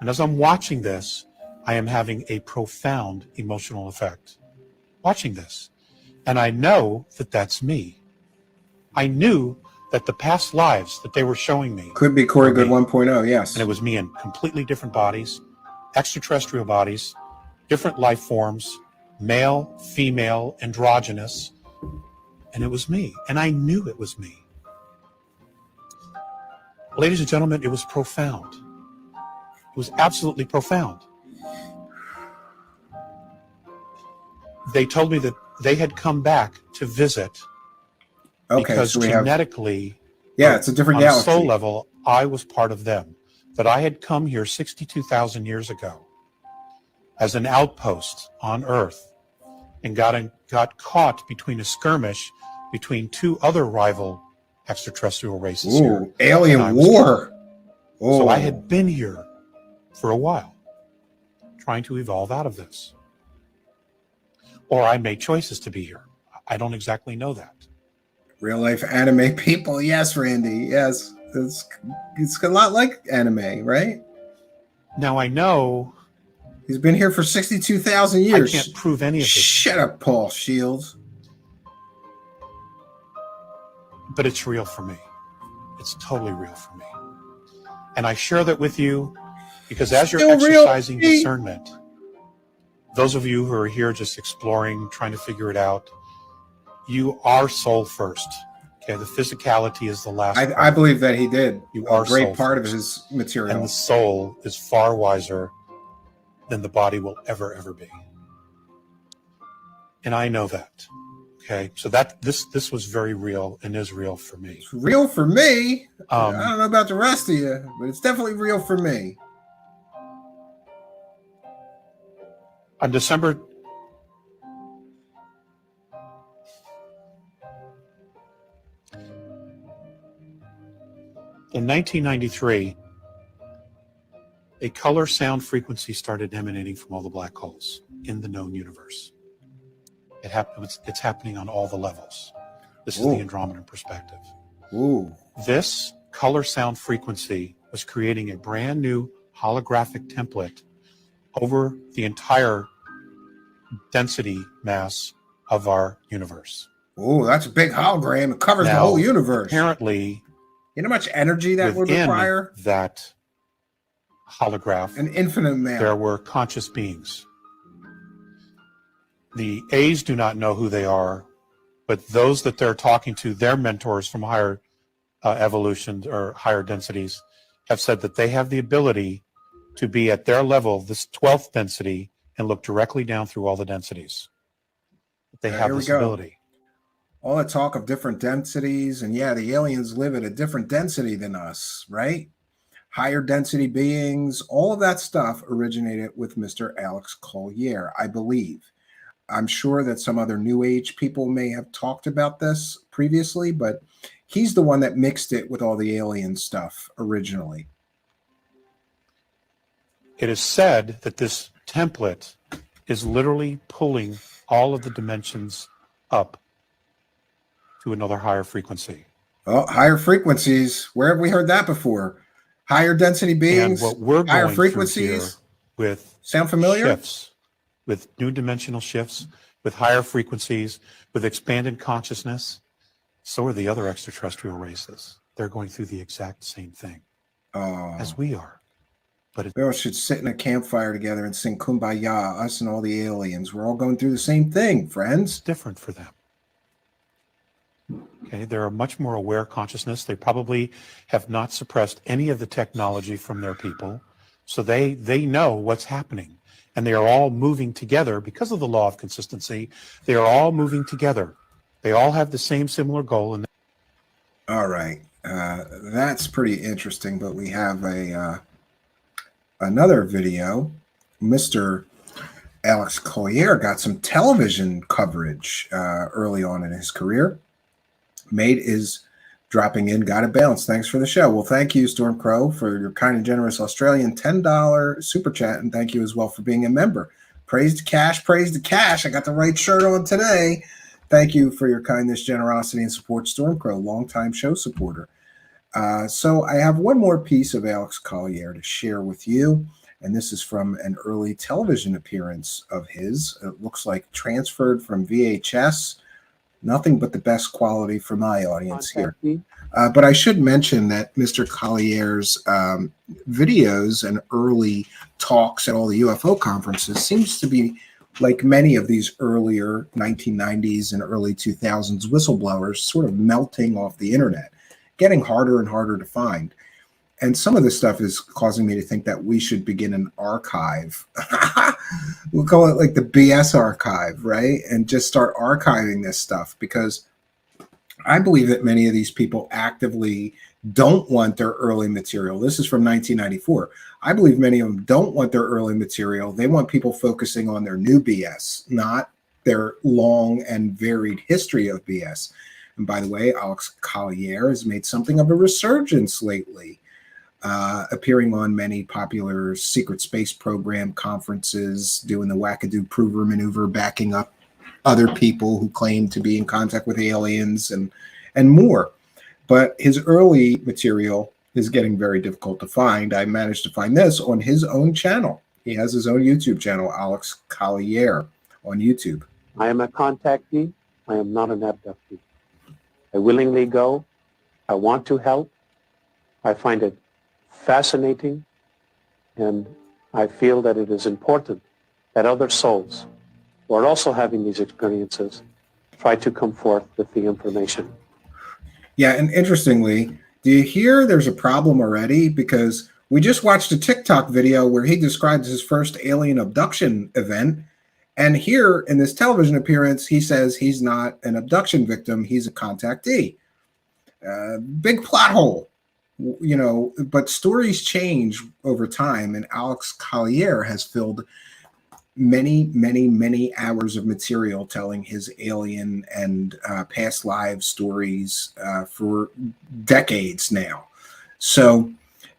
And as I'm watching this, I am having a profound emotional effect watching this. And I know that that's me. I knew that the past lives that they were showing me Could be Corey were Goode me. 1.0, yes. And it was me in completely different bodies, extraterrestrial bodies, different life forms, male, female, androgynous. And it was me. And I knew it was me. Ladies and gentlemen, it was profound. It was absolutely profound. They told me that they had come back to visit because so we have, genetically, it's a different on galaxy. a soul level, I was part of them. That I had come here 62,000 years ago as an outpost on Earth and got caught between a skirmish between two other rival extraterrestrial races here. Ooh, alien And I was war. killed. So I Oh. had been here for a while. trying to evolve out of this. Or I made choices to be here. I don't exactly know that. Real life anime people. Yes, Randy. Yes. It's a lot like anime, right? Now I know he's been here for 62,000 years. I can't prove any of this. Shut up, Paul Shields. But it's real for me. It's totally real for me. And I share that with you because as you're exercising discernment, those of you who are here just exploring, trying to figure it out, you are soul first. Okay, the physicality is the last. I believe that he did. You are a great part first. of his material. And the soul is far wiser than the body will ever be. And I know that. Okay, so that this was very real and is real for me. It's real for me. I don't know about the rest of you, but it's definitely real for me. On December in 1993, a color sound frequency started emanating from all the black holes in the known universe. It's happening on all the levels. This is the Andromedan perspective. Ooh. This color sound frequency was creating a brand new holographic template over the entire density mass of our universe. Oh, that's a big hologram. It covers the whole universe. Apparently, you know how much energy that would require? That holograph, an infinite amount. There were conscious beings. The A's do not know who they are, but those that they're talking to, their mentors from higher evolutions or higher densities, have said that they have the ability to be at their level, this 12th density, and look directly down through all the densities. They have this ability. All the talk of different densities, and yeah, the aliens live at a different density than us, right? Higher density beings, all of that stuff originated with Mr. Alex Collier, I believe. I'm sure that some other New Age people may have talked about this previously, but he's the one that mixed it with all the alien stuff originally. It is said that this template is literally pulling all of the dimensions up to another higher frequency. Oh, higher frequencies. Where have we heard that before? Higher density beings, and what we're higher going frequencies. With sound familiar? Shifts, with new dimensional shifts, with higher frequencies, with expanded consciousness. So are the other extraterrestrial races. They're going through the exact same thing as we are. But we all should sit in a campfire together and sing Kumbaya, us and all the aliens. We're all going through the same thing, friends. It's different for them. Okay, they're a much more aware consciousness. They probably have not suppressed any of the technology from their people. So they know what's happening. And they are all moving together because of the law of consistency. They are all moving together. They all have the same similar goal. And all right. That's pretty interesting, but we have another video. Mr. Alex Collier got some television coverage early on in his career. Mate is dropping in. Got it balanced. Thanks for the show. Well, thank you, Storm Crow, for your kind and generous Australian $10 super chat, and thank you as well for being a member. Praise to cash, praise to cash. I got the right shirt on today. Thank you for your kindness, generosity, and support, Storm Crow, longtime show supporter. So I have one more piece of Alex Collier to share with you, and this is from an early television appearance of his. It looks like transferred from VHS. Nothing but the best quality for my audience here. But I should mention that Mr. Collier's videos and early talks at all the UFO conferences seems to be like many of these earlier 1990s and early 2000s whistleblowers, sort of melting off the internet, getting harder and harder to find. And some of this stuff is causing me to think that we should begin an archive. We'll call it like the BS archive, right? And just start archiving this stuff, because I believe that many of these people actively don't want their early material. This is from 1994. I believe many of them don't want their early material. They want people focusing on their new BS, not their long and varied history of BS. And by the way, Alex Collier has made something of a resurgence lately. appearing on many popular secret space program conferences, doing the wackadoo prover maneuver, backing up other people who claim to be in contact with aliens and more. But his early material is getting very difficult to find. I managed to find this on his own channel. He has his own YouTube channel, Alex Collier, on YouTube. I am a contactee. I am not an abductee. I willingly go. I want to help. I find it fascinating, and I feel that it is important that other souls who are also having these experiences try to come forth with the information. Yeah, and interestingly, do you hear there's a problem already? Because we just watched a TikTok video where he describes his first alien abduction event. And here in this television appearance, he says he's not an abduction victim, he's a contactee. Big plot hole, you know, but stories change over time. And Alex Collier has filled many, many, many hours of material telling his alien and past life stories for decades now. So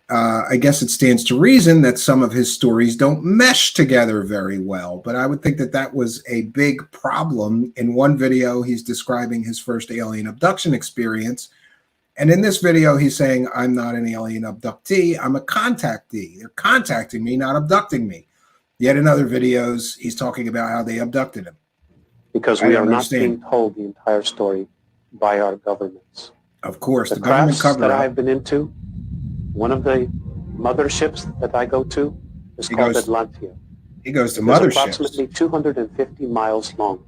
I guess it stands to reason that some of his stories don't mesh together very well, but I would think that that was a big problem. In one video, he's describing his first alien abduction experience. And in this video, he's saying, I'm not an alien abductee, I'm a contactee. They're contacting me, not abducting me. Yet in other videos, he's talking about how they abducted him. Because we are not being told the entire story by our governments. Of course, the government crafts that cover-up. I've been into, one of the motherships that I go to is called Atlantia. He goes to It's motherships. approximately 250 miles long.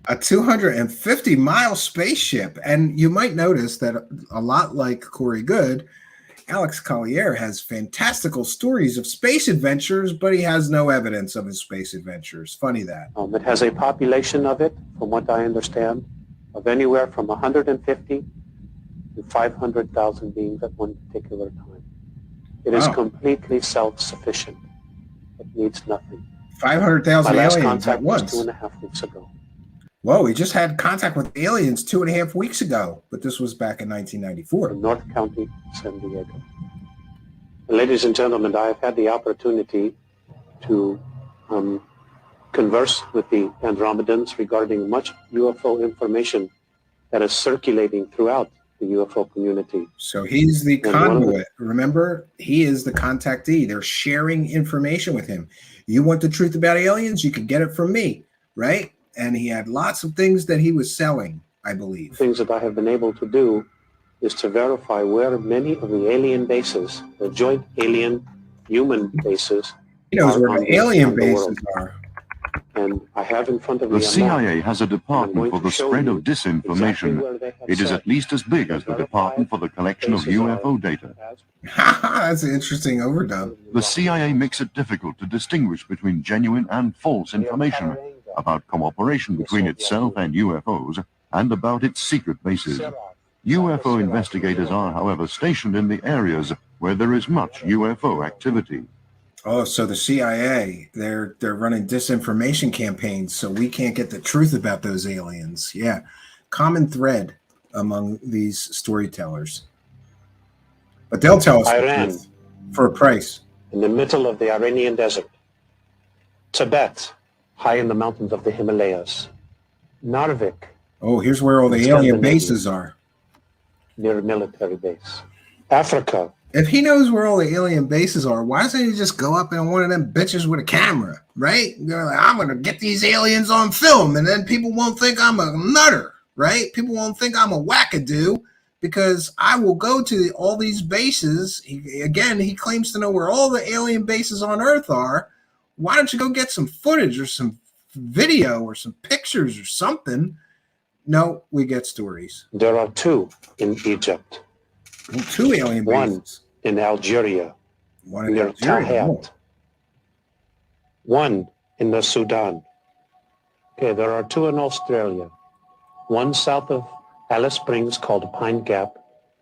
A 250-mile spaceship. And you might notice that a lot like Corey Good, Alex Collier has fantastical stories of space adventures, but he has no evidence of his space adventures. Funny that. It has a population of it, from what I understand, of anywhere from 150 to 500,000 beings at one particular time. It is completely self-sufficient. It needs nothing. 500,000 My last aliens at contact was once. 2.5 weeks ago. Whoa, we just had contact with aliens 2.5 weeks ago, but this was back in 1994. In North County, San Diego. Ladies and gentlemen, I have had the opportunity to converse with the Andromedans regarding much UFO information that is circulating throughout the UFO community. So he's the And one of the- conduit. Remember, he is the contactee. They're sharing information with him. You want the truth about aliens? You can get it from me, right? And he had lots of things that he was selling, I believe. Things that I have been able to do is to verify where many of the alien bases, the joint alien-human bases, He knows are where on the alien on the bases world. are. And I have in front of The me a map. CIA has a department for the spread of disinformation. It is at least as big as the Department for the Collection of UFO Data. That's an interesting overdub. The CIA makes it difficult to distinguish between genuine and false information about cooperation between itself and UFOs and about its secret bases. UFO investigators are, however, stationed in the areas where there is much UFO activity. Oh, so the CIA, they're running disinformation campaigns, so we can't get the truth about those aliens. Yeah, common thread among these storytellers. But they'll tell us the Iran, truth for a price. in the middle of the Iranian desert. Tibet, high in the mountains of the Himalayas. Narvik, Oh, here's where all the in alien Scandinavia, bases are. near a military base. Africa, If he knows where all the alien bases are, why doesn't he just go up in one of them bitches with a camera, right? They're like, I'm going to get these aliens on film, and then people won't think I'm a nutter, right? People won't think I'm a wackadoo because I will go to all these bases. He claims to know where all the alien bases on Earth are. Why don't you go get some footage or some video or some pictures or something? No, we get stories. there are two in Egypt. Well, two alien One bases. in Algeria, One in near Algeria. Tahat. One in the Sudan. Okay, there are two in Australia. One south of Alice Springs called Pine Gap.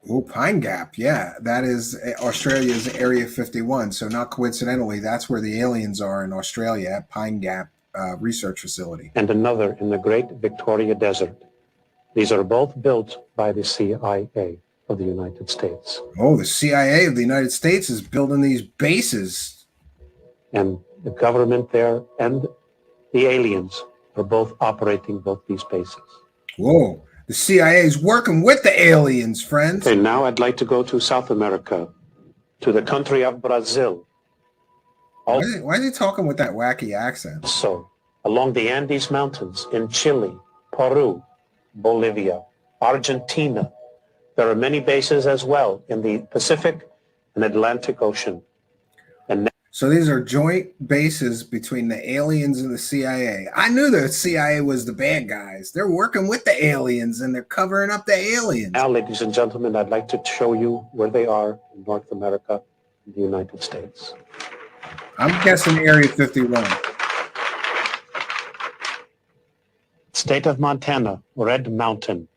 Oh, Pine Gap. Yeah, that is Australia's Area 51. So not coincidentally, that's where the aliens are in Australia at Pine Gap Research Facility. And another in the Great Victoria Desert. These are both built by the CIA. of the United States. Oh, the CIA of the United States is building these bases. And the government there and the aliens are both operating both these bases. Whoa, the CIA is working with the aliens, friends. Okay, now I'd like to go to South America, to the country of Brazil. Why is he talking with that wacky accent? So, along the Andes Mountains in Chile, Peru, Bolivia, Argentina, there are many bases as well in the Pacific and Atlantic Ocean. And so these are joint bases between the aliens and the CIA. I knew the CIA was the bad guys. They're working with the aliens and they're covering up the aliens. Now, ladies and gentlemen, I'd like to show you where they are in North America and the United States. I'm guessing Area 51. State of Montana, Red Mountain.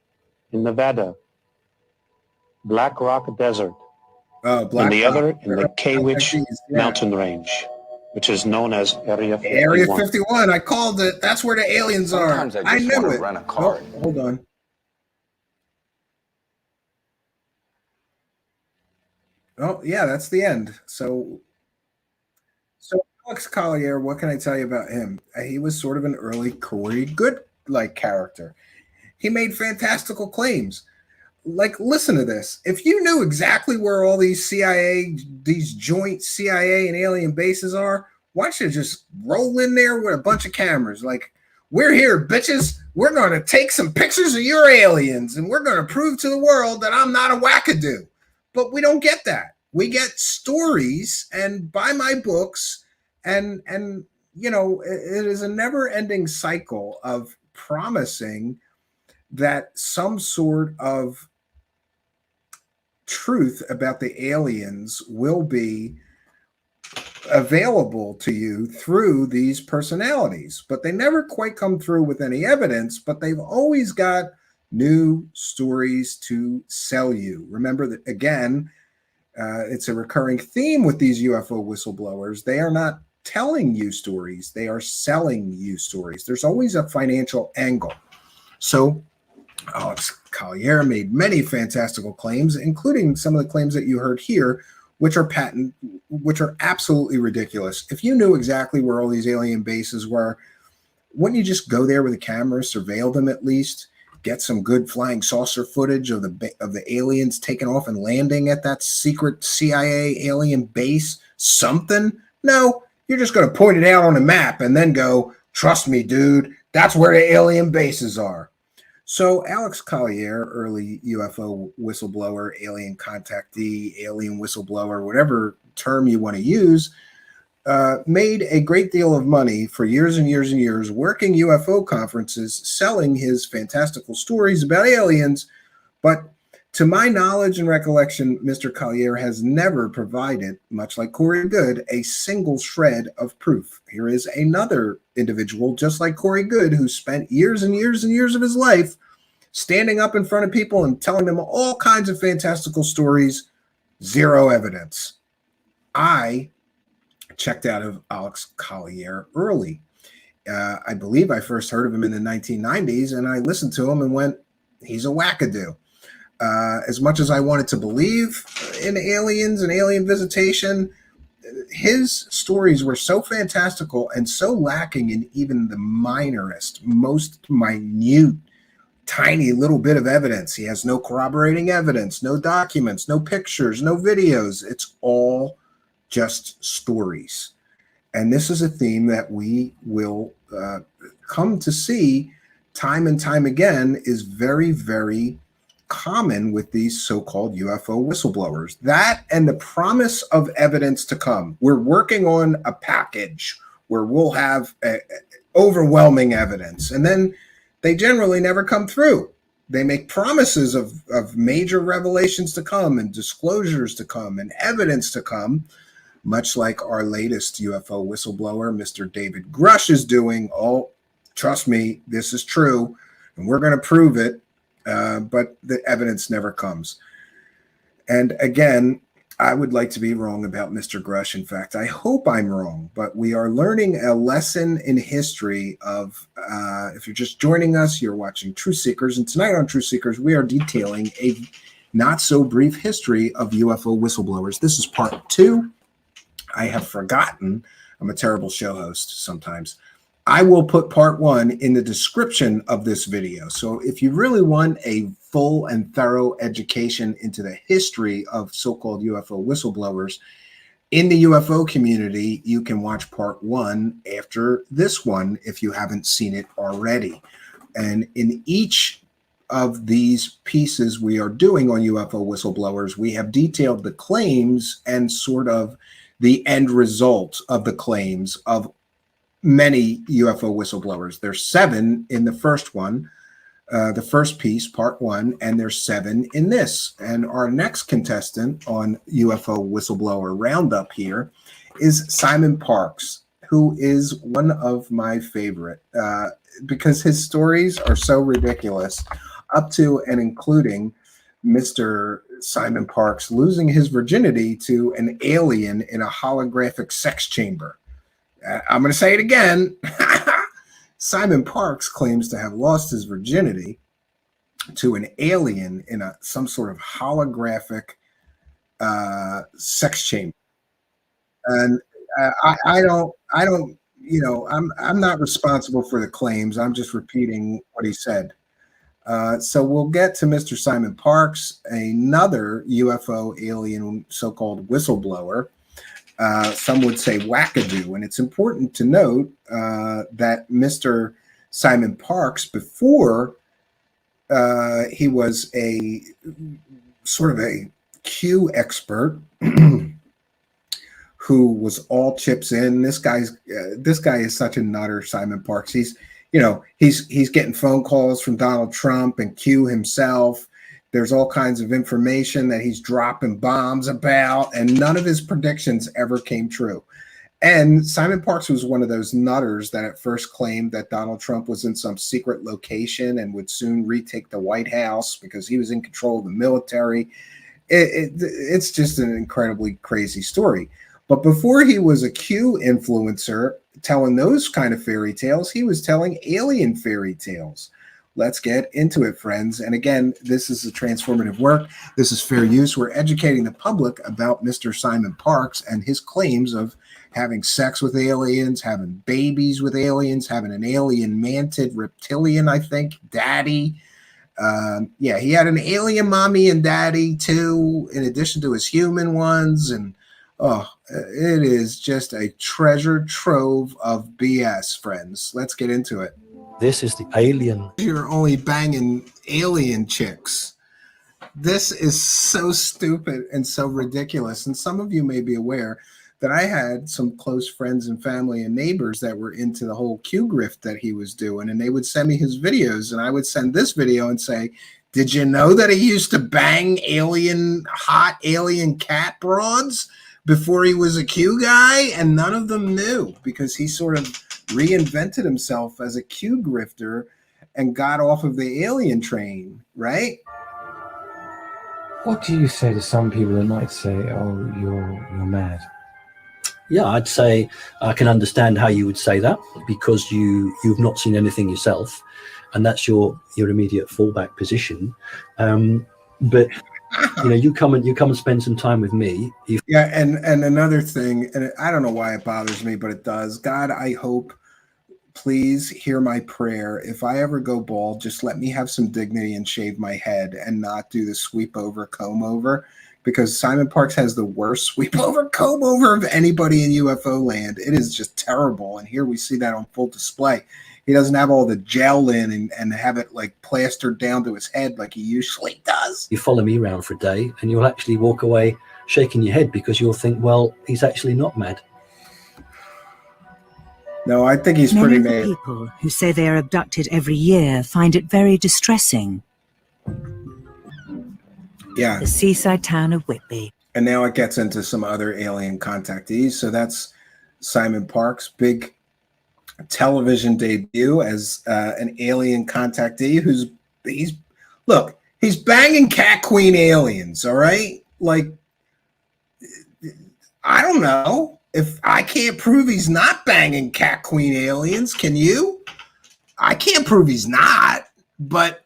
In Nevada, Black Rock Desert. Black and the Rock. other in the Kawich Mountain Range, which is known as Area 51. Area 51. I called it. That's where the aliens Sometimes are. I just knew want it. to rent a car. Oh, hold on. Oh, yeah, that's the end. So Alex Collier, what can I tell you about him? He was sort of an early Corey Good-like character. He made fantastical claims. Like, listen to this. If you knew exactly where all these joint CIA and alien bases are, why should you just roll in there with a bunch of cameras? Like, we're here, bitches. We're going to take some pictures of your aliens, and we're going to prove to the world that I'm not a wackadoo. But we don't get that. We get stories and buy my books, and you know, it is a never-ending cycle of promising that some sort of truth about the aliens will be available to you through these personalities, but they never quite come through with any evidence, but they've always got new stories to sell you. Remember that, again, it's a recurring theme with these UFO whistleblowers. They are not telling you stories. They are selling you stories. There's always a financial angle. So Alex Collier made many fantastical claims, including some of the claims that you heard here, which are absolutely ridiculous. If you knew exactly where all these alien bases were, wouldn't you just go there with a camera, surveil them at least, get some good flying saucer footage of the aliens taking off and landing at that secret CIA alien base? Something? No, you're just going to point it out on a map and then go, trust me, dude, that's where the alien bases are. So Alex Collier, early UFO whistleblower, alien contactee, alien whistleblower, whatever term you want to use, made a great deal of money for years and years and years working UFO conferences, selling his fantastical stories about aliens. But to my knowledge and recollection, Mr. Collier has never provided, much like Corey Good, a single shred of proof. Here is another individual, just like Corey Good, who spent years and years and years of his life standing up in front of people and telling them all kinds of fantastical stories, zero evidence. I checked out of Alex Collier early. I believe I first heard of him in the 1990s, and I listened to him and went, he's a wackadoo. As much as I wanted to believe in aliens and alien visitation, his stories were so fantastical and so lacking in even the minorest, most minute, tiny little bit of evidence. He has no corroborating evidence, no documents, no pictures, no videos. It's all just stories. And this is a theme that we will come to see time and time again is very, very common with these so-called UFO whistleblowers. That and the promise of evidence to come. We're working on a package where we'll have overwhelming evidence, and then they generally never come through. They make promises of major revelations to come and disclosures to come and evidence to come, much like our latest UFO whistleblower, Mr. David Grush, is doing. Oh, trust me, this is true, and we're going to prove it. But the evidence never comes. And again, I would like to be wrong about Mr. Grush. In fact, I hope I'm wrong, but we are learning a lesson in history of, if you're just joining us, you're watching Truthseekers. And tonight on Truthseekers, we are detailing a not so brief history of UFO whistleblowers. This is part 2. I have forgotten. I'm a terrible show host sometimes. I will put part 1 in the description of this video. So if you really want a full and thorough education into the history of so-called UFO whistleblowers in the UFO community, you can watch part 1 after this one if you haven't seen it already. And in each of these pieces we are doing on UFO whistleblowers, we have detailed the claims and sort of the end result of the claims of many UFO whistleblowers. There's 7 in the first one, the first piece, part 1, and there's 7 in this. And our next contestant on UFO whistleblower roundup here is Simon Parks, who is one of my favorite because his stories are so ridiculous, up to and including Mr. Simon Parks losing his virginity to an alien in a holographic sex chamber. I'm going to say it again. Simon Parks claims to have lost his virginity to an alien in some sort of holographic sex chamber. And I don't, you know, I'm not responsible for the claims. I'm just repeating what he said. So we'll get to Mr. Simon Parks, another UFO alien so-called whistleblower. Some would say wackadoo. And it's important to note that Mr. Simon Parks, before he was a sort of a Q expert who was all chips in. This guy is such a nutter, Simon Parks. He's getting phone calls from Donald Trump and Q himself. There's all kinds of information that he's dropping bombs about, and none of his predictions ever came true. And Simon Parks was one of those nutters that at first claimed that Donald Trump was in some secret location and would soon retake the White House because he was in control of the military. It's just an incredibly crazy story. But before he was a Q influencer telling those kind of fairy tales, he was telling alien fairy tales. Let's get into it, friends. And again, this is a transformative work. This is fair use. We're educating the public about Mr. Simon Parks and his claims of having sex with aliens, having babies with aliens, having an alien manted reptilian, I think, daddy. Yeah, he had an alien mommy and daddy too, in addition to his human ones. And oh, it is just a treasure trove of BS, friends. Let's get into it. This is the alien. You're only banging alien chicks. This is so stupid and so ridiculous. And some of you may be aware that I had some close friends and family and neighbors that were into the whole Q grift that he was doing. And they would send me his videos, and I would send this video and say, did you know that he used to bang hot alien cat broads before he was a Q guy? And none of them knew, because he sort of reinvented himself as a Q grifter and got off of the alien train, right? What do you say to some people that might say, oh, you're mad? Yeah, I'd say I can understand how you would say that, because you've not seen anything yourself, and that's your immediate fallback position. But you come and spend some time with me. Yeah, and another thing, and I don't know why it bothers me, but it does. God, I hope, please hear my prayer. If I ever go bald, just let me have some dignity and shave my head and not do the sweep over, comb over, because Simon Parks has the worst sweep over, comb over of anybody in UFO land. It is just terrible. And here we see that on full display. He doesn't have all the gel in and have it like plastered down to his head like he usually does. You follow me around for a day and you'll actually walk away shaking your head, because you'll think, well, he's actually not mad. No, I think he's pretty Many mad. people who say they are abducted every year find it very distressing. Yeah. The seaside town of Whitby. And now it gets into some other alien contactees. So that's Simon Parks' big television debut as an alien contactee he's banging cat queen aliens, all right? Like, I don't know. If I can't prove he's not banging cat queen aliens, can you? I can't prove he's not, but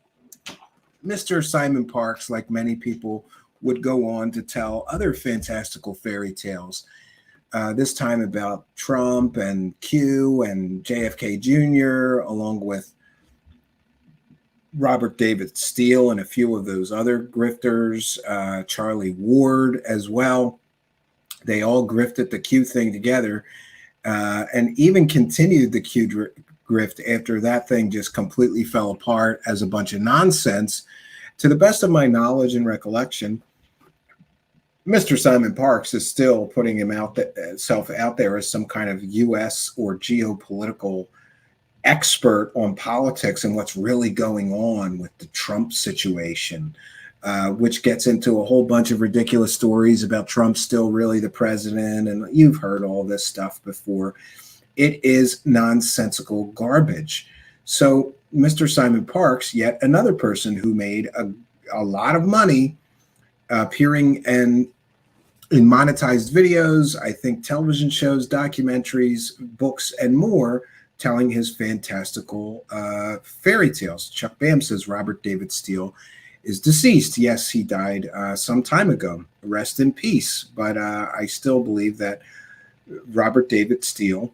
Mr. Simon Parks, like many people, would go on to tell other fantastical fairy tales, this time about Trump and Q and JFK Jr., along with Robert David Steele and a few of those other grifters, Charlie Ward as well. They all grifted the Q thing together, and even continued the Q grift after that thing just completely fell apart as a bunch of nonsense. To the best of my knowledge and recollection, Mr. Simon Parks is still putting himself out there as some kind of U.S. or geopolitical expert on politics and what's really going on with the Trump situation, which gets into a whole bunch of ridiculous stories about Trump still really the president. And you've heard all this stuff before. It is nonsensical garbage. So Mr. Simon Parks, yet another person who made a lot of money appearing in monetized videos, I think television shows, documentaries, books, and more, telling his fantastical fairy tales. Chuck Bam says Robert David Steele is deceased. Yes, he died some time ago. Rest in peace. But I still believe that Robert David Steele,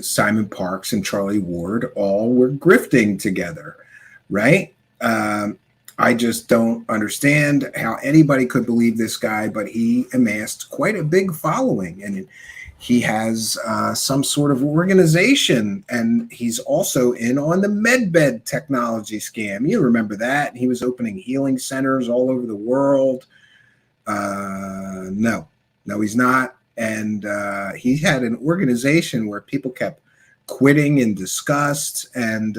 Simon Parks, and Charlie Ward all were grifting together, right? I just don't understand how anybody could believe this guy, but he amassed quite a big following, and he has some sort of organization, and he's also in on the medbed technology scam. You remember that? He was opening healing centers all over the world. No, he's not. And he had an organization where people kept quitting in disgust. And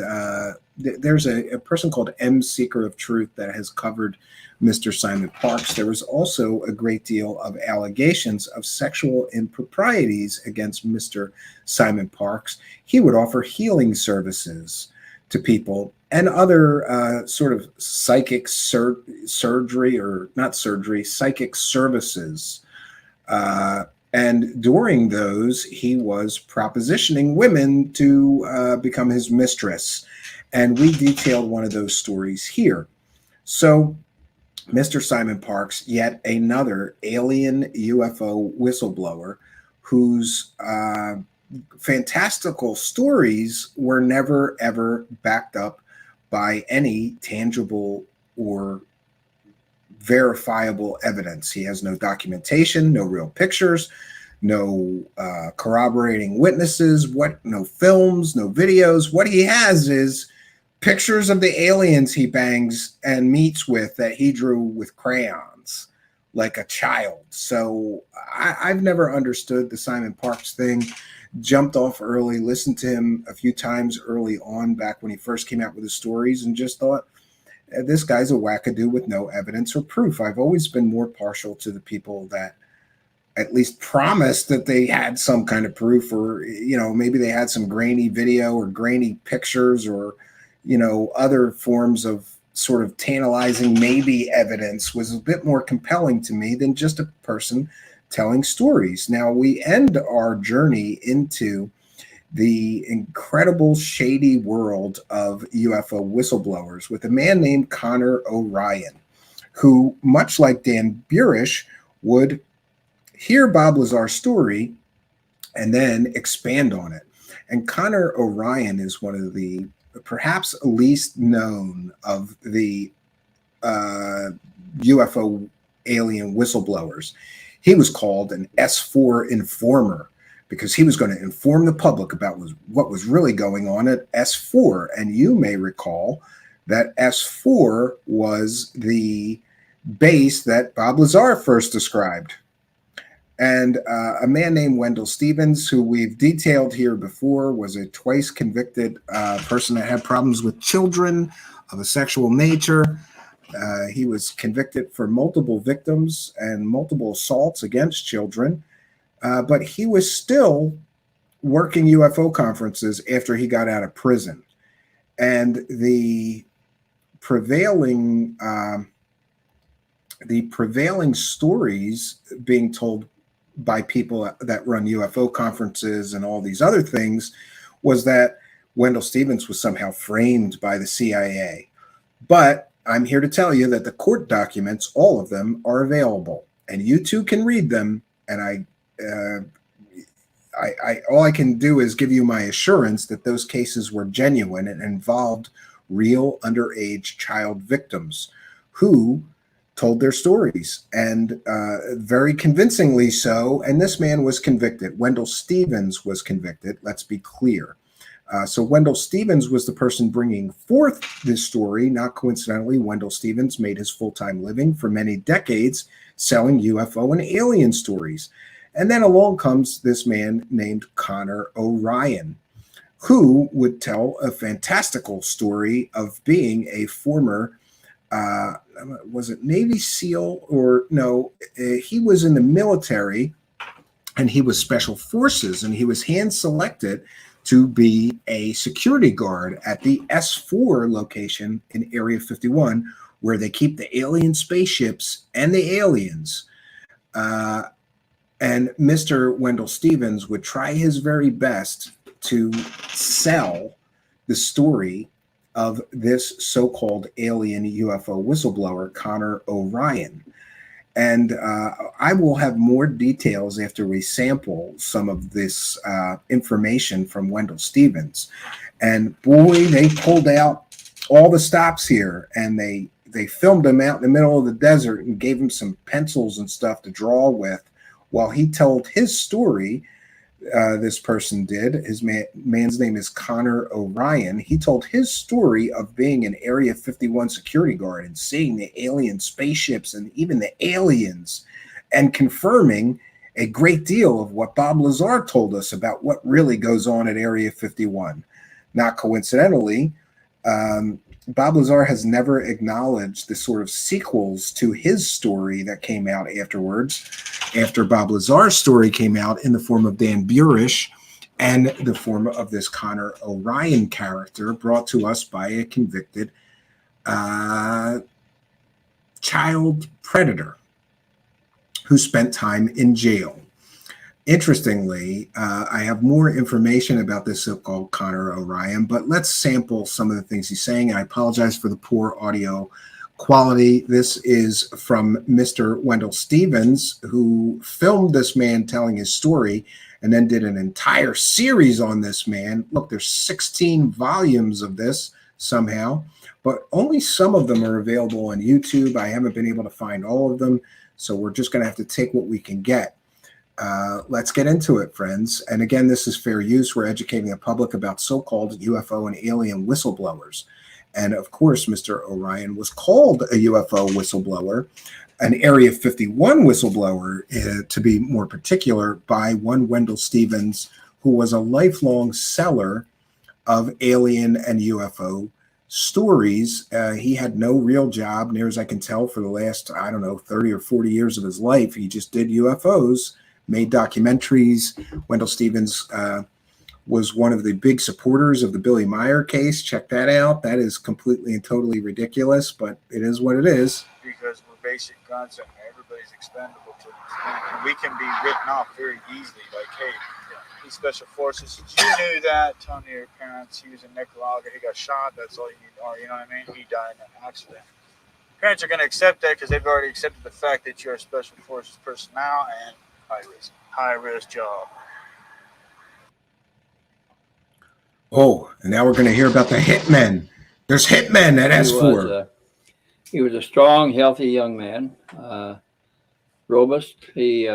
there's a person called M. Seeker of Truth that has covered Mr. Simon Parks. There was also a great deal of allegations of sexual improprieties against Mr. Simon Parks. He would offer healing services to people and other sort of psychic surgery, or not surgery, psychic services. And during those, he was propositioning women to become his mistress. And we detailed one of those stories here. So Mr. Simon Parks, yet another alien UFO whistleblower whose fantastical stories were never, ever backed up by any tangible or verifiable evidence. He has no documentation, no real pictures, no corroborating witnesses, no films, no videos. What he has is pictures of the aliens he bangs and meets with that he drew with crayons like a child. So I've never understood the Simon Parks thing. Jumped off early, listened to him a few times early on back when he first came out with his stories, and just thought, this guy's a wackadoo with no evidence or proof. I've always been more partial to the people that at least promised that they had some kind of proof, or, maybe they had some grainy video or grainy pictures, or, other forms of sort of tantalizing maybe evidence was a bit more compelling to me than just a person telling stories. Now we end our journey into the incredible shady world of UFO whistleblowers with a man named Connor Orion, who, much like Dan Burish, would hear Bob Lazar's story and then expand on it. And Connor Orion is one of the perhaps least known of the UFO alien whistleblowers. He was called an S4 informer because he was going to inform the public about what was really going on at S4. And you may recall that S4 was the base that Bob Lazar first described. And a man named Wendell Stevens, who we've detailed here before, was a twice convicted person that had problems with children of a sexual nature. He was convicted for multiple victims and multiple assaults against children. But he was still working UFO conferences after he got out of prison. And the prevailing stories being told by people that run UFO conferences and all these other things was that Wendell Stevens was somehow framed by the CIA. But I'm here to tell you that the court documents, all of them, are available, and you too can read them. And all I can do is give you my assurance that those cases were genuine and involved real underage child victims who told their stories, and very convincingly so. And this man was convicted. Wendell Stevens was convicted. Let's be clear. So Wendell Stevens was the person bringing forth this story. Not coincidentally, Wendell Stevens made his full-time living for many decades selling UFO and alien stories. And then along comes this man named Connor Orion, who would tell a fantastical story of being a former, was it Navy SEAL or no? He was in the military, and he was Special Forces, and he was hand-selected to be a security guard at the S4 location in Area 51, where they keep the alien spaceships and the aliens. And Mr. Wendell Stevens would try his very best to sell the story of this so-called alien UFO whistleblower, Connor Orion. And I will have more details after we sample some of this information from Wendell Stevens. And boy, they pulled out all the stops here, and they filmed him out in the middle of the desert and gave him some pencils and stuff to draw with while he told his story. This person did. His man's name is Connor Orion. He told his story of being an Area 51 security guard and seeing the alien spaceships and even the aliens, and confirming a great deal of what Bob Lazar told us about what really goes on at Area 51. Not coincidentally, Bob Lazar has never acknowledged the sort of sequels to his story that came out afterwards, after Bob Lazar's story came out in the form of Dan Burish and the form of this Connor Orion character brought to us by a convicted child predator who spent time in jail. Interestingly, I have more information about this so-called Connor Orion, but let's sample some of the things he's saying. I apologize for the poor audio quality. This is from Mr. Wendell Stevens, who filmed this man telling his story and then did an entire series on this man. Look, there's 16 volumes of this somehow, but only some of them are available on YouTube. I haven't been able to find all of them, so we're just going to have to take what we can get. Let's get into it, friends. And again, this is fair use. We're educating the public about so-called UFO and alien whistleblowers. And of course, Mr. Orion was called a UFO whistleblower, an Area 51 whistleblower, to be more particular, by one Wendell Stevens, who was a lifelong seller of alien and UFO stories. He had no real job, near as I can tell, for the last, 30 or 40 years of his life. He just did UFOs, made documentaries. Wendell Stevens was one of the big supporters of the Billy Meyer case. Check that out. That is completely and totally ridiculous, but it is what it is. Because we're basic concept, everybody's expendable to us. And we can be written off very easily, like, hey, he's Special Forces. You knew that. Tell your parents he was in Nicaragua. He got shot. That's all you need to know. You know what I mean? He died in an accident. Parents are going to accept that because they've already accepted the fact that you're a Special Forces personnel and high risk job. Oh, and now we're going to hear about the hitmen. There's hitmen at S4. He was a strong, healthy young man, robust. He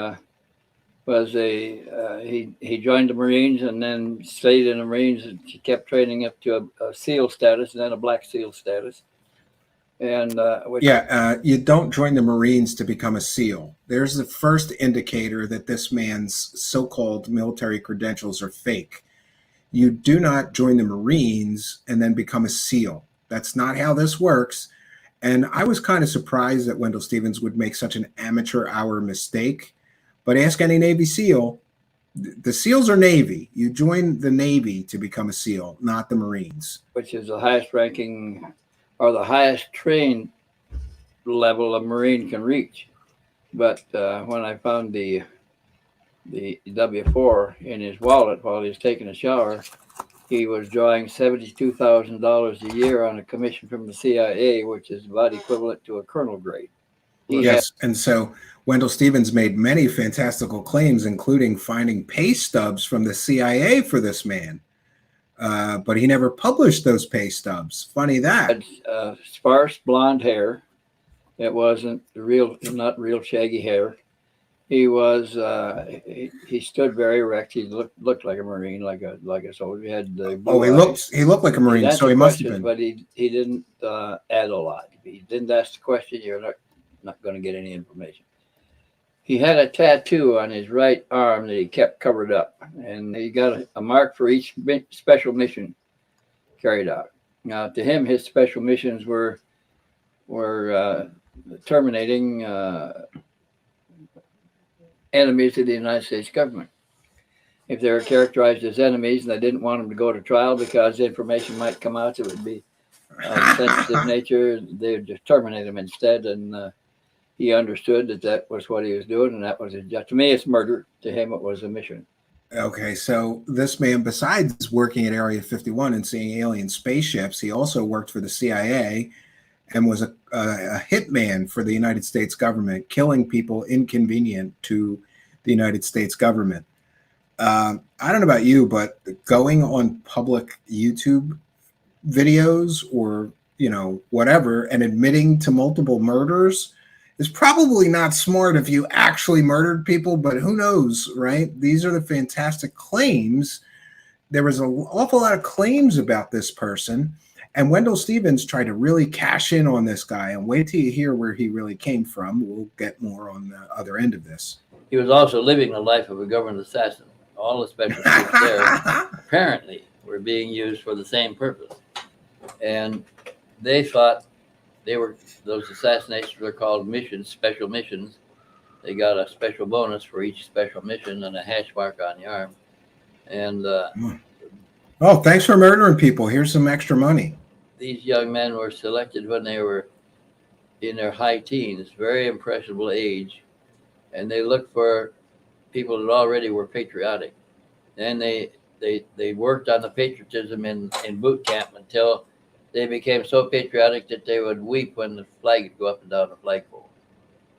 was he joined the Marines and then stayed in the Marines and kept training up to a SEAL status and then a Black SEAL status. And you don't join the Marines to become a SEAL. There's the first indicator that this man's so-called military credentials are fake. You do not join the Marines and then become a SEAL. That's not how this works. And I was kind of surprised that Wendell Stevens would make such an amateur hour mistake. But ask any Navy SEAL. The SEALs are Navy. You join the Navy to become a SEAL, not the Marines. Which is the highest ranking or the highest trained level a Marine can reach. But when I found the W4 in his wallet while he was taking a shower, he was drawing $72,000 a year on a commission from the CIA, which is about equivalent to a colonel grade. He Yes, and so Wendell Stevens made many fantastical claims, including finding pay stubs from the CIA for this man. But he never published those pay stubs. Funny that. had sparse blonde hair. It wasn't real, not real shaggy hair. He was he stood very erect. He looked like a Marine, like a soldier. He had the Oh, he looked like a Marine, so he must have been. But he didn't add a lot. If he didn't ask the question, you're not going to get any information. He had a tattoo on his right arm that he kept covered up, and he got a mark for each special mission carried out. Now, to him, his special missions were terminating enemies of the United States government. If they were characterized as enemies and they didn't want them to go to trial because information might come out that would be of sensitive nature, they would just terminate them instead. And he understood that was what he was doing, and that was his job. To me, it's murder. To him, it was a mission. Okay, so this man, besides working at Area 51 and seeing alien spaceships, he also worked for the CIA and was a hitman for the United States government, killing people inconvenient to the United States government. I don't know about you, but going on public YouTube videos or, whatever, and admitting to multiple murders is probably not smart if you actually murdered people, but who knows, right? These are the fantastic claims. There was an awful lot of claims about this person, and Wendell Stevens tried to really cash in on this guy, and wait till you hear where he really came from. We'll get more on the other end of this. He was also living the life of a government assassin. All the special troops there apparently were being used for the same purpose. And they thought those assassinations were called missions, special missions. They got a special bonus for each special mission and a hash mark on the arm. And oh, thanks for murdering people. Here's some extra money. These young men were selected when they were in their high teens, very impressionable age, and they looked for people that already were patriotic. And they worked on the patriotism in boot camp until they became so patriotic that they would weep when the flag would go up and down the flagpole.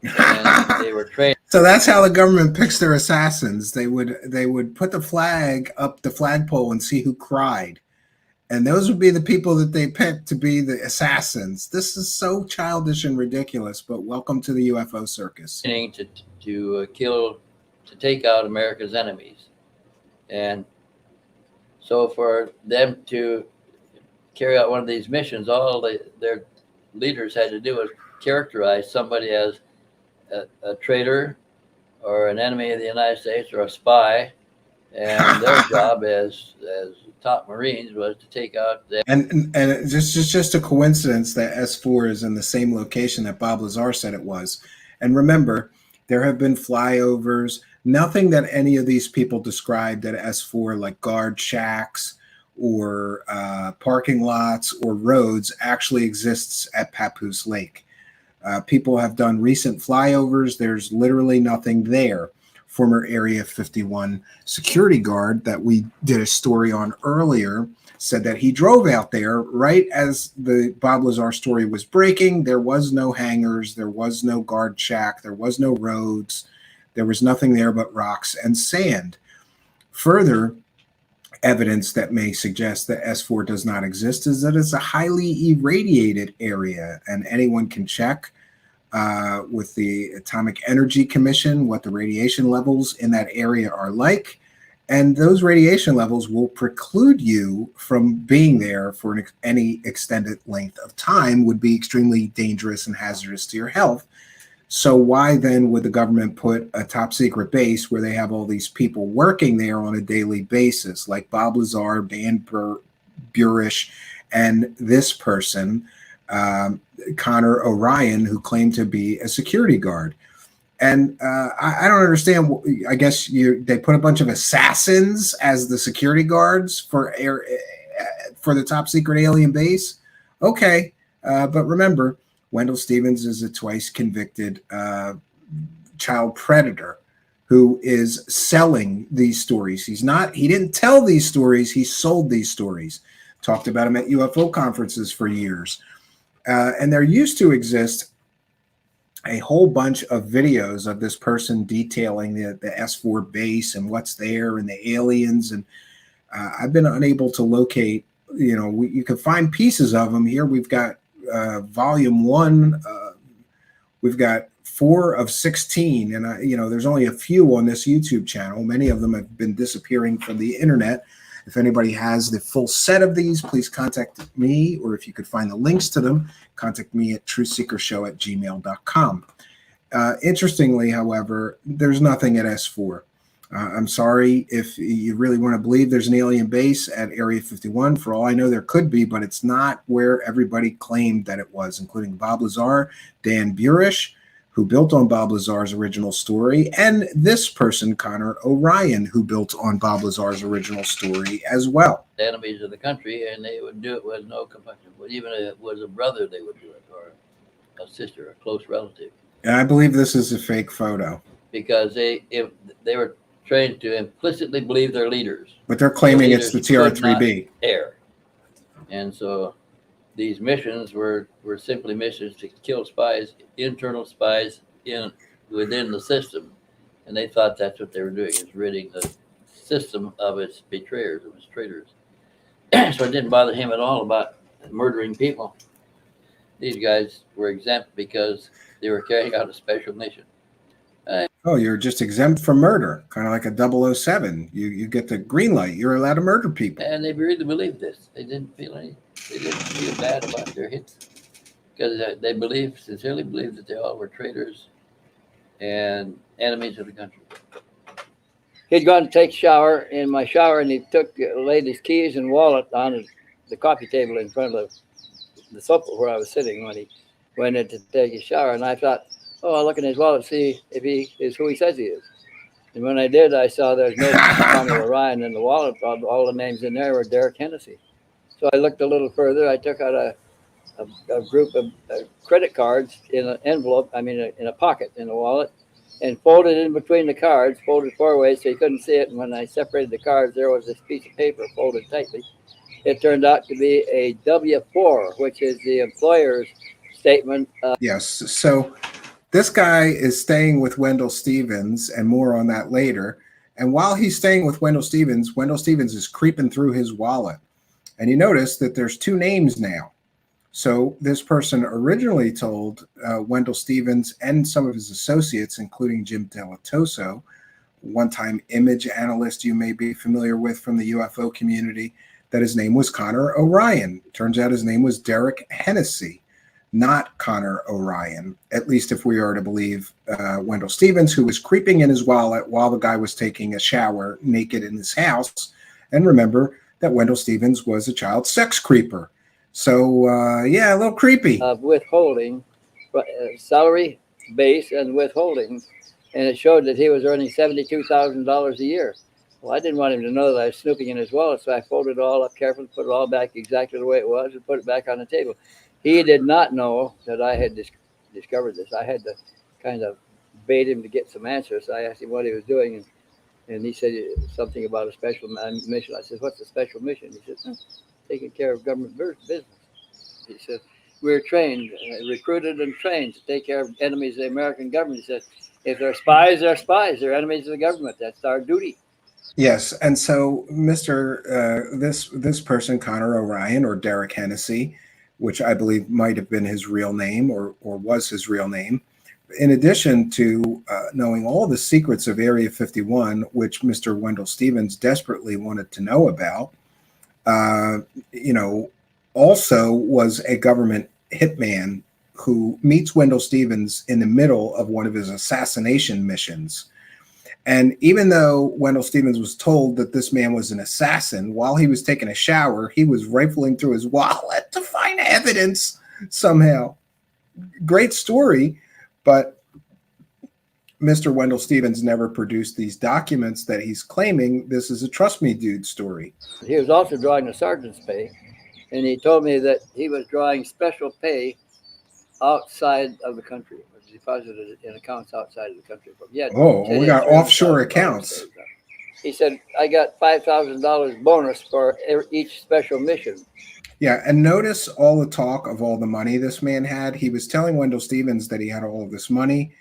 And they were trained. So that's how the government picks their assassins. They would put the flag up the flagpole and see who cried. And those would be the people that they picked to be the assassins. This is so childish and ridiculous, but welcome to the UFO circus. To take out America's enemies. And so for them to carry out one of these missions, all their leaders had to do was characterize somebody as a traitor or an enemy of the United States or a spy. And their job as top Marines was to take out them. And it's just a coincidence that S4 is in the same location that Bob Lazar said it was. And remember, there have been flyovers, nothing that any of these people described at S4, like guard shacks or parking lots or roads, actually exists at Papoose Lake. People have done recent flyovers. There's literally nothing there. Former Area 51 security guard that we did a story on earlier said that he drove out there right as the Bob Lazar story was breaking. There was no hangars, there was no guard shack, there was no roads, there was nothing there but rocks and sand. Further evidence that may suggest that S4 does not exist is that it's a highly irradiated area, and anyone can check with the Atomic Energy Commission what the radiation levels in that area are like. And those radiation levels will preclude you from being there for any extended length of time, would be extremely dangerous and hazardous to your health. So why then would the government put a top secret base where they have all these people working there on a daily basis, like Bob Lazar, Dan Burish, and this person, Connor Orion, who claimed to be a security guard? And I don't understand. I guess they put a bunch of assassins as the security guards for the top secret alien base. Okay, but remember, Wendell Stevens is a twice convicted child predator. who is selling these stories. He didn't tell these stories, he sold these stories. Talked about him at UFO conferences for years. And there used to exist a whole bunch of videos of this person detailing the S4 base and what's there and the aliens. And I've been unable to locate, you can find pieces of them here. We've got volume 1. We've got 4 of 16. And, there's only a few on this YouTube channel. Many of them have been disappearing from the internet. If anybody has the full set of these, please contact me, or if you could find the links to them, contact me at truthseekershow@gmail.com. Interestingly, however, there's nothing at S4. I'm sorry if you really want to believe there's an alien base at Area 51. For all I know, there could be, but it's not where everybody claimed that it was, including Bob Lazar, Dan Burish, who built on Bob Lazar's original story, and this person, Connor Orion, who built on Bob Lazar's original story as well. Enemies of the country, and they would do it with no compunction. But even if it was a brother, they would do it, or a sister, a close relative. And I believe this is a fake photo. Because they were trained to implicitly believe their leaders. But they're claiming it's the TR-3B. Air. And so these missions were simply missions to kill spies, internal spies within the system. And they thought that's what they were doing, is ridding the system of its betrayers, of its traitors. So it didn't bother him at all about murdering people. These guys were exempt because they were carrying out a special mission. Oh, you're just exempt from murder, kind of like a 007. You get the green light. You're allowed to murder people. And they really believed this. They didn't feel bad about their hits, because they sincerely believed that they all were traitors and enemies of the country. He'd gone to take a shower in my shower, and he laid his keys and wallet on the coffee table in front of the sofa where I was sitting when he went in to take a shower. And I thought, oh, I'll look in his wallet, see if he is who he says he is. And when I did, I saw there's no Connor Orion in the wallet. All the names in there were Derek Hennessy. So I looked a little further. I took out a group of credit cards in an envelope, in a pocket in the wallet, and folded in between the cards, folded 4 ways so you couldn't see it. And when I separated the cards, there was this piece of paper folded tightly. It turned out to be a W-4, which is the employer's statement. Yes. So this guy is staying with Wendell Stevens, and more on that later. And while he's staying with Wendell Stevens is creeping through his wallet. And you notice that there's 2 names now. So this person originally told Wendell Stevens and some of his associates, including Jim Delatoso, one-time image analyst you may be familiar with from the UFO community, that his name was Connor Orion. Turns out his name was Derek Hennessy, not Connor Orion, at least if we are to believe Wendell Stevens, who was creeping in his wallet while the guy was taking a shower naked in his house. And remember that Wendell Stevens was a child sex creeper. So, yeah, a little creepy. Of withholding, salary base and withholding. And it showed that he was earning $72,000 a year. Well, I didn't want him to know that I was snooping in his wallet, so I folded it all up carefully, put it all back exactly the way it was, and put it back on the table. He did not know that I had discovered this. I had to kind of bait him to get some answers. I asked him what he was doing, and he said something about a special mission. I said, what's a special mission? He said, taking care of government business. He said, we're trained, recruited and trained to take care of enemies of the American government. He said, if they're spies, they're spies. They're enemies of the government. That's our duty. Yes, and so this person, Connor Orion, or Derek Hennessy, which I believe might have been his real name or was his real name, in addition to knowing all the secrets of Area 51, which Mr. Wendell Stevens desperately wanted to know about, also was a government hitman who meets Wendell Stevens in the middle of one of his assassination missions. And even though Wendell Stevens was told that this man was an assassin, while he was taking a shower, he was rifling through his wallet to find evidence somehow. Great story, but Mr. Wendell Stevens never produced these documents that he's claiming this is a trust me dude story. He was also drawing a sergeant's pay, and he told me that he was drawing special pay outside of the country. deposited in accounts outside of the country. Yeah. Oh, we got offshore accounts. He said, I got $5,000 bonus for each special mission. Yeah, and notice all the talk of all the money this man had. He was telling Wendell Stevens that he had all of this money,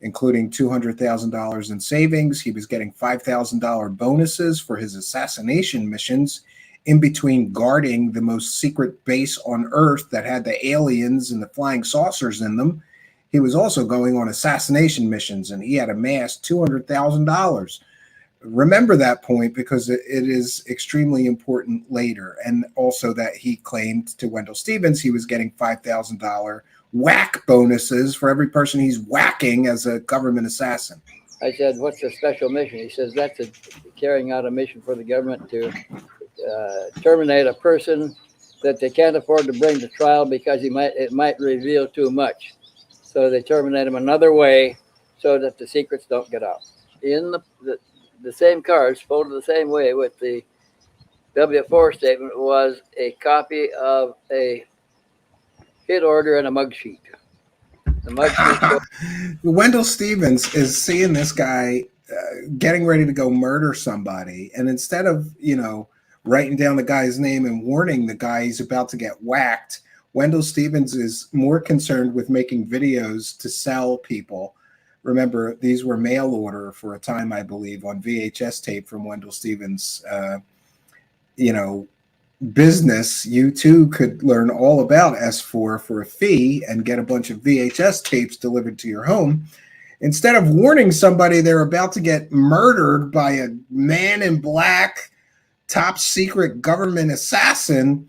including $200,000 in savings. He was getting $5,000 bonuses for his assassination missions in between guarding the most secret base on Earth that had the aliens and the flying saucers in them. He was also going on assassination missions, and he had amassed $200,000. Remember that point, because it is extremely important later. And also that he claimed to Wendell Stevens he was getting $5,000 whack bonuses for every person he's whacking as a government assassin. I said, what's a special mission? He says, that's carrying out a mission for the government to terminate a person that they can't afford to bring to trial because it might reveal too much. So they terminate him another way so that the secrets don't get out. In the same cards, folded the same way with the W4 statement, was a copy of a hit order and a mug sheet. The mug sheet Wendell Stevens is seeing this guy getting ready to go murder somebody, and instead of, writing down the guy's name and warning the guy he's about to get whacked, Wendell Stevens is more concerned with making videos to sell people. Remember, these were mail order for a time, I believe, on VHS tape from Wendell Stevens. Business. You too could learn all about S4 for a fee and get a bunch of VHS tapes delivered to your home. Instead of warning somebody they're about to get murdered by a man in black, top secret government assassin,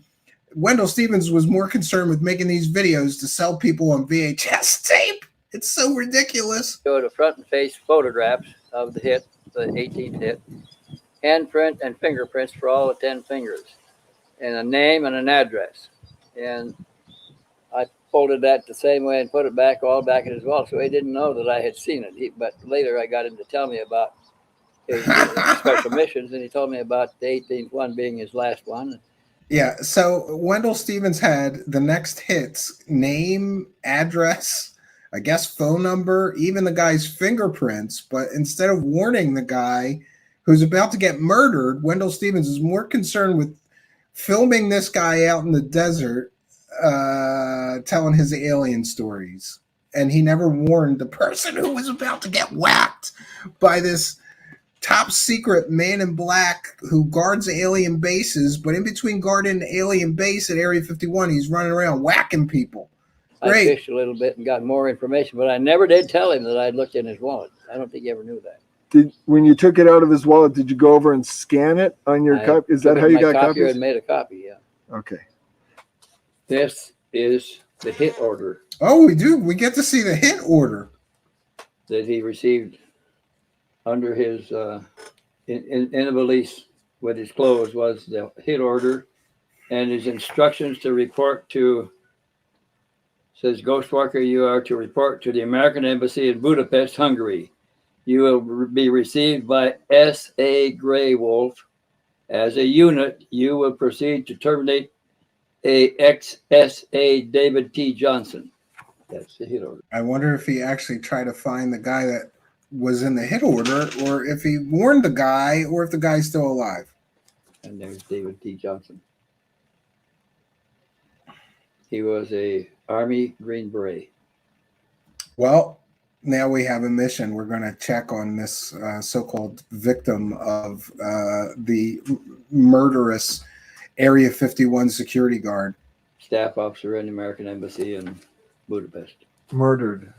Wendell Stevens was more concerned with making these videos to sell people on VHS tape. It's so ridiculous. Showed a front and face photographs of the hit, the 18th hit, handprint and fingerprints for all the 10 fingers, and a name and an address. And I folded that the same way and put it back all back in his wallet, so he didn't know that I had seen it. But later I got him to tell me about his special missions, and he told me about the 18th one being his last one. Yeah, so Wendell Stevens had the next hits, name, address, I guess phone number, even the guy's fingerprints. But instead of warning the guy who's about to get murdered, Wendell Stevens is more concerned with filming this guy out in the desert, telling his alien stories. And he never warned the person who was about to get whacked by this top secret man in black who guards alien bases. But in between guarding the alien base at Area 51, he's running around whacking people. Great. I fished a little bit and got more information, but I never did tell him that I'd looked in his wallet. I don't think he ever knew that. When you took it out of his wallet, did you go over and scan it on your copy? Is that how you got copies? I made a copy, yeah. Okay. This is the hit order. Oh, we do. We get to see the hit order that he received under his in a valise with his clothes was the hit order, and his instructions to report to. Says, Ghostwalker, you are to report to the American Embassy in Budapest, Hungary. You will be received by S.A. Grey Wolf. As a unit, you will proceed to terminate a ex-S.A. David T. Johnson. That's the hit order. I wonder if he actually tried to find the guy that was in the hit order, or if he warned the guy, or if the guy's still alive. And there's David T. Johnson. He was a Army Green Beret. Well, now we have a mission. We're going to check on this so-called victim of the murderous Area 51 security guard. Staff officer in the American Embassy in Budapest. Murdered.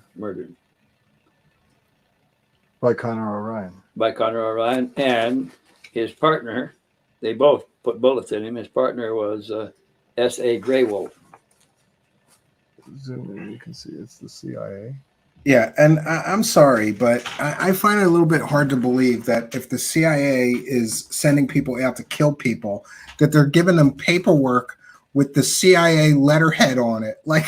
By Connor Orion. By Connor Orion and his partner. They both put bullets in him. His partner was S.A. Grey Wolf. Zoom in, you can see it's the CIA. Yeah, and I'm sorry, but I find it a little bit hard to believe that if the CIA is sending people out to kill people, that they're giving them paperwork with the CIA letterhead on it. Like,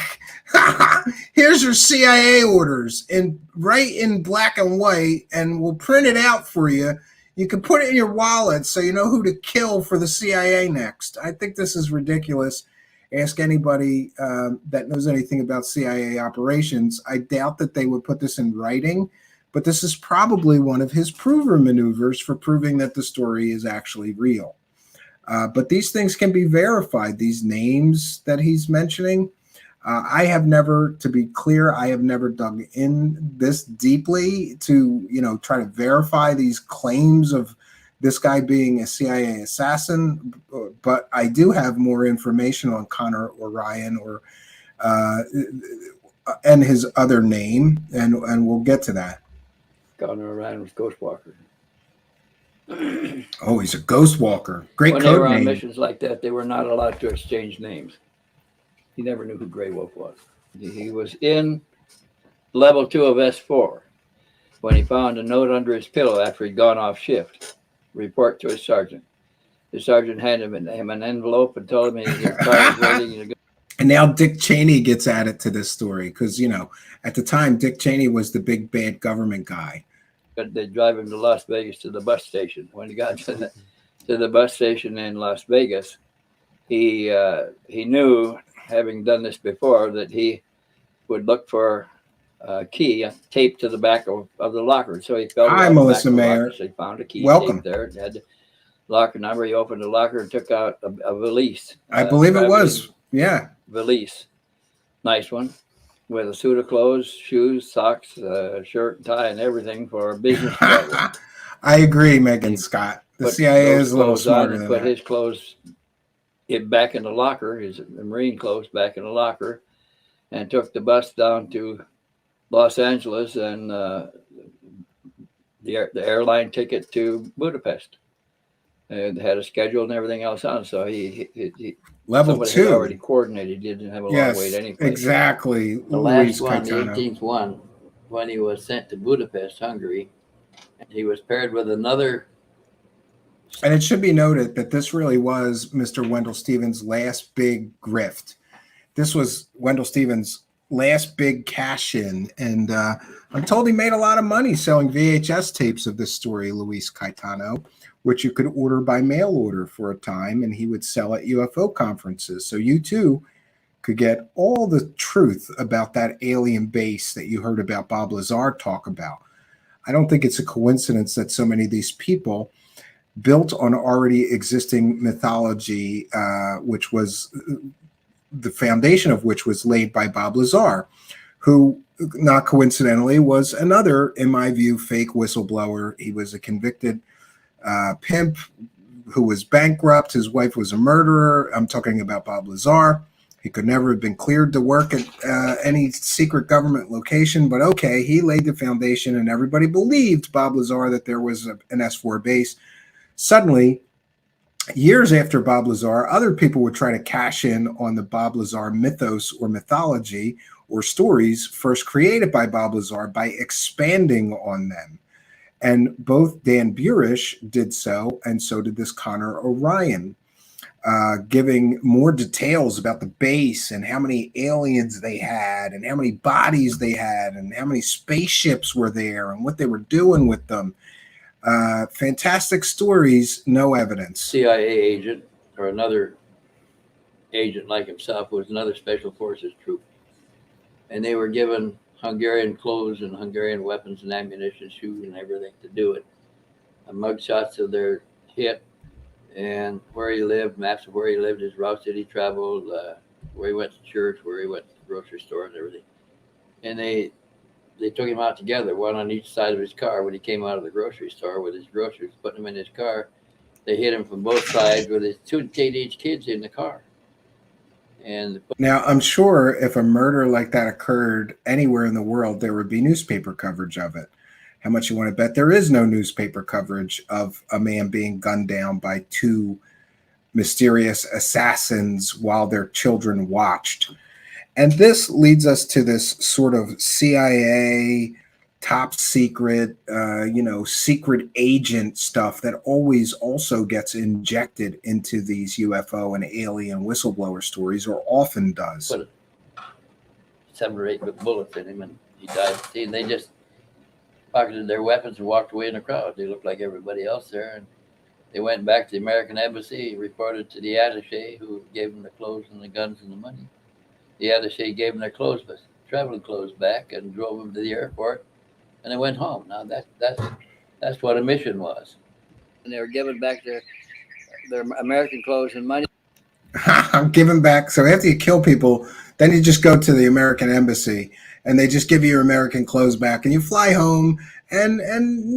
here's your CIA orders, and right in black and white, and we'll print it out for you. You can put it in your wallet so you know who to kill for the CIA next. I think this is ridiculous. Ask anybody that knows anything about CIA operations. I doubt that they would put this in writing, but this is probably one of his prover maneuvers for proving that the story is actually real. But these things can be verified, these names that he's mentioning. I have never, to be clear, I have never dug in this deeply to, try to verify these claims of this guy being a CIA assassin. But I do have more information on Connor Orion and his other name, and we'll get to that. Connor Orion was Ghostwalker. Oh, he's a ghost walker. Great when code they were on name. missions like that, they were not allowed to exchange names. He never knew who Grey Wolf was. He was in level 2 of S4 when he found a note under his pillow after he'd gone off shift. Report to his sergeant. The sergeant handed him an envelope and told him his car was waiting to go. And now Dick Cheney gets added to this story because, at the time, Dick Cheney was the big bad government guy. But they drive him to Las Vegas to the bus station. When he got to the bus station in Las Vegas, he knew, having done this before, that he would look for a key taped to the back of the locker. So he felt Hi, Melissa Mayer. So he found a key Welcome. taped there. It had the locker number. He opened the locker and took out a valise. I believe it was. Yeah. Valise. Nice one. With a suit of clothes, shoes, socks, shirt, and tie, and everything for business travel. I agree, Megan Scott. The CIA is a little smarter than put that. his clothes back in the locker, his Marine clothes back in the locker, and took the bus down to Los Angeles and the airline ticket to Budapest. And had a schedule and everything else on. So he Level somebody 2. had already coordinated. He didn't have a long wait anyway. Exactly. The last one, the 18th one, when he was sent to Budapest, Hungary, he was paired with another. And it should be noted that this really was Mr. Wendell Stevens' last big grift. This was Wendell Stevens' last big cash in. And I'm told he made a lot of money selling VHS tapes of this story, Luis Caetano, which you could order by mail order for a time, and he would sell at UFO conferences. So you too could get all the truth about that alien base that you heard about Bob Lazar talk about. I don't think it's a coincidence that so many of these people built on already existing mythology, which was the foundation of which was laid by Bob Lazar, who, not coincidentally, was another, in my view, fake whistleblower. He was a convicted pimp who was bankrupt. His wife was a murderer. I'm talking about Bob Lazar. He could never have been cleared to work at any secret government location, but okay, he laid the foundation and everybody believed Bob Lazar that there was an S4 base. Suddenly, years after Bob Lazar, other people would try to cash in on the Bob Lazar mythos or mythology or stories first created by Bob Lazar by expanding on them. And both Dan Burish did so, and so did this Connor Orion, giving more details about the base and how many aliens they had and how many bodies they had and how many spaceships were there and what they were doing with them. Fantastic stories, no evidence. CIA agent or another agent like himself was another special forces troop. And they were given Hungarian clothes and Hungarian weapons and ammunition, shoes and everything to do it. Mugshots of their hit and where he lived, maps of where he lived, his routes that he traveled, where he went to church, where he went to the grocery store and everything. And they took him out together, one on each side of his car. When he came out of the grocery store with his groceries, putting them in his car, they hit him from both sides with his 2 teenage kids in the car. And now, I'm sure if a murder like that occurred anywhere in the world, there would be newspaper coverage of it. How much you want to bet there is no newspaper coverage of a man being gunned down by 2 mysterious assassins while their children watched? And this leads us to this sort of CIA top secret, secret agent stuff that always also gets injected into these UFO and alien whistleblower stories, or often does. put 7 or 8 bullets in him and he died. See, and they just pocketed their weapons and walked away in the crowd. They looked like everybody else there. And They went back to the American embassy, reported to the attaché, who gave them the clothes and the guns and the money. The attaché gave them their clothes, but traveling clothes back, and drove them to the airport, and they went home. Now that's what a mission was. And they were given back their American clothes and money. Give them back. So after you kill people, then you just go to the American embassy and they just give you your American clothes back and you fly home and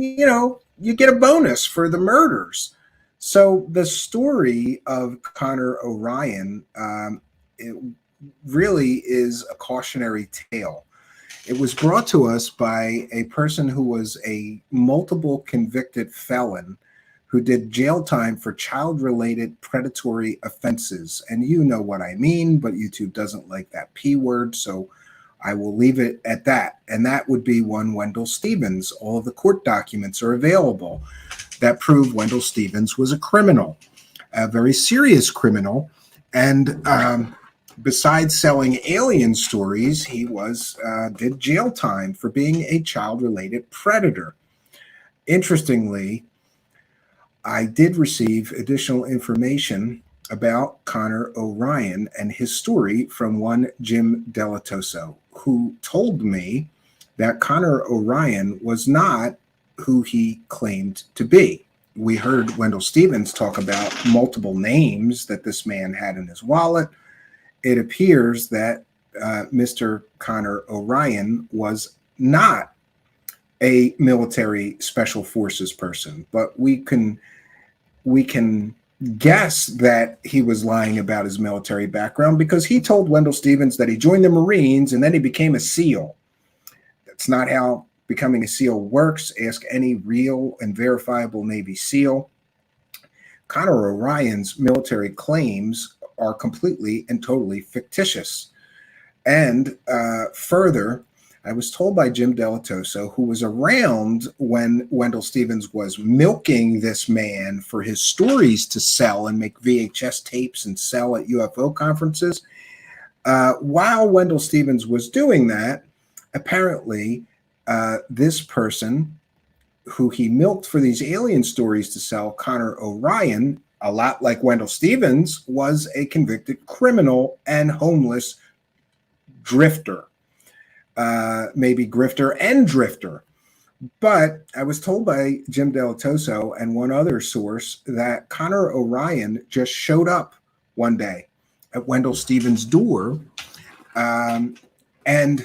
you know, you get a bonus for the murders. So the story of Connor Orion, it really is a cautionary tale. It was brought to us by a person who was a multiple convicted felon who did jail time for child-related predatory offenses. And you know what I mean, but YouTube doesn't like that P word, so I will leave it at that. And that would be one Wendell Stevens. All of the court documents are available that prove Wendell Stevens was a criminal, a very serious criminal. And besides selling alien stories, he did jail time for being a child-related predator. Interestingly, I did receive additional information about Connor Orion and his story from one Jim Delatoso, who told me that Connor Orion was not who he claimed to be. We heard Wendell Stevens talk about multiple names that this man had in his wallet. It appears that Mr. Connor Orion was not a military special forces person, but we can guess that he was lying about his military background because he told Wendell Stevens that he joined the Marines and then he became a SEAL. That's not how becoming a SEAL works. Ask any real and verifiable Navy SEAL. Connor Orion's military claims are completely and totally fictitious. And further, I was told by Jim Delatoso, who was around when Wendell Stevens was milking this man for his stories to sell and make VHS tapes and sell at UFO conferences. While Wendell Stevens was doing that, apparently this person who he milked for these alien stories to sell, Connor Orion, a lot like Wendell Stevens, was a convicted criminal and homeless drifter. Maybe grifter and drifter. But I was told by Jim Delatoso and one other source that Connor Orion just showed up one day at Wendell Stevens' door and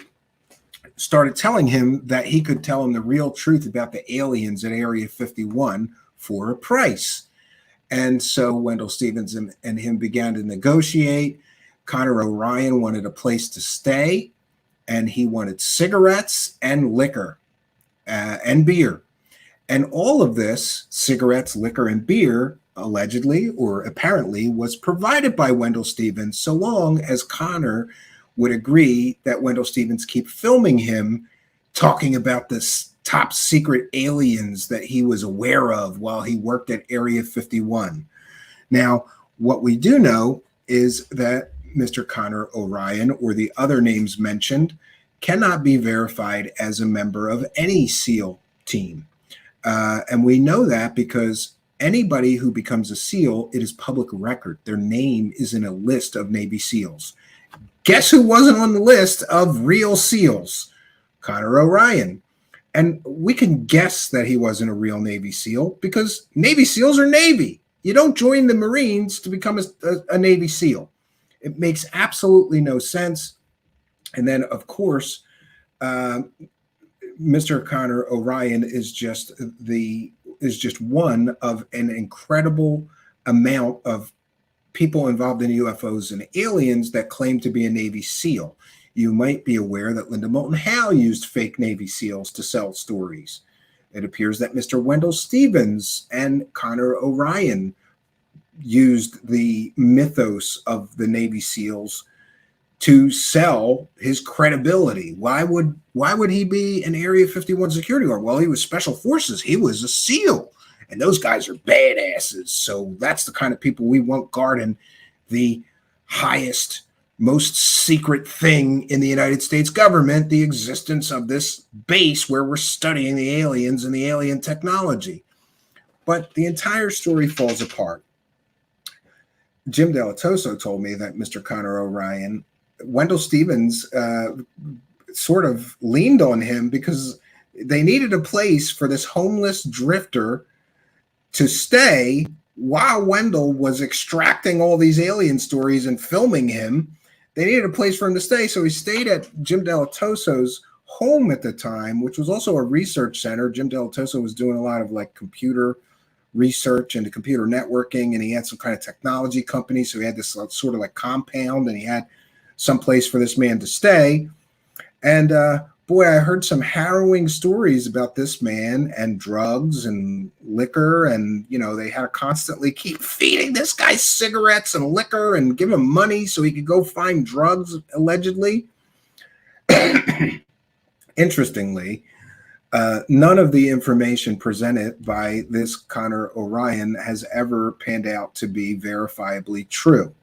started telling him that he could tell him the real truth about the aliens at Area 51 for a price. And so Wendell Stevens and him began to negotiate. Connor Orion wanted a place to stay, and he wanted cigarettes and liquor and beer. And all of this, cigarettes, liquor, and beer, allegedly or apparently, was provided by Wendell Stevens so long as Connor would agree that Wendell Stevens keep filming him talking about this top secret aliens that he was aware of while he worked at Area 51. Now, what we do know is that Mr. Connor Orion, or the other names mentioned, cannot be verified as a member of any SEAL team. And we know that because anybody who becomes a SEAL, it is public record. Their name is in a list of Navy SEALs. Guess who wasn't on the list of real SEALs? Connor Orion. And we can guess that he wasn't a real Navy SEAL because Navy SEALs are Navy. You don't join the Marines to become a Navy SEAL. It makes absolutely no sense. And then, of course, Mr. Connor Orion is just one of an incredible amount of people involved in UFOs and aliens that claim to be a Navy SEAL. You might be aware that Linda Moulton Howe used fake Navy SEALs to sell stories. It appears that Mr. Wendell Stevens and Connor Orion used the mythos of the Navy SEALs to sell his credibility. Why would he be an Area 51 security guard? Well, he was special forces. He was a SEAL, and those guys are badasses. So that's the kind of people we want guarding the highest, most secret thing in the United States government, the existence of this base where we're studying the aliens and the alien technology. But the entire story falls apart. Jim Delatoso told me that Mr. Connor Orion, Wendell Stevens sort of leaned on him because they needed a place for this homeless drifter to stay while Wendell was extracting all these alien stories and filming him. They needed a place for him to stay, so he stayed at Jim Delatoso's home at the time, which was also a research center. Jim Delatoso was doing a lot of like computer research into computer networking, and he had some kind of technology company, so he had this sort of like compound, and he had some place for this man to stay. And boy, I heard some harrowing stories about this man and drugs and liquor, and they had to constantly keep feeding this guy cigarettes and liquor and give him money so he could go find drugs, allegedly. Interestingly, none of the information presented by this Connor Orion has ever panned out to be verifiably true.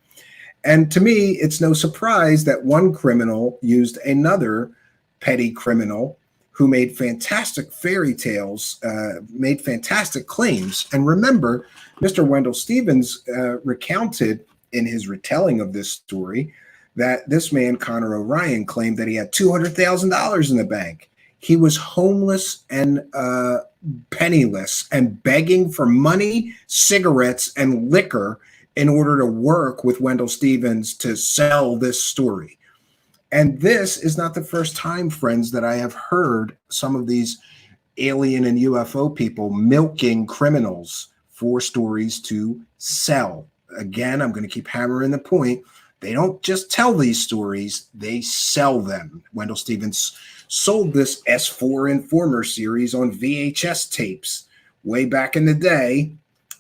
And to me, it's no surprise that one criminal used another petty criminal who made fantastic fairy tales, made fantastic claims. And remember, Mr. Wendell Stevens recounted in his retelling of this story that this man, Connor Orion, claimed that he had $200,000 in the bank. He was homeless and penniless and begging for money, cigarettes, and liquor in order to work with Wendell Stevens to sell this story. And this is not the first time, friends, that I have heard some of these alien and UFO people milking criminals for stories to sell. Again, I'm going to keep hammering the point. They don't just tell these stories, they sell them. Wendell Stevens sold this S4 Informer series on VHS tapes way back in the day,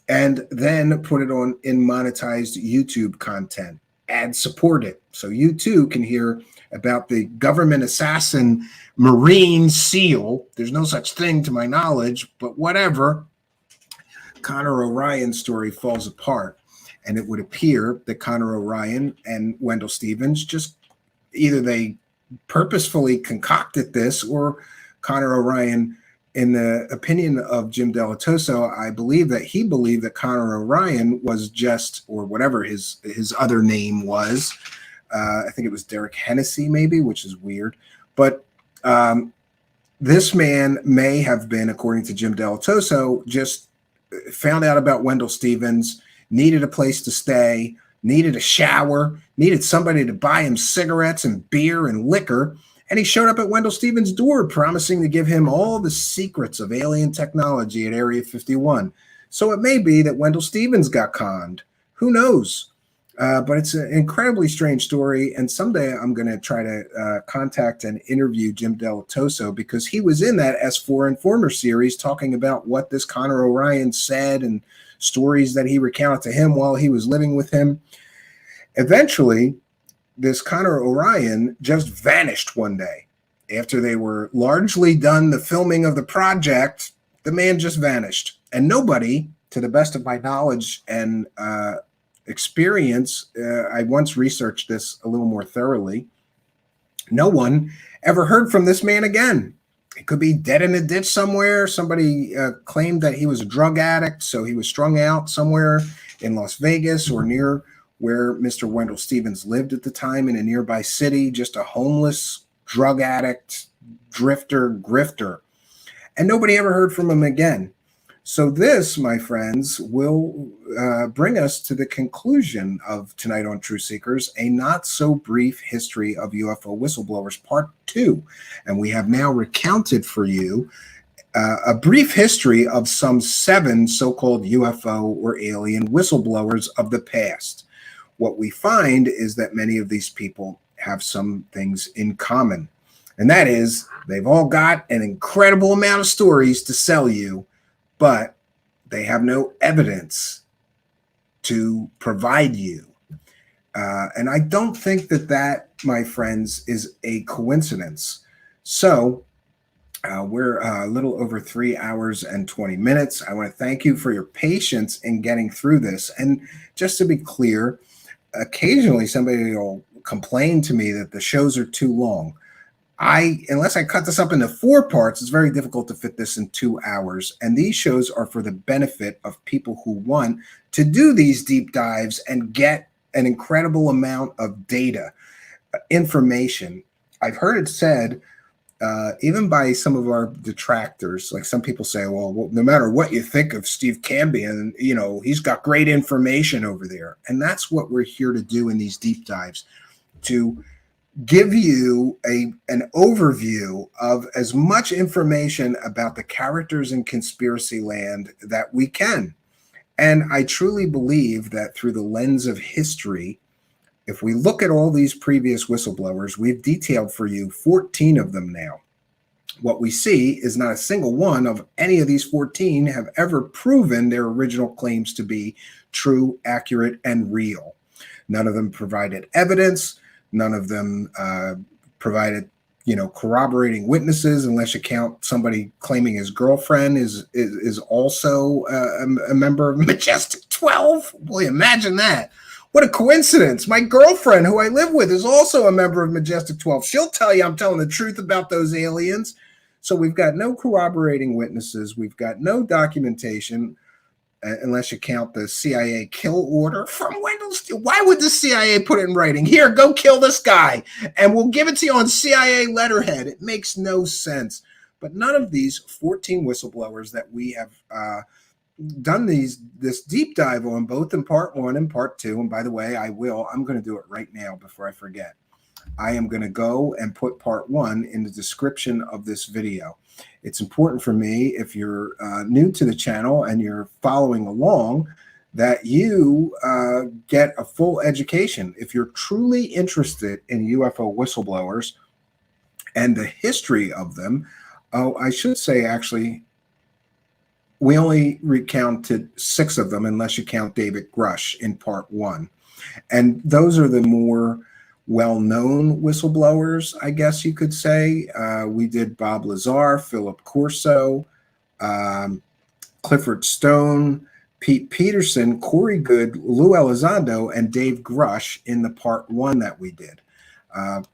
and then put it on in monetized YouTube content, ad supported. So you too can hear about the government assassin Marine SEAL. There's no such thing to my knowledge, but whatever. Connor Orion's story falls apart. And it would appear that Connor Orion and Wendell Stevens just either they purposefully concocted this, or Connor Orion, in the opinion of Jim Delatoso, I believe that he believed that Connor Orion was just, or whatever his other name was. I think it was Derek Hennessy, maybe, which is weird. But this man may have been, according to Jim Delatoso, just found out about Wendell Stevens, needed a place to stay, needed a shower, needed somebody to buy him cigarettes and beer and liquor. And he showed up at Wendell Stevens' door promising to give him all the secrets of alien technology at Area 51. So it may be that Wendell Stevens got conned. Who knows? But it's an incredibly strange story. And someday I'm going to try to contact and interview Jim Delatoso, because he was in that S4 Informer series talking about what this Connor Orion said and stories that he recounted to him while he was living with him. Eventually, this Connor Orion just vanished one day. After they were largely done the filming of the project, the man just vanished. And nobody, to the best of my knowledge and experience, I once researched this a little more thoroughly, no one ever heard from this man again. He could be dead in a ditch somewhere. Somebody claimed that he was a drug addict, so he was strung out somewhere in Las Vegas or near where Mr. Wendell Stevens lived at the time, in a nearby city, just a homeless drug addict, drifter, grifter. And nobody ever heard from him again. So this, my friends, will bring us to the conclusion of tonight on Truthseekers, a not so brief history of UFO whistleblowers, part 2. And we have now recounted for you a brief history of some 7 so-called UFO or alien whistleblowers of the past. What we find is that many of these people have some things in common. And that is, they've all got an incredible amount of stories to sell you, but they have no evidence to provide you. And I don't think that that, my friends, is a coincidence. So we're a little over 3 hours and 20 minutes. I want to thank you for your patience in getting through this. And just to be clear, occasionally somebody will complain to me that the shows are too long. unless I cut this up into 4 parts, it's very difficult to fit this in 2 hours. And these shows are for the benefit of people who want to do these deep dives and get an incredible amount of data, information. I've heard it said, even by some of our detractors, like some people say, well, no matter what you think of Steve Cambion, he's got great information over there. And that's what we're here to do in these deep dives, to give you an overview of as much information about the characters in conspiracy land that we can. And I truly believe that through the lens of history, if we look at all these previous whistleblowers, we've detailed for you 14 of them now. What we see is not a single one of any of these 14 have ever proven their original claims to be true, accurate, and real. None of them provided evidence. None of them provided, corroborating witnesses, unless you count somebody claiming his girlfriend is also a member of Majestic 12. Boy, imagine that. What a coincidence. My girlfriend, who I live with, is also a member of Majestic 12. She'll tell you I'm telling the truth about those aliens. So we've got no corroborating witnesses. We've got no documentation, unless you count the CIA kill order from Wendell Steele. Why would the CIA put it in writing? Here, go kill this guy, and we'll give it to you on CIA letterhead. It makes no sense. But none of these 14 whistleblowers that we have done this deep dive on, both in part 1 and part 2. And by the way, I'm going to do it right now before I forget. I am going to go and put part 1 in the description of this video. It's important for me, if you're new to the channel and you're following along, that you get a full education. If you're truly interested in UFO whistleblowers and the history of them, I should say, actually, we only recounted 6 of them, unless you count David Grush in part 1. And those are the more well-known whistleblowers, I guess you could say. We did Bob Lazar, Philip Corso, Clifford Stone, Pete Peterson, Corey Good, Lou Elizondo, and Dave Grush in the part 1 that we did.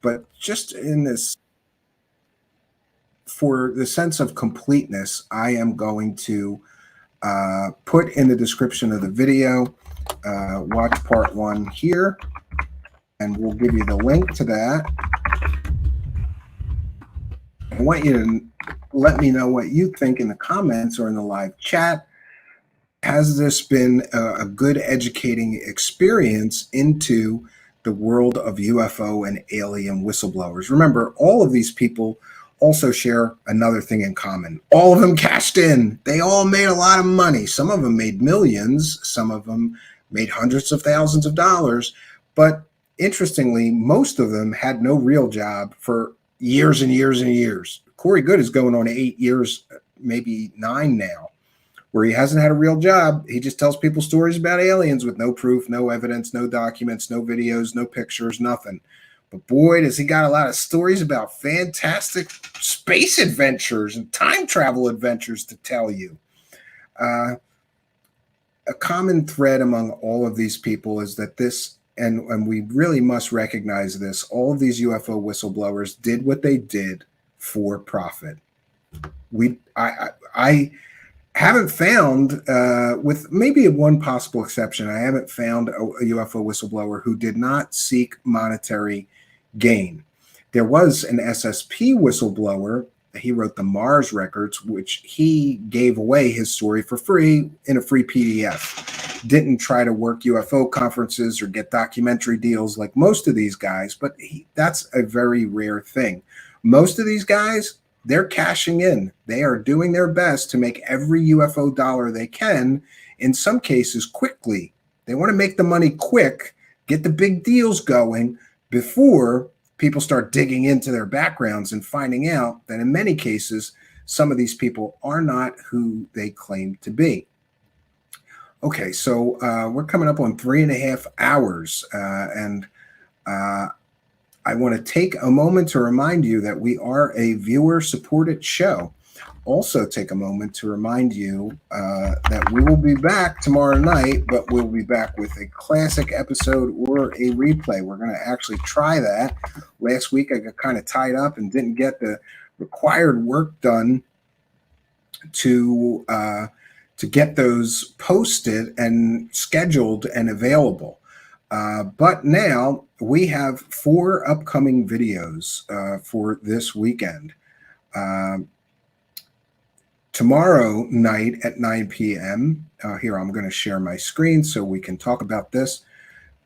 But just in this, for the sense of completeness, I am going to put in the description of the video, watch part 1 here, and we'll give you the link to that. I want you to let me know what you think in the comments or in the live chat. Has this been a good educating experience into the world of UFO and alien whistleblowers? Remember, all of these people also share another thing in common. All of them cashed in. They all made a lot of money. Some of them made millions. Some of them made hundreds of thousands of dollars. But interestingly, most of them had no real job for years and years and years. Corey Good is going on 8 years, maybe 9 now, where he hasn't had a real job. He just tells people stories about aliens with no proof, no evidence, no documents, no videos, no pictures, nothing. But boy, does he got a lot of stories about fantastic space adventures and time travel adventures to tell you. A common thread among all of these people is that this, and we really must recognize this, all of these UFO whistleblowers did what they did for profit. I haven't found, with maybe one possible exception, I haven't found a UFO whistleblower who did not seek monetary gain. There was an SSP whistleblower. He wrote the Mars records, which he gave away his story for free in a free PDF. Didn't try to work UFO conferences or get documentary deals like most of these guys, but that's a very rare thing. Most of these guys, they're cashing in. They are doing their best to make every UFO dollar they can, in some cases quickly. They want to make the money quick, get the big deals going before people start digging into their backgrounds and finding out that in many cases, some of these people are not who they claim to be. Okay, so we're coming up on 3.5 hours, and I want to take a moment to remind you that we are a viewer-supported show. also take a moment to remind you that we will be back tomorrow night, but we'll be back with a classic episode or a replay. We're going to actually try that. Last week I got kind of tied up and didn't get the required work done to get those posted and scheduled and available. But now we have 4 upcoming videos for this weekend. Tomorrow night at 9 p.m. Here, I'm going to share my screen so we can talk about this.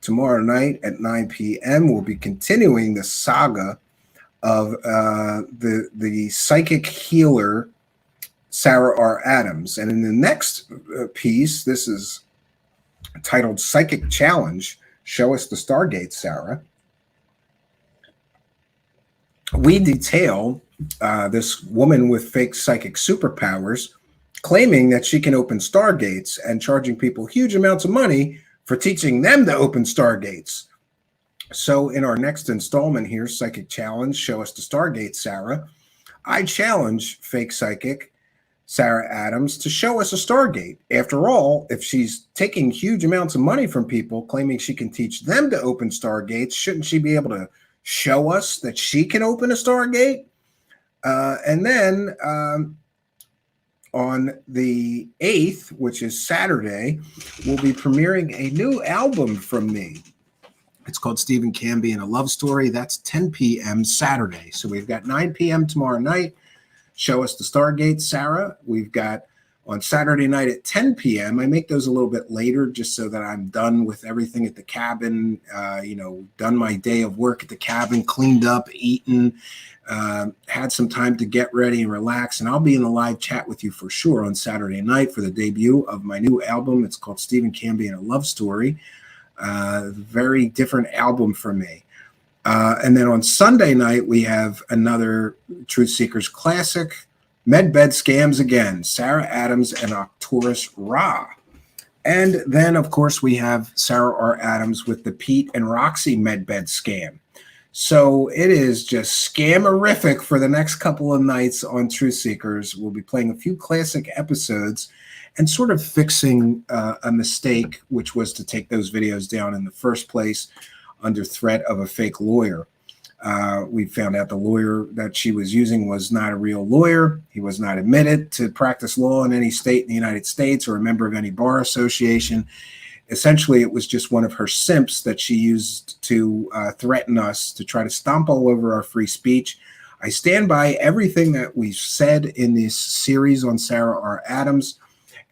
Tomorrow night at 9 p.m. we'll be continuing the saga of the psychic healer Sarah R. Adams. And in the next piece, this is titled Psychic Challenge, Show Us the Stargate, Sarah. We detail this woman with fake psychic superpowers claiming that she can open stargates and charging people huge amounts of money for teaching them to open stargates. So in our next installment here, Psychic Challenge, Show Us the Stargate, Sarah, I challenge fake psychic Sarah Adams to show us a stargate. After all, if she's taking huge amounts of money from people claiming she can teach them to open stargates, shouldn't she be able to show us that she can open a stargate? And then on the 8th, which is Saturday, we'll be premiering a new album from me. It's called Stephen Canby and a Love Story. That's 10 p.m. Saturday. So we've got 9 p.m. tomorrow night. Show Us the Stargate, Sarah. We've got on Saturday night at 10 p.m. I make those a little bit later just so that I'm done with everything at the cabin, done my day of work at the cabin, cleaned up, eaten, had some time to get ready and relax. And I'll be in a live chat with you for sure on Saturday night for the debut of my new album. It's called Stephen Canby and a Love Story. Very different album for me. And then on Sunday night, we have another Truthseekers classic, Medbed Scams Again, Sarah Adams and Arcturus Ra. And then, of course, we have Sarah R. Adams with the Pete and Roxy Medbed Scam. So it is just scamerific for the next couple of nights on Truthseekers. We'll be playing a few classic episodes and sort of fixing a mistake, which was to take those videos down in the first place under threat of a fake lawyer. We found out the lawyer that she was using was not a real lawyer. He was not admitted to practice law in any state in the United States or a member of any bar association. Essentially, it was just one of her simps that she used to threaten us, to try to stomp all over our free speech. I stand by everything that we've said in this series on Sarah R. Adams,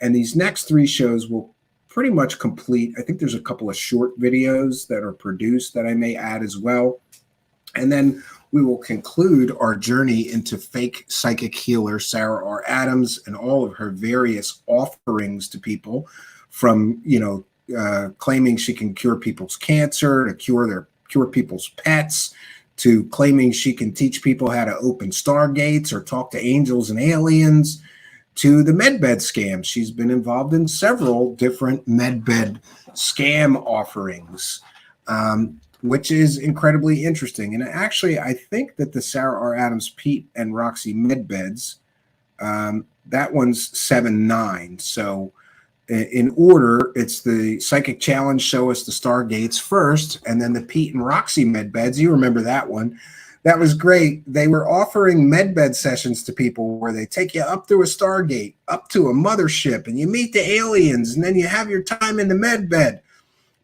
and these next 3 shows will pretty much complete. I think there's a couple of short videos that are produced that I may add as well. And then we will conclude our journey into fake psychic healer Sarah R. Adams and all of her various offerings to people, from, claiming she can cure people's cancer, to cure people's pets, to claiming she can teach people how to open stargates or talk to angels and aliens, to the medbed scam. She's been involved in several different medbed scam offerings, which is incredibly interesting. And actually, I think that the Sarah R. Adams, Pete and Roxy medbeds, that one's 7-9. So in order, it's the Psychic Challenge, Show Us the Stargates first, and then the Pete and Roxy medbeds. You remember that one. That was great. They were offering medbed sessions to people where they take you up through a Stargate, up to a mothership, and you meet the aliens, and then you have your time in the medbed.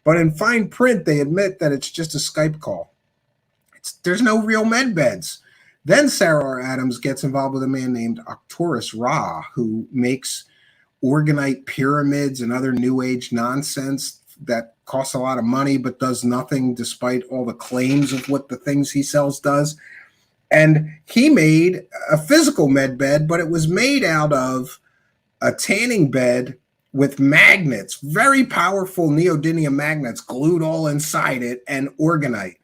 But in fine print, they admit that it's just a Skype call. There's no real medbeds. Then Sarah R. Adams gets involved with a man named Arcturus Ra, who makes organite pyramids and other new age nonsense that costs a lot of money but does nothing despite all the claims of what the things he sells does. And he made a physical med bed, but it was made out of a tanning bed with magnets, very powerful neodymium magnets glued all inside it, and organite.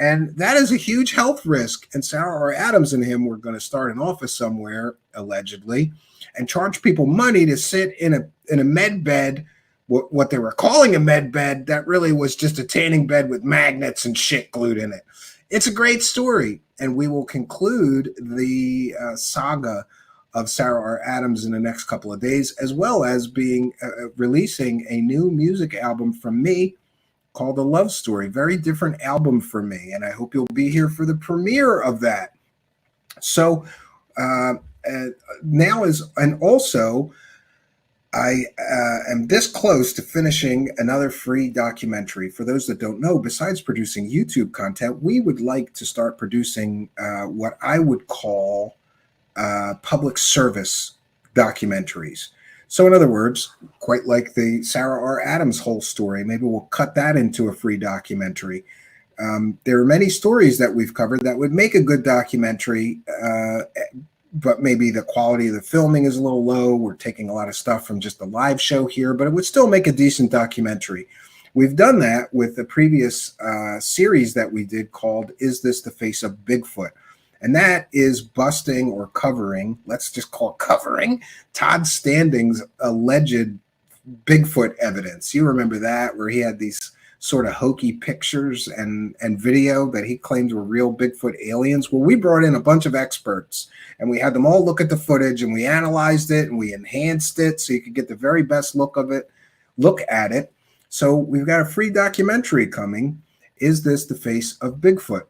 And that is a huge health risk. And Sarah R. Adams and him were going to start an office somewhere, allegedly, and charge people money to sit in a med bed, what they were calling a med bed, that really was just a tanning bed with magnets and shit glued in it. It's a great story. And we will conclude the saga of Sarah R. Adams in the next couple of days, as well as being releasing a new music album from me called A Love Story. Very different album for me, and I hope you'll be here for the premiere of that. So now is, and also I am this close to finishing another free documentary. For those that don't know, besides producing YouTube content, we would like to start producing what I would call public service documentaries. So in other words, quite like the Sarah R. Adams whole story, maybe we'll cut that into a free documentary. There are many stories that we've covered that would make a good documentary, but maybe the quality of the filming is a little low. We're taking a lot of stuff from just a live show here, but it would still make a decent documentary. We've done that with the previous series that we did called Is This the Face of Bigfoot? And that is busting or covering, let's just call it covering, Todd Standing's alleged Bigfoot evidence. You remember that, where he had these sort of hokey pictures and video that he claimed were real Bigfoot aliens. Well, we brought in a bunch of experts and we had them all look at the footage and we analyzed it and we enhanced it so you could get the very best look at it. So we've got a free documentary coming, Is This the Face of Bigfoot?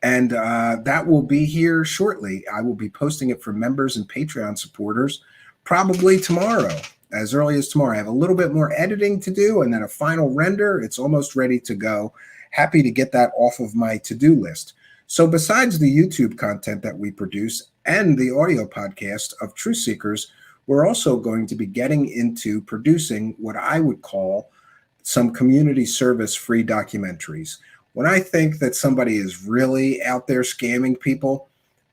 And that will be here shortly. I will be posting it for members and Patreon supporters probably tomorrow. As early as tomorrow. I have a little bit more editing to do and then a final render. It's almost ready to go. Happy to get that off of my to-do list. So besides the YouTube content that we produce and the audio podcast of Truthseekers, we're also going to be getting into producing what I would call some community service free documentaries. When I think that somebody is really out there scamming people,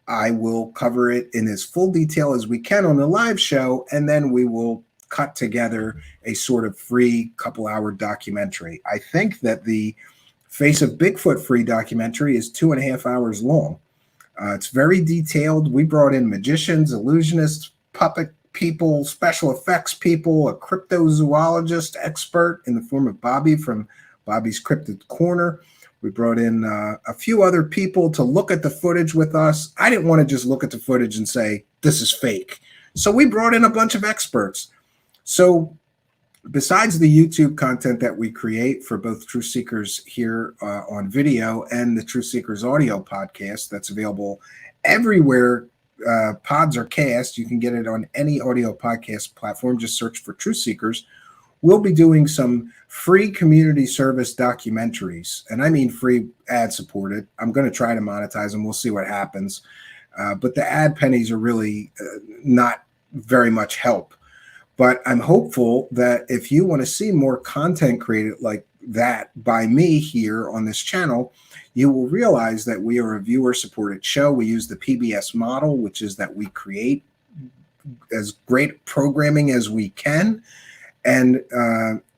I will cover it in as full detail as we can on the live show, and then we will cut together a sort of free couple-hour documentary. I think that the Face of Bigfoot free documentary is 2.5 hours long. It's very detailed. We brought in magicians, illusionists, puppet people, special effects people, a cryptozoologist expert in the form of Bobby from Bobby's Cryptid Corner. We brought in a few other people to look at the footage with us. I didn't want to just look at the footage and say, this is fake. So we brought in a bunch of experts. So besides the YouTube content that we create for both Truthseekers here on video and the Truthseekers audio podcast that's available everywhere pods are cast, you can get it on any audio podcast platform. Just search for Truthseekers. We'll be doing some free community service documentaries, and I mean free ad supported. I'm going to try to monetize them. We'll see what happens. But the ad pennies are really not very much help. But I'm hopeful that if you want to see more content created like that by me here on this channel, you will realize that we are a viewer-supported show. We use the PBS model, which is that we create as great programming as we can. And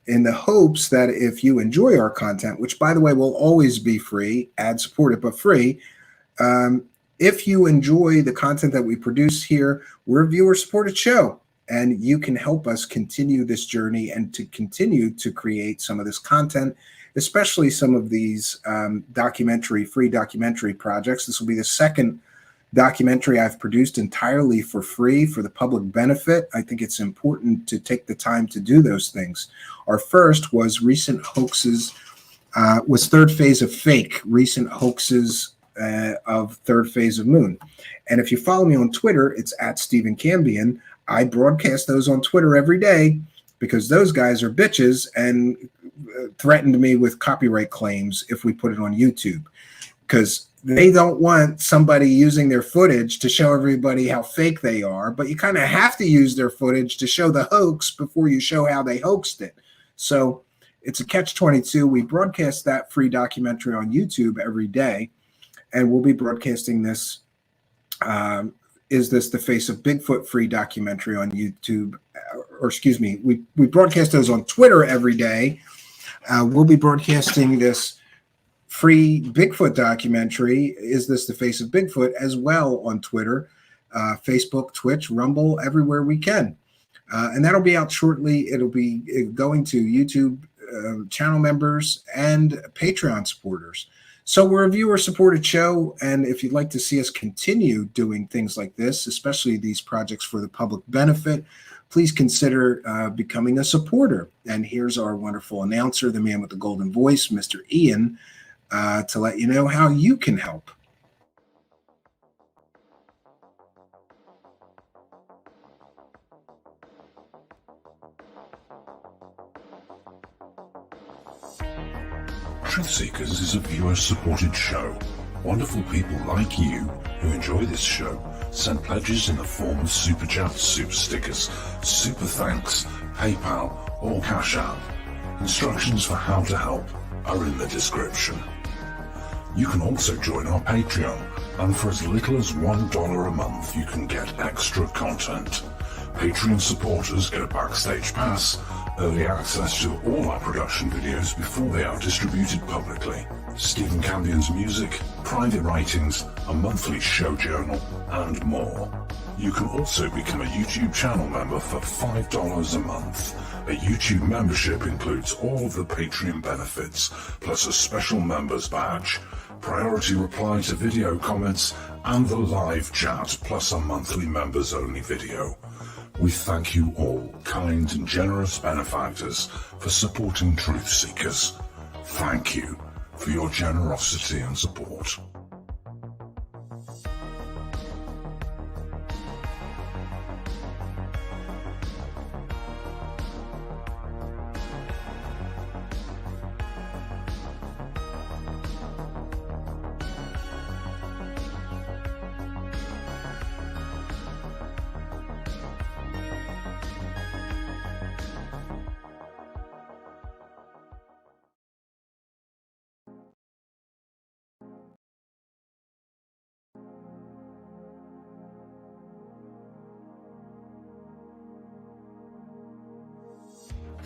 in the hopes that if you enjoy our content, which, by the way, will always be free, ad-supported, but free, if you enjoy the content that we produce here, we're a viewer-supported show. And you can help us continue this journey and to continue to create some of this content, especially some of these free documentary projects. This will be the second documentary I've produced entirely for free for the public benefit. I think it's important to take the time to do those things. Our first was recent hoaxes, was Third Phase of Fake, recent hoaxes of Third Phase of Moon. And if you follow me on Twitter, it's at Stephen Cambion. I broadcast those on Twitter every day because those guys are bitches and threatened me with copyright claims if we put it on YouTube, because they don't want somebody using their footage to show everybody how fake they are, but you kind of have to use their footage to show the hoax before you show how they hoaxed it. So it's a catch-22. We broadcast that free documentary on YouTube every day, and we'll be broadcasting this Is This the Face of Bigfoot free documentary on YouTube, or excuse me, we broadcast those on Twitter every day. We'll be broadcasting this free Bigfoot documentary, Is This the Face of Bigfoot, as well on Twitter, Facebook, Twitch, Rumble, everywhere we can. And that'll be out shortly. It'll be going to YouTube channel members and Patreon supporters. So we're a viewer-supported show, and if you'd like to see us continue doing things like this, especially these projects for the public benefit, please consider becoming a supporter. And here's our wonderful announcer, the man with the golden voice, Mr. Ian, to let you know how you can help. Truthseekers is a viewer-supported show. Wonderful people like you who enjoy this show send pledges in the form of super chats, super stickers, super thanks, PayPal, or Cash App. Instructions for how to help are in the description. You can also join our Patreon, and for as little as $1 a month you can get extra content. Patreon supporters get a backstage pass, early access to all our production videos before they are distributed publicly, Stephen Campion's music, private writings, a monthly show journal, and more. You can also become a YouTube channel member for $5 a month. A YouTube membership includes all of the Patreon benefits, plus a special members badge, priority reply to video comments, and the live chat, plus a monthly members-only video. We thank you all, kind and generous benefactors, for supporting Truth Seekers. Thank you for your generosity and support.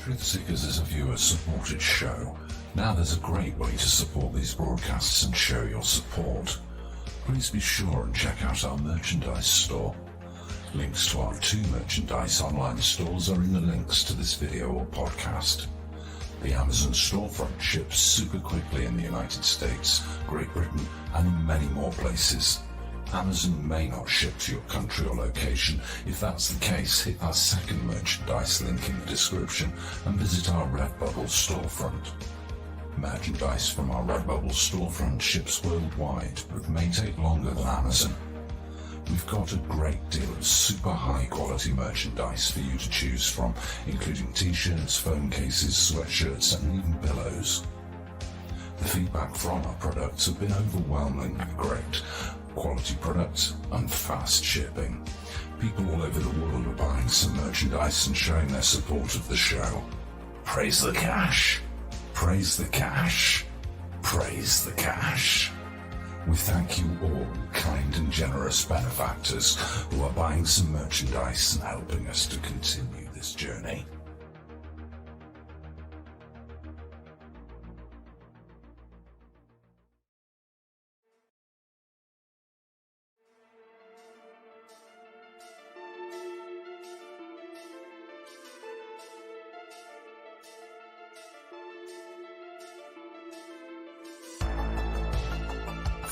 Truthseekers is a viewer-supported show. Now there's a great way to support these broadcasts and show your support. Please be sure and check out our merchandise store. Links to our 2 merchandise online stores are in the links to this video or podcast. The Amazon storefront ships super quickly in the United States, Great Britain, and in many more places. Amazon may not ship to your country or location. If that's the case, hit our second merchandise link in the description and visit our Redbubble storefront. Merchandise from our Redbubble storefront ships worldwide, but may take longer than Amazon. We've got a great deal of super high quality merchandise for you to choose from, including t-shirts, phone cases, sweatshirts, and even pillows. The feedback from our products have been overwhelmingly great. Quality products and fast shipping. People all over the world are buying some merchandise and showing their support of the show. Praise the cash! Praise the cash! Praise the cash! We thank you all, kind and generous benefactors, who are buying some merchandise and helping us to continue this journey.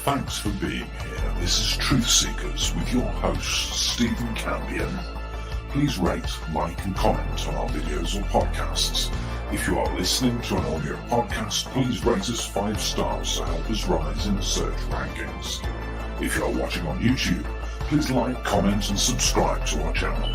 Thanks for being here. This is Truth Seekers with your host, Stephen Campion. Please rate, like, and comment on our videos or podcasts. If you are listening to an audio podcast, please rate us 5 stars to help us rise in the search rankings. If you are watching on YouTube, please like, comment, and subscribe to our channel.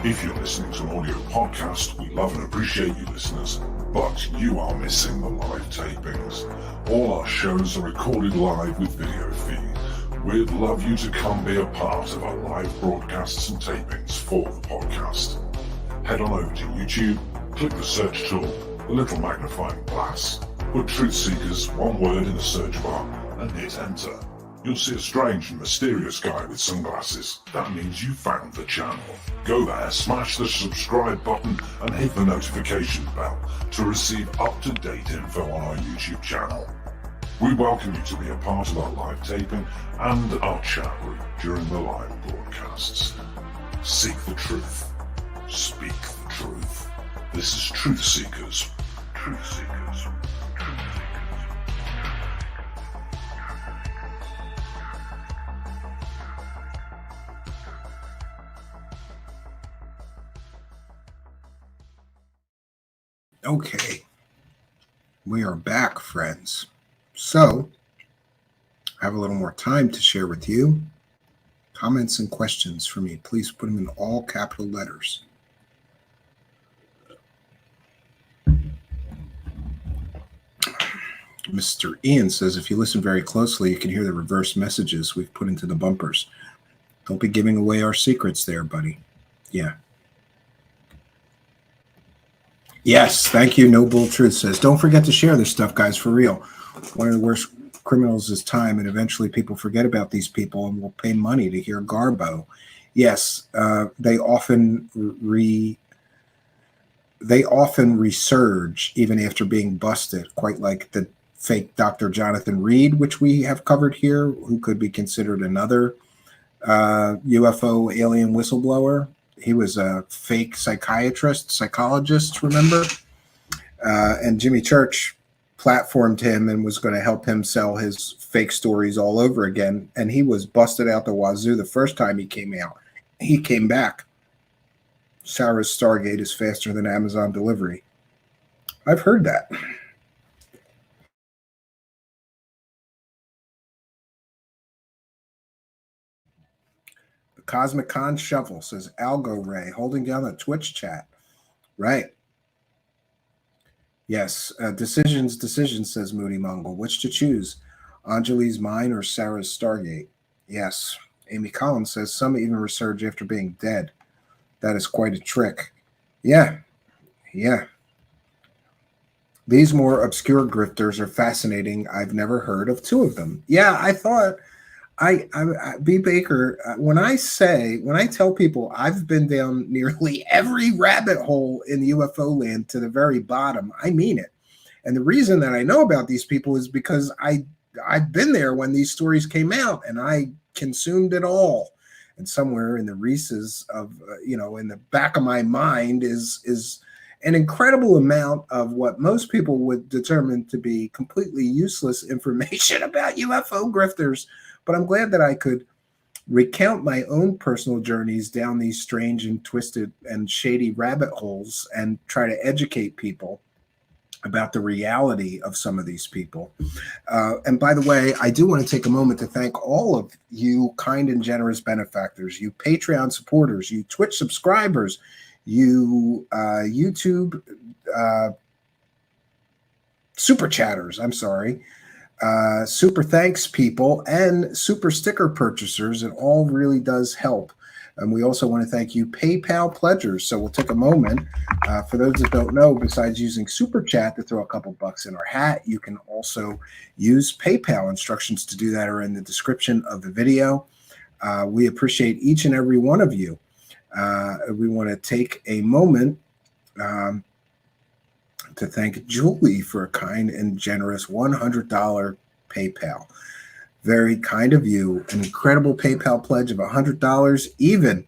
If you're listening to an audio podcast, we love and appreciate you listeners, but you are missing the live tapings. All our shows are recorded live with video feed. We'd love you to come be a part of our live broadcasts and tapings for the podcast. Head on over to YouTube, click the search tool, the little magnifying glass, put Truth Seekers, one word in the search bar, and hit enter. You'll see a strange and mysterious guy with sunglasses. That means you found the channel. Go there, smash the subscribe button, and hit the notification bell to receive up-to-date info on our YouTube channel. We welcome you to be a part of our live taping and our chat room during the live broadcasts. Seek the truth. Speak the truth. This is Truth Seekers. Truth Seekers. Truth Seekers. Okay. We are back, friends. So, I have a little more time to share with you. Comments and questions for me, please put them in all capital letters. Mr. Ian says, if you listen very closely, you can hear the reverse messages we've put into the bumpers. Don't be giving away our secrets there, buddy. Yeah. Yes, thank you. No Bull Truth says, don't forget to share this stuff, guys, for real. One of the worst criminals is time, and eventually people forget about these people and will pay money to hear Garbo. Yes, they often resurge even after being busted, quite like the fake Dr. Jonathan Reed, which we have covered here, who could be considered another UFO alien whistleblower. He was a fake psychologist, remember? And Jimmy Church platformed him and was going to help him sell his fake stories all over again. And he was busted out the wazoo the first time he came out. He came back. Sarah's Stargate is faster than Amazon delivery. I've heard that. The Cosmic Con Shuffle says Algo Ray holding down the Twitch chat. Right. Yes. Decisions, says Moody Mongol. Which to choose? Anjali's Mine or Sarah's Stargate? Yes. Amy Collins says some even resurge after being dead. That is quite a trick. Yeah. Yeah. These more obscure grifters are fascinating. I've never heard of two of them. Yeah, I thought B. Baker, when I tell people I've been down nearly every rabbit hole in UFO land to the very bottom, I mean it. And the reason that I know about these people is because I've been there when these stories came out, and I consumed it all. And somewhere in the recesses of, in the back of my mind is an incredible amount of what most people would determine to be completely useless information about UFO grifters. But I'm glad that I could recount my own personal journeys down these strange and twisted and shady rabbit holes and try to educate people about the reality of some of these people. And by the way, I do want to take a moment to thank all of you kind and generous benefactors, you Patreon supporters, you Twitch subscribers, you YouTube super chatters, I'm sorry, super thanks people, and super sticker purchasers. It all really does help. And we also want to thank you PayPal pledgers. So we'll take a moment. For those that don't know, besides using Super Chat to throw a couple bucks in our hat, you can also use PayPal. Instructions to do that are in the description of the video. We appreciate each and every one of you. We want to take a moment to thank Julie for a kind and generous $100 PayPal. Very kind of you. An incredible PayPal pledge of $100 even.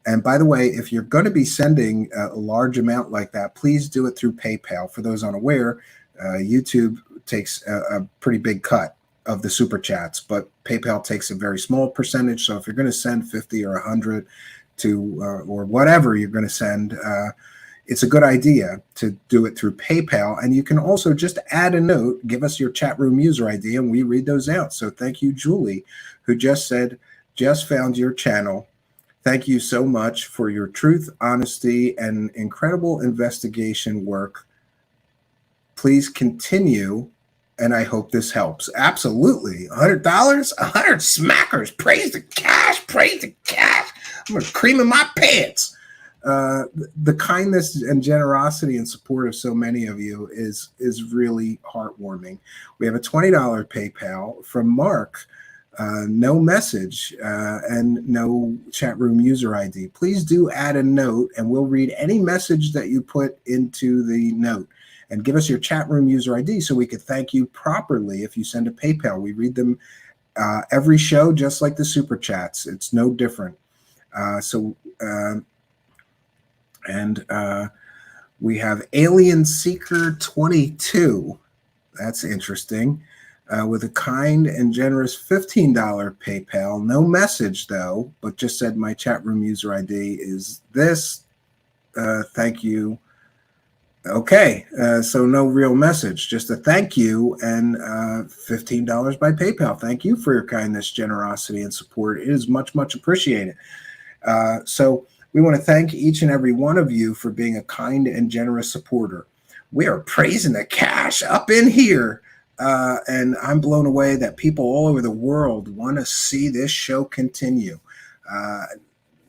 And by the way, if you're going to be sending a large amount like that, please do it through PayPal. For those unaware, YouTube takes a pretty big cut of the super chats, but PayPal takes a very small percentage. So if you're going to send 50 or 100 to or whatever you're going to send, it's a good idea to do it through PayPal. And you can also just add a note, give us your chat room user ID, and we read those out. So thank you, Julie, who just said, just found your channel. Thank you so much for your truth, honesty, and incredible investigation work. Please continue, and I hope this helps. Absolutely. $100, 100 smackers. Praise the cash, praise the cash. I'm going to cream in my pants. The kindness and generosity and support of so many of you is really heartwarming. We have a $20 PayPal from Mark. No message and no chat room user ID. Please do add a note, and we'll read any message that you put into the note. And give us your chat room user ID so we could thank you properly if you send a PayPal. We read them every show, just like the super chats. It's no different. We have Alien Seeker 22. That's interesting. With a kind and generous $15 PayPal. No message, though, but just said my chat room user ID is this. Thank you. Okay, so no real message, just a thank you and $15 by PayPal. Thank you for your kindness, generosity, and support. It is much, much appreciated. So we want to thank each and every one of you for being a kind and generous supporter. We are praising the cash up in here. And I'm blown away that people all over the world want to see this show continue.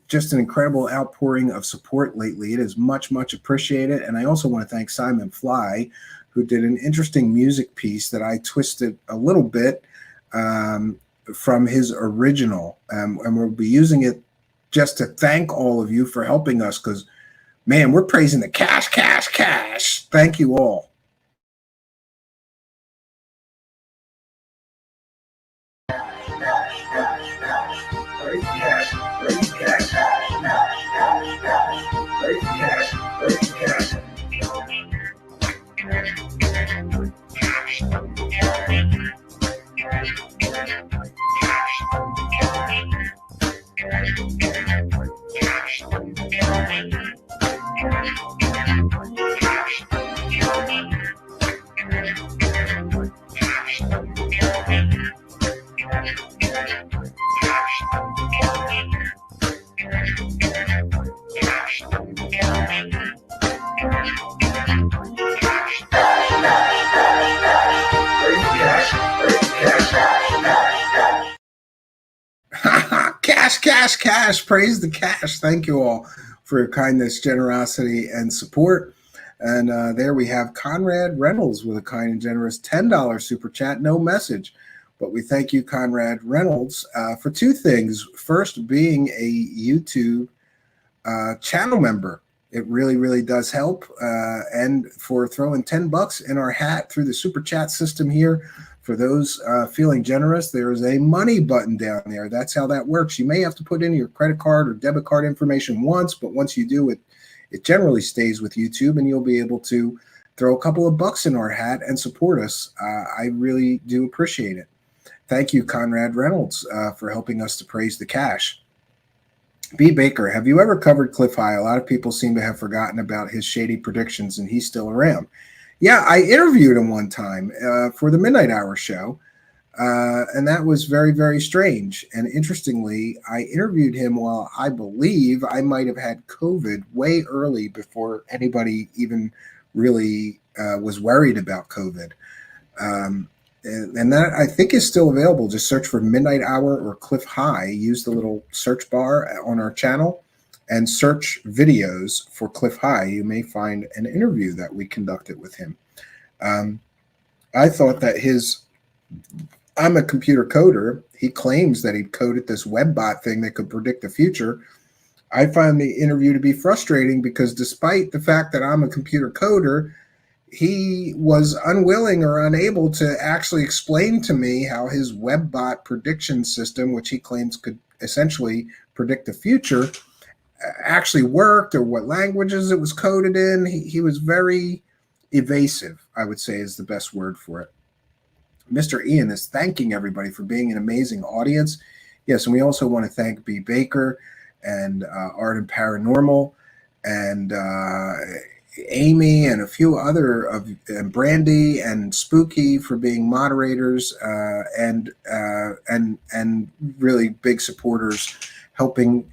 Just an incredible outpouring of support lately. It is much, much appreciated. And I also want to thank Simon Fly, who did an interesting music piece that I twisted a little bit from his original. And we'll be using it just to thank all of you for helping us, because, man, we're praising the cash, cash, cash. Thank you all. Cash, cash, cash. Praise the cash. Thank you all for your kindness, generosity, and support. And there we have Conrad Reynolds with a kind and generous $10 super chat. No message, but we thank you, Conrad Reynolds, for two things. First, being a YouTube channel member. It really, really does help. And for throwing $10 in our hat through the super chat system here. For those feeling generous, there is a money button down there. That's how that works. You may have to put in your credit card or debit card information once, but once you do it, it generally stays with YouTube, and you'll be able to throw a couple of bucks in our hat and support us. I really do appreciate it. Thank you, Conrad Reynolds, for helping us to praise the cash. B. Baker, have you ever covered Cliff High? A lot of people seem to have forgotten about his shady predictions, and he's still around. Yeah, I interviewed him one time for the Midnight Hour show, and that was very, very strange. And interestingly, I interviewed him while I believe I might have had COVID way early before anybody even really was worried about COVID. And that, I think, is still available. Just search for Midnight Hour or Cliff High. Use the little search bar on our channel and search videos for Cliff High. You may find an interview that we conducted with him. I thought that I'm a computer coder. He claims that he coded this WebBot thing that could predict the future. I find the interview to be frustrating because despite the fact that I'm a computer coder, he was unwilling or unable to actually explain to me how his WebBot prediction system, which he claims could essentially predict the future, actually worked, or what languages it was coded in. He was very evasive, I would say is the best word for it. Mr. Ian is thanking everybody for being an amazing audience. Yes, and we also want to thank B. Baker and Art and Paranormal and Amy and a few other and Brandy and Spooky for being moderators and really big supporters, helping.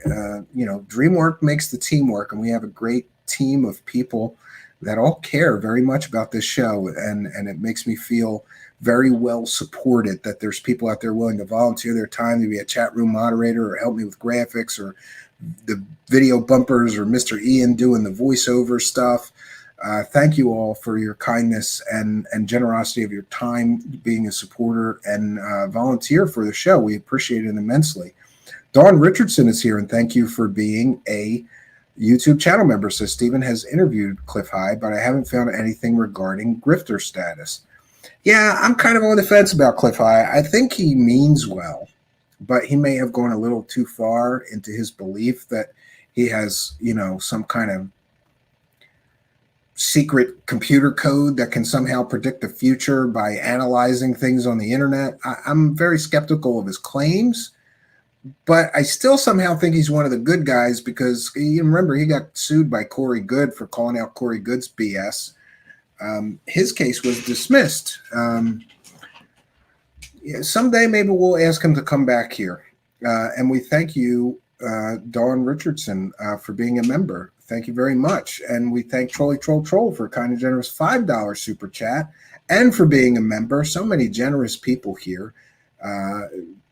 DreamWork makes the team work, and we have a great team of people that all care very much about this show, and it makes me feel very well supported that there's people out there willing to volunteer their time to be a chat room moderator or help me with graphics or the video bumpers or Mr. Ian doing the voiceover stuff. Thank you all for your kindness and generosity of your time, being a supporter and volunteer for the show. We appreciate it immensely. Dawn Richardson is here, and thank you for being a YouTube channel member. So Stephen has interviewed Cliff High, but I haven't found anything regarding Grifter status. Yeah, I'm kind of on the fence about Cliff High. I think he means well, but he may have gone a little too far into his belief that he has, some kind of secret computer code that can somehow predict the future by analyzing things on the internet. I'm very skeptical of his claims, but I still somehow think he's one of the good guys because you remember he got sued by Corey Good for calling out Corey Good's BS. His case was dismissed. Yeah, someday maybe we'll ask him to come back here. And we thank you, Dawn Richardson, for being a member. Thank you very much. And we thank Trolley Troll Troll for a kind and generous $5 super chat and for being a member. So many generous people here.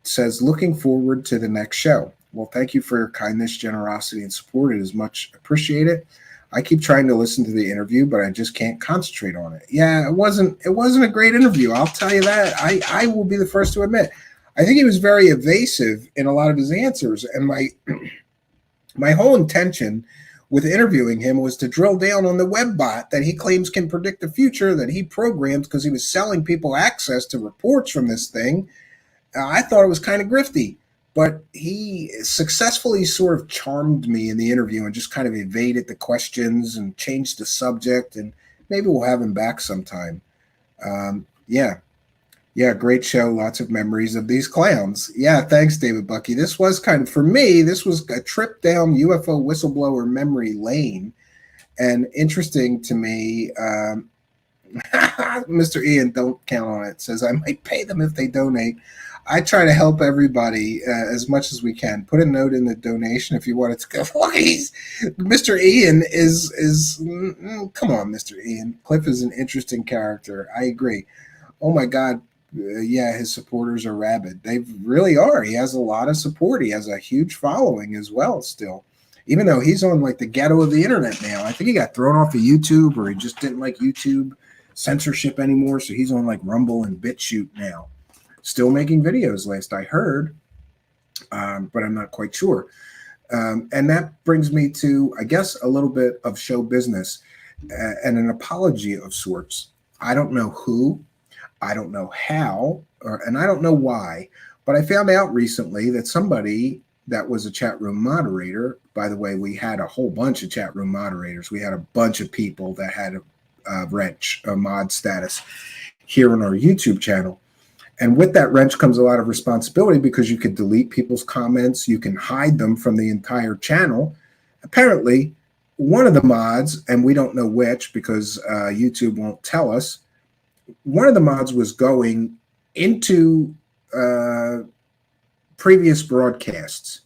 Says, looking forward to the next show. Well, thank you for your kindness, generosity, and support. It is much appreciated. I keep trying to listen to the interview, but I just can't concentrate on it. Yeah, it wasn't a great interview. I'll tell you that. I will be the first to admit. I think he was very evasive in a lot of his answers. And my whole intention with interviewing him was to drill down on the web bot that he claims can predict the future, that he programmed because he was selling people access to reports from this thing. I thought it was kind of grifty, but he successfully sort of charmed me in the interview and just kind of evaded the questions and changed the subject. And maybe we'll have him back sometime. Yeah, great show. Lots of memories of these clowns. Yeah, thanks, David Bucky. This was kind of, for me, this was a trip down UFO whistleblower memory lane. And interesting to me, Mr. Ian, don't count on it, says I might pay them if they donate. I try to help everybody as much as we can. Put a note in the donation if you want it to go. Please. Mr. Ian is come on, Mr. Ian. Cliff is an interesting character. I agree. Oh my God. Yeah, his supporters are rabid. They really are. He has a lot of support. He has a huge following as well still. Even though he's on like the ghetto of the internet now. I think he got thrown off of YouTube, or he just didn't like YouTube censorship anymore. So he's on like Rumble and BitChute now. Still making videos, last I heard, but I'm not quite sure. And that brings me to, I guess, a little bit of show business and an apology of sorts. I don't know who, I don't know how, and I don't know why, but I found out recently that somebody that was a chat room moderator, by the way, we had a whole bunch of chat room moderators. We had a bunch of people that had a wrench, a mod status here on our YouTube channel. And with that wrench comes a lot of responsibility because you could delete people's comments. You can hide them from the entire channel. Apparently, one of the mods, and we don't know which because YouTube won't tell us, one of the mods was going into previous broadcasts,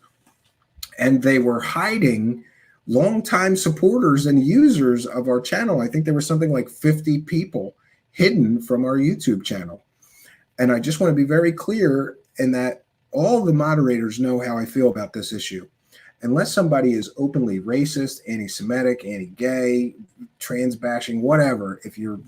and they were hiding longtime supporters and users of our channel. I think there was something like 50 people hidden from our YouTube channel. And I just want to be very clear in that all the moderators know how I feel about this issue. Unless somebody is openly racist, anti-Semitic, anti-gay, trans bashing, whatever, if you're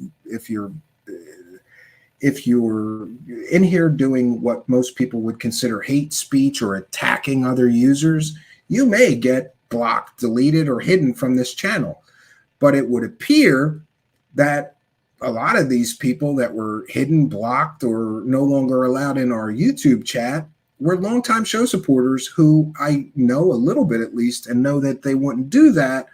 in here doing what most people would consider hate speech or attacking other users, you may get blocked, deleted, or hidden from this channel. But it would appear that a lot of these people that were hidden, blocked, or no longer allowed in our YouTube chat were longtime show supporters who I know a little bit at least and know that they wouldn't do that.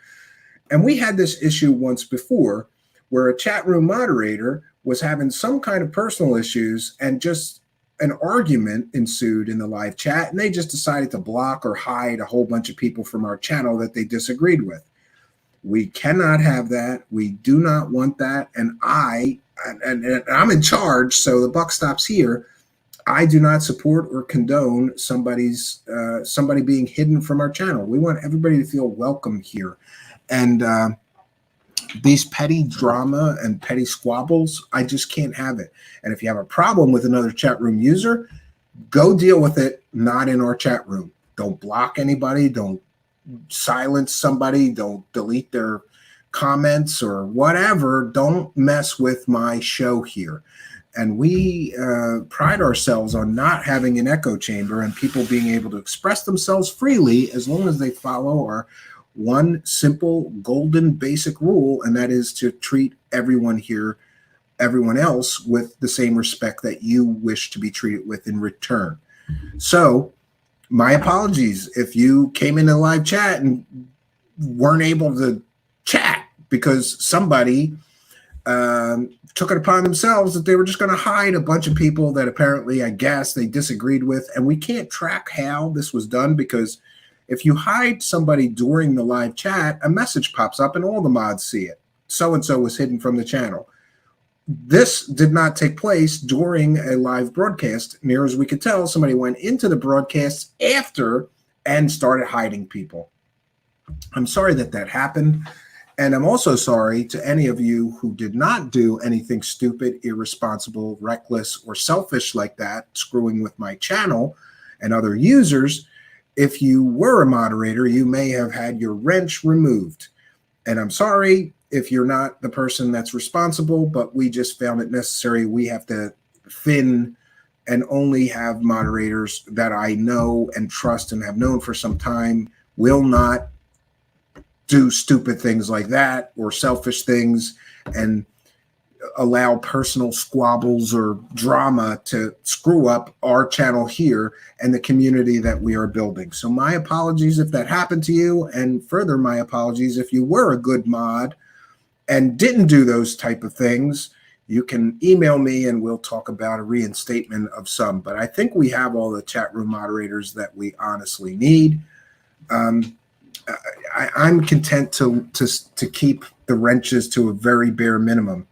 And we had this issue once before where a chat room moderator was having some kind of personal issues and just an argument ensued in the live chat, and they just decided to block or hide a whole bunch of people from our channel that they disagreed with. We cannot have that. We do not want that. And I'm in charge, so the buck stops here. I do not support or condone somebody being hidden from our channel. We want everybody to feel welcome here. And these petty drama and petty squabbles, I just can't have it. And if you have a problem with another chat room user, go deal with it, not in our chat room. Don't block anybody. Don't silence somebody. Don't delete their comments or whatever. Don't mess with my show here. And we pride ourselves on not having an echo chamber and people being able to express themselves freely as long as they follow our one simple golden basic rule, and that is to treat everyone here, everyone else, with the same respect that you wish to be treated with in return. So my apologies if you came into live chat and weren't able to chat because somebody took it upon themselves that they were just going to hide a bunch of people that apparently, I guess, they disagreed with. And we can't track how this was done, because if you hide somebody during the live chat, a message pops up and all the mods see it. So-and-so was hidden from the channel. This did not take place during a live broadcast. Near as we could tell, somebody went into the broadcast after and started hiding people. I'm sorry that that happened. And I'm also sorry to any of you who did not do anything stupid, irresponsible, reckless, or selfish like that, screwing with my channel and other users. If you were a moderator, you may have had your wrench removed. And I'm sorry if you're not the person that's responsible, but we just found it necessary. We have to thin and only have moderators that I know and trust and have known for some time will not do stupid things like that or selfish things and allow personal squabbles or drama to screw up our channel here and the community that we are building. So my apologies if that happened to you, and further my apologies if you were a good mod and didn't do those type of things. You can email me and we'll talk about a reinstatement of some, but I think we have all the chat room moderators that we honestly need. I'm content to keep the wrenches to a very bare minimum.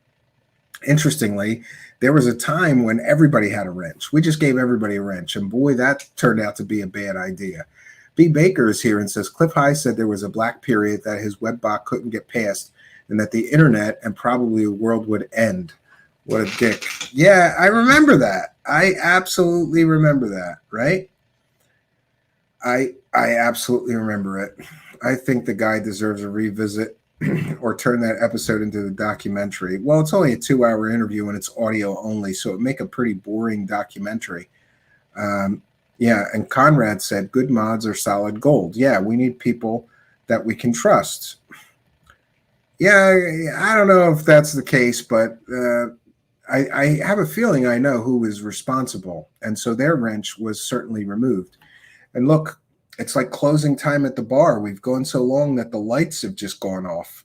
Interestingly, there was a time when everybody had a wrench. We just gave everybody a wrench, and boy, that turned out to be a bad idea. B. Baker is here and says, Cliff High said there was a black period that his web bot couldn't get past and that the internet and probably the world would end. What a dick. Yeah, I remember that. I absolutely remember that, right? I absolutely remember it. I think the guy deserves a revisit or turn that episode into a documentary. Well, it's only a 2-hour interview and it's audio only, so it'd make a pretty boring documentary. Yeah, and Conrad said, good mods are solid gold. Yeah, we need people that we can trust. Yeah, I don't know if that's the case, but I have a feeling I know who is responsible. And so their wrench was certainly removed. And look, it's like closing time at the bar. We've gone so long that the lights have just gone off.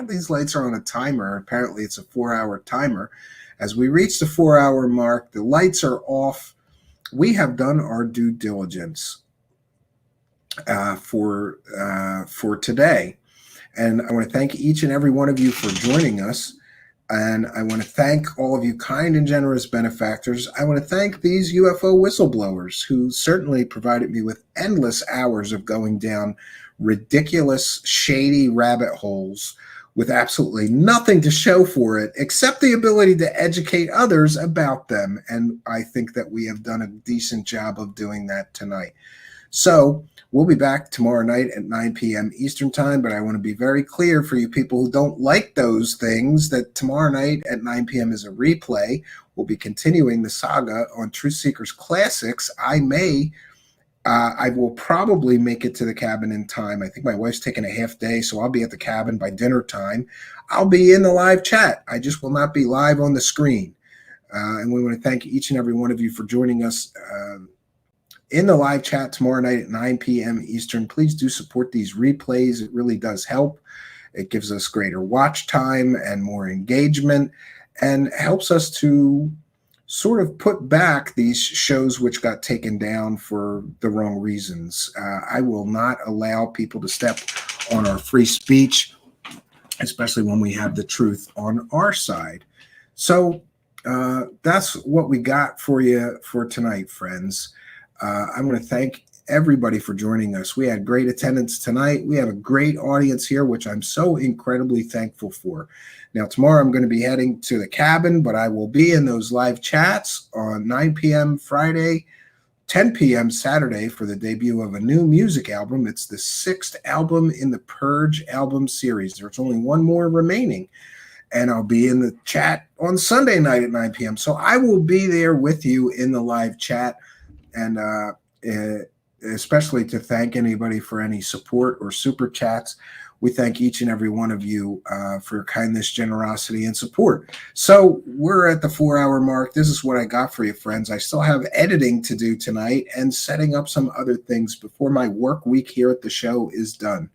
These lights are on a timer. Apparently, it's a 4-hour timer. As we reach the 4-hour mark, the lights are off. We have done our due diligence for today. And I want to thank each and every one of you for joining us. And I want to thank all of you kind and generous benefactors. I want to thank these UFO whistleblowers who certainly provided me with endless hours of going down ridiculous, shady rabbit holes with absolutely nothing to show for it except the ability to educate others about them. And I think that we have done a decent job of doing that tonight. So we'll be back tomorrow night at 9 p.m. Eastern time, but I want to be very clear for you people who don't like those things that tomorrow night at 9 p.m. is a replay. We'll be continuing the saga on Truthseekers Classics. I will probably make it to the cabin in time. I think my wife's taking a half day, so I'll be at the cabin by dinner time. I'll be in the live chat. I just will not be live on the screen. And we want to thank each and every one of you for joining us in the live chat tomorrow night at 9 p.m. Eastern. Please do support these replays. It really does help. It gives us greater watch time and more engagement and helps us to sort of put back these shows which got taken down for the wrong reasons. I will not allow people to step on our free speech, especially when we have the truth on our side. So that's what we got for you for tonight, friends. I want to thank everybody for joining us. We had great attendance tonight. We have a great audience here, which I'm so incredibly thankful for. Now, tomorrow I'm going to be heading to the cabin, but I will be in those live chats on 9 p.m. Friday, 10 p.m. Saturday for the debut of a new music album. It's the 6th album in the Purge album series. There's only one more remaining. And I'll be in the chat on Sunday night at 9 p.m. So I will be there with you in the live chat. And especially to thank anybody for any support or super chats. We thank each and every one of you for your kindness, generosity, and support. So we're at the 4-hour mark. This is what I got for you, friends. I still have editing to do tonight and setting up some other things before my work week here at the show is done.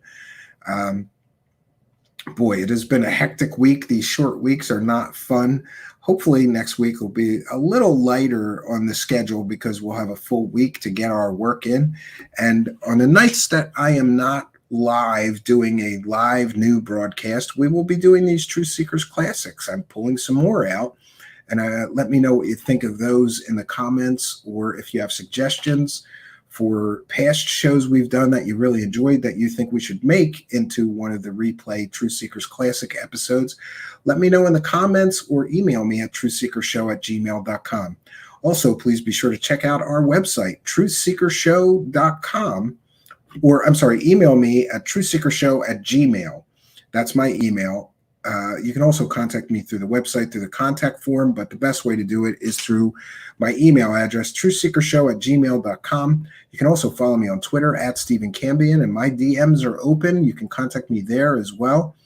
Boy, it has been a hectic week. These short weeks are not fun. Hopefully next week will be a little lighter on the schedule because we'll have a full week to get our work in. And on the nights that I am not live doing a live new broadcast, we will be doing these Truthseekers classics. I'm pulling some more out. And let me know what you think of those in the comments, or if you have suggestions for past shows we've done that you really enjoyed that you think we should make into one of the replay Truthseekers Classic episodes. Let me know in the comments or email me at truthseekershow@gmail.com. Also, please be sure to check out our website, truthseekershow.com, or I'm sorry, email me at truthseekershow@gmail. That's my email. You can also contact me through the website, through the contact form, but the best way to do it is through my email address, truthseekershow@gmail.com. You can also follow me on Twitter at Stephen Cambion, and my DMs are open. You can contact me there as well.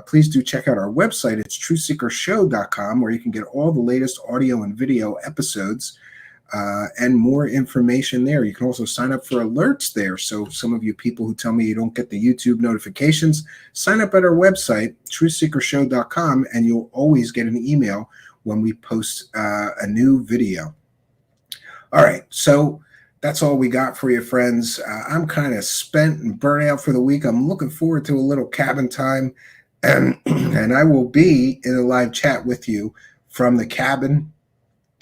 Please do check out our website. It's truthseekershow.com, where you can get all the latest audio and video episodes and more information there. You can also sign up for alerts there. So some of you people who tell me you don't get the YouTube notifications, sign up at our website, truthseekershow.com, and you'll always get an email when we post a new video. All right, so that's all we got for you, friends. I'm kind of spent and burnt out for the week. I'm looking forward to a little cabin time, and I will be in a live chat with you from the cabin.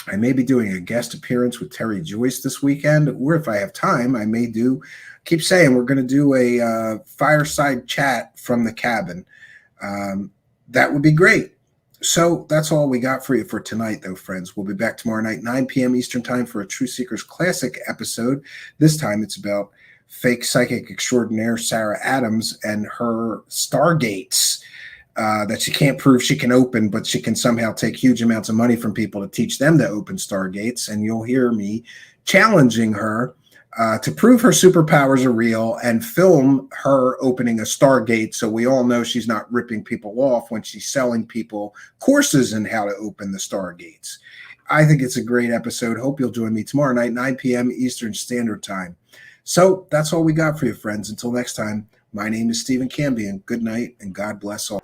I may be doing a guest appearance with Terry Joyce this weekend, or if I have time, I may keep saying we're going to do a fireside chat from the cabin. That would be great. So that's all we got for you for tonight, though, friends. We'll be back tomorrow night, 9 p.m. Eastern Time, for a Truthseekers Classic episode. This time it's about fake psychic extraordinaire Sarah Adams and her stargates that she can't prove she can open, but she can somehow take huge amounts of money from people to teach them to open stargates. And you'll hear me challenging her to prove her superpowers are real and film her opening a stargate, so we all know she's not ripping people off when she's selling people courses in how to open the stargates. I think it's a great episode. Hope you'll join me tomorrow night, 9 p.m. Eastern Standard Time. So that's all we got for you, friends. Until next time, my name is Stephen Cambion. Good night, and God bless all.